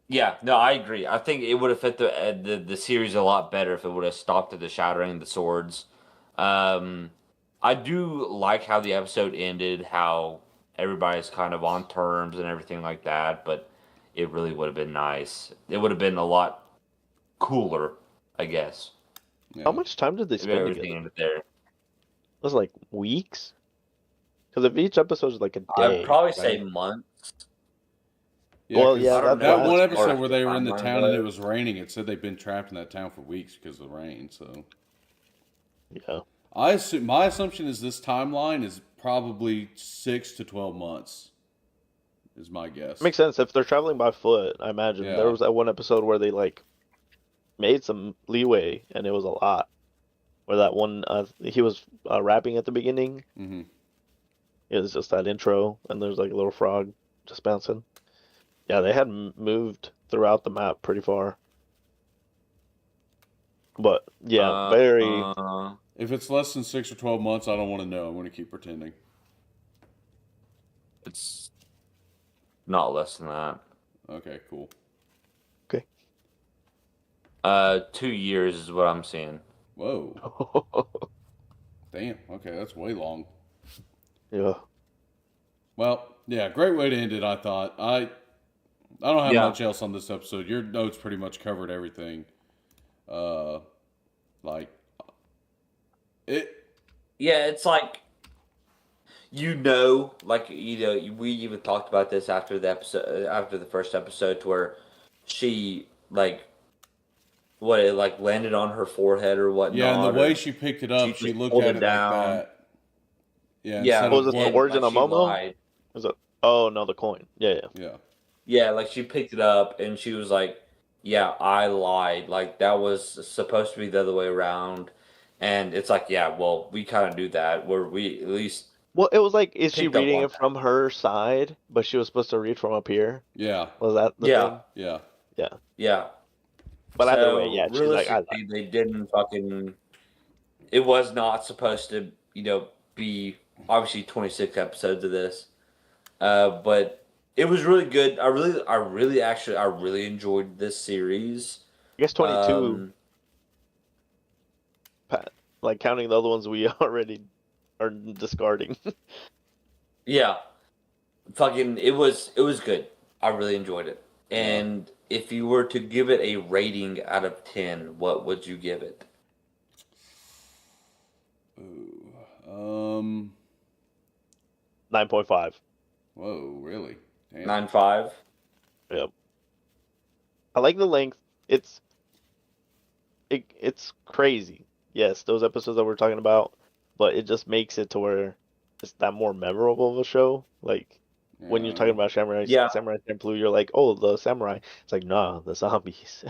Speaker 2: Yeah, no, I agree. I think it would have fit the series a lot better if it would have stopped at the shattering of the swords. I do like how the episode ended, how everybody's kind of on terms and everything like that, but it really would have been nice. It would have been a lot cooler, I guess.
Speaker 1: Yeah.
Speaker 3: How much time did they spend
Speaker 2: Everything
Speaker 3: together?
Speaker 2: ended there.
Speaker 3: It was like weeks? Because if each episode is like a day.
Speaker 2: I'd probably say months.
Speaker 1: Yeah,
Speaker 3: Well, yeah,
Speaker 1: that one
Speaker 2: that's
Speaker 1: episode
Speaker 2: part
Speaker 1: where
Speaker 2: of
Speaker 1: they
Speaker 2: the
Speaker 1: were in the
Speaker 2: timeline,
Speaker 1: town and
Speaker 2: but-
Speaker 1: it was raining, it said they've been trapped in that town for weeks because of the rain. So
Speaker 3: Yeah.
Speaker 1: my assumption is this timeline is probably 6 to 12 months. Is my guess.
Speaker 3: Makes sense. If they're traveling by foot, I imagine.
Speaker 1: Yeah.
Speaker 3: There was that one episode where they like made some leeway and it was a lot. Where that one, he was rapping at the beginning.
Speaker 1: Mm-hmm.
Speaker 3: It was just that intro and there's like a little frog just bouncing. Yeah, they had moved throughout the map pretty far. But yeah, very.
Speaker 1: If it's less than 6 or 12 months, I don't want to know. I'm going to keep pretending.
Speaker 2: It's not less than that.
Speaker 1: Okay, cool.
Speaker 2: 2 years is what I'm seeing.
Speaker 1: Whoa. Damn. Okay, that's way long.
Speaker 3: Yeah.
Speaker 1: Well, yeah, great way to end it, I thought. I don't have much else on this episode. Your notes pretty much covered everything. Like it.
Speaker 2: Yeah, it's like we even talked about this after the first episode, to where she it landed on her forehead or whatnot.
Speaker 1: Yeah, and the
Speaker 2: or
Speaker 1: way she picked it up,
Speaker 2: she
Speaker 1: she
Speaker 2: just
Speaker 1: looked
Speaker 2: pulled
Speaker 1: at
Speaker 2: it
Speaker 1: it
Speaker 2: down.
Speaker 1: like that. Yeah.
Speaker 2: Yeah,
Speaker 1: instead
Speaker 3: was
Speaker 1: of
Speaker 3: it the
Speaker 1: what-
Speaker 3: words in a
Speaker 2: she
Speaker 3: Momo?
Speaker 2: lied.
Speaker 3: Was it? Oh no, the coin. Yeah.
Speaker 1: Yeah.
Speaker 2: Yeah, like she picked it up and she was like, "Yeah, I lied. Like that was supposed to be the other way around." And it's like, yeah, well, we kind of do that where we at least.
Speaker 3: Well, it was like, is she
Speaker 2: Picked up
Speaker 3: reading
Speaker 2: on
Speaker 3: it from her side, but she was supposed to read from up here?
Speaker 1: Yeah.
Speaker 3: Was that the
Speaker 2: Yeah.
Speaker 3: thing?
Speaker 1: Yeah.
Speaker 2: Yeah.
Speaker 3: But either
Speaker 2: So,
Speaker 3: way, yeah, she's like, I lied.
Speaker 2: realistically, they didn't fucking. It was not supposed to, be obviously 26 episodes of this. But it was really good. I really enjoyed this series.
Speaker 3: I guess 22,
Speaker 2: Um,
Speaker 3: like counting the other ones we already are discarding.
Speaker 2: yeah, it was good. I really enjoyed it.
Speaker 1: Yeah.
Speaker 2: And if you were to give it a rating out of 10, what would you give it?
Speaker 1: Ooh.
Speaker 3: 9.5.
Speaker 1: Whoa, really? Damn.
Speaker 2: 9.5.
Speaker 3: Yep. I like the length. It's crazy. Yes, those episodes that we're talking about, but it just makes it to where it's that more memorable of a show. Like when you're talking about
Speaker 2: Yeah,
Speaker 3: Samurai Champloo, you're like, oh, the samurai. It's like, nah, the zombies.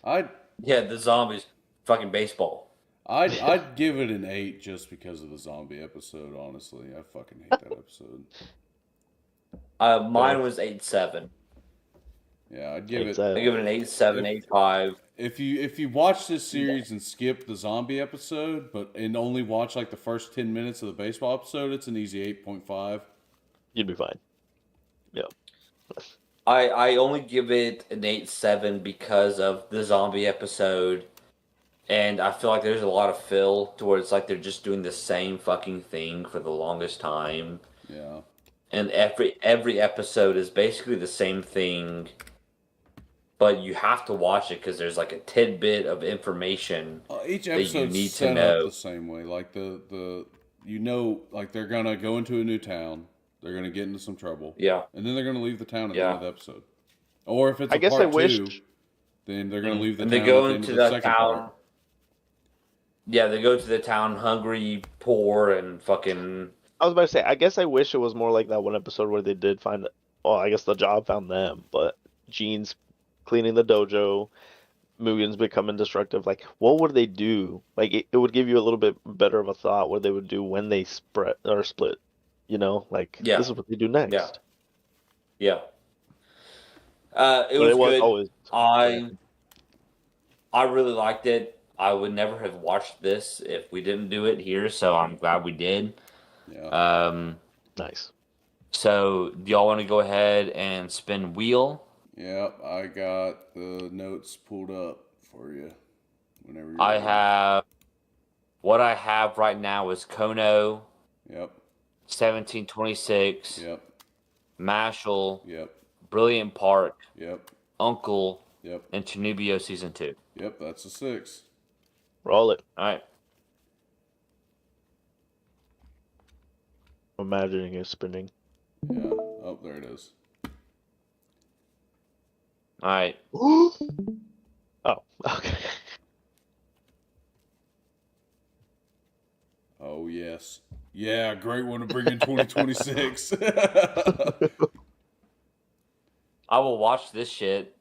Speaker 1: I'd
Speaker 2: yeah, the zombies, fucking baseball.
Speaker 1: I'd give it an 8 just because of the zombie episode. Honestly, I fucking hate that episode.
Speaker 2: Mine was 8.7.
Speaker 1: Yeah, I'd give
Speaker 3: It's
Speaker 1: it.
Speaker 2: I give it an 8.7,
Speaker 1: If
Speaker 2: 8.5.
Speaker 1: if you watch this series and skip the zombie episode, and only watch like the first 10 minutes of the baseball episode, it's an easy 8.5.
Speaker 3: You'd be fine. Yeah.
Speaker 2: I only give it an 8.7 because of the zombie episode, and I feel like there's a lot of fill to where it's like they're just doing the same fucking thing for the longest time,
Speaker 1: Yeah.
Speaker 2: and every episode is basically the same thing, but you have to watch it because there's like a tidbit of information
Speaker 1: Each
Speaker 2: that you
Speaker 1: episode's
Speaker 2: need to
Speaker 1: set up
Speaker 2: know.
Speaker 1: the same way. Like like they're gonna go into a new town, they're gonna get into some trouble,
Speaker 2: Yeah,
Speaker 1: and then they're gonna leave the town at the end
Speaker 2: yeah.
Speaker 1: of the episode. Or if it's
Speaker 3: I
Speaker 1: a
Speaker 3: guess I
Speaker 1: part
Speaker 3: wish.
Speaker 1: two, then they're gonna leave the
Speaker 2: And they
Speaker 1: town
Speaker 2: go
Speaker 1: at the end of
Speaker 2: into
Speaker 1: the
Speaker 2: the
Speaker 1: second part.
Speaker 2: town. Yeah, they go to the town hungry, poor, and fucking.
Speaker 3: I was about to say, I guess I wish it was more like that one episode where they did find, well, I guess the job found them, but Gene's cleaning the dojo, Mugen's becoming destructive. Like, what would they do? Like, it would give you a little bit better of a thought what they would do when they spread or split. You know, like
Speaker 2: Yeah,
Speaker 3: this is what they do
Speaker 2: yeah,
Speaker 3: next.
Speaker 2: yeah. It
Speaker 3: But
Speaker 2: was
Speaker 3: it was
Speaker 2: good.
Speaker 3: always
Speaker 2: I I really liked it. I would never have watched this if we didn't do it here, so I'm glad we did.
Speaker 1: Yeah.
Speaker 3: nice.
Speaker 2: So do y'all want to go ahead and spin wheel?
Speaker 1: Yep. I got the notes pulled up for you. Whenever you're
Speaker 2: I
Speaker 1: ready.
Speaker 2: have what I have right now is Kono,
Speaker 1: Yep.
Speaker 2: 1726,
Speaker 1: Yep.
Speaker 2: Mashal,
Speaker 1: Yep.
Speaker 2: Brilliant Park,
Speaker 1: Yep.
Speaker 2: Uncle,
Speaker 1: Yep.
Speaker 2: and Chunibyo season 2.
Speaker 1: Yep. That's a 6.
Speaker 3: Roll it.
Speaker 2: All right.
Speaker 3: I'm imagining it spinning.
Speaker 1: Yeah. Oh, there it is.
Speaker 2: All right.
Speaker 3: Oh, okay.
Speaker 1: Oh yes. Yeah, great one to bring in 2026.
Speaker 2: I will watch this shit.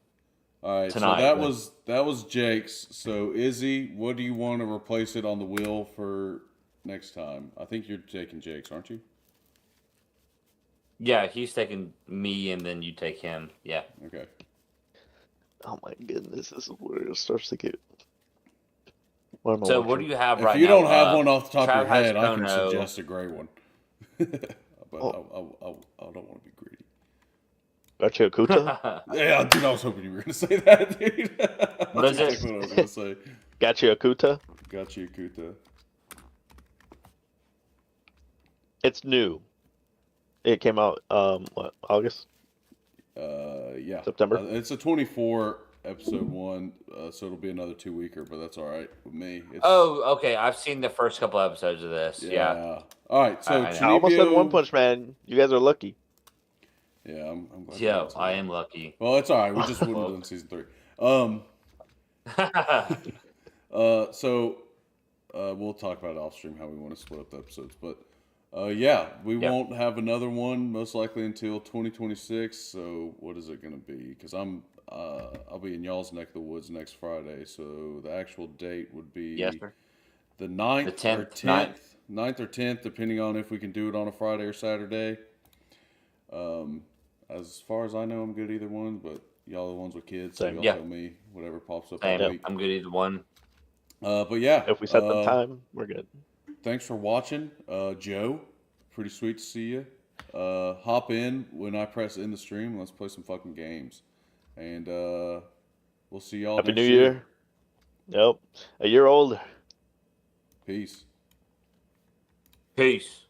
Speaker 1: All right,
Speaker 2: Tonight,
Speaker 1: so that was Jake's. So Izzy, what do you want to replace it on the wheel for next time? I think you're taking Jake's, aren't you?
Speaker 2: Yeah, he's taking me and then you take him. Yeah.
Speaker 1: Okay.
Speaker 3: Oh my goodness, this is where it starts to get. What am I
Speaker 2: So what
Speaker 3: watching?
Speaker 2: do you have
Speaker 1: If
Speaker 2: right now?
Speaker 1: you don't have one off the top
Speaker 2: Trav
Speaker 1: of your
Speaker 2: has
Speaker 1: head, I can
Speaker 2: Kono.
Speaker 1: suggest a great one. But
Speaker 3: Oh.
Speaker 1: I don't want to be greedy.
Speaker 3: Got you a Kuta?
Speaker 1: Yeah, dude, I was hoping you were going to say that, dude.
Speaker 2: What is
Speaker 1: That's
Speaker 2: it?
Speaker 1: exactly what I was going to say.
Speaker 3: Got you a Kuta?
Speaker 1: Got you, Kuta.
Speaker 3: It's new. It came out what, August?
Speaker 1: Yeah.
Speaker 3: September?
Speaker 1: It's a 24 episode one, so it'll be another 2-weeker, but that's all right with me. It's,
Speaker 2: Oh, okay. I've seen the first couple episodes of this. Yeah.
Speaker 1: All right, so
Speaker 2: I
Speaker 3: I almost said
Speaker 1: Chunibyo-
Speaker 3: One Punch Man. You guys are lucky.
Speaker 1: Yeah, I'm glad.
Speaker 2: Yeah,
Speaker 1: you
Speaker 2: I am lucky.
Speaker 1: Well, it's all right. We just wouldn't have done season 3. So we'll talk about it off stream how we want to split up the episodes, but yeah, we won't have another one most likely until 2026. So what is it going to be? Because I'll be in y'all's neck of the woods next Friday, so the actual date would be
Speaker 2: Yes, sir.
Speaker 1: the 9th
Speaker 2: The 10th,
Speaker 1: or 10th, 9th or 10th, depending on if we can do it on a Friday or Saturday. As far as I know, I'm good either one, but y'all are the ones with kids, so
Speaker 3: Same.
Speaker 1: y'all
Speaker 2: Yeah.
Speaker 1: tell me whatever pops up
Speaker 2: Same.
Speaker 1: that week.
Speaker 2: I'm good either one.
Speaker 1: But yeah,
Speaker 3: If we set the time, we're good.
Speaker 1: thanks for watching, Joe, pretty sweet to see you. Hop in when I press end the stream. Let's play some fucking games. And we'll see y'all
Speaker 3: Happy
Speaker 1: next
Speaker 3: New Year. Yep. A year older.
Speaker 1: Peace.
Speaker 2: Peace.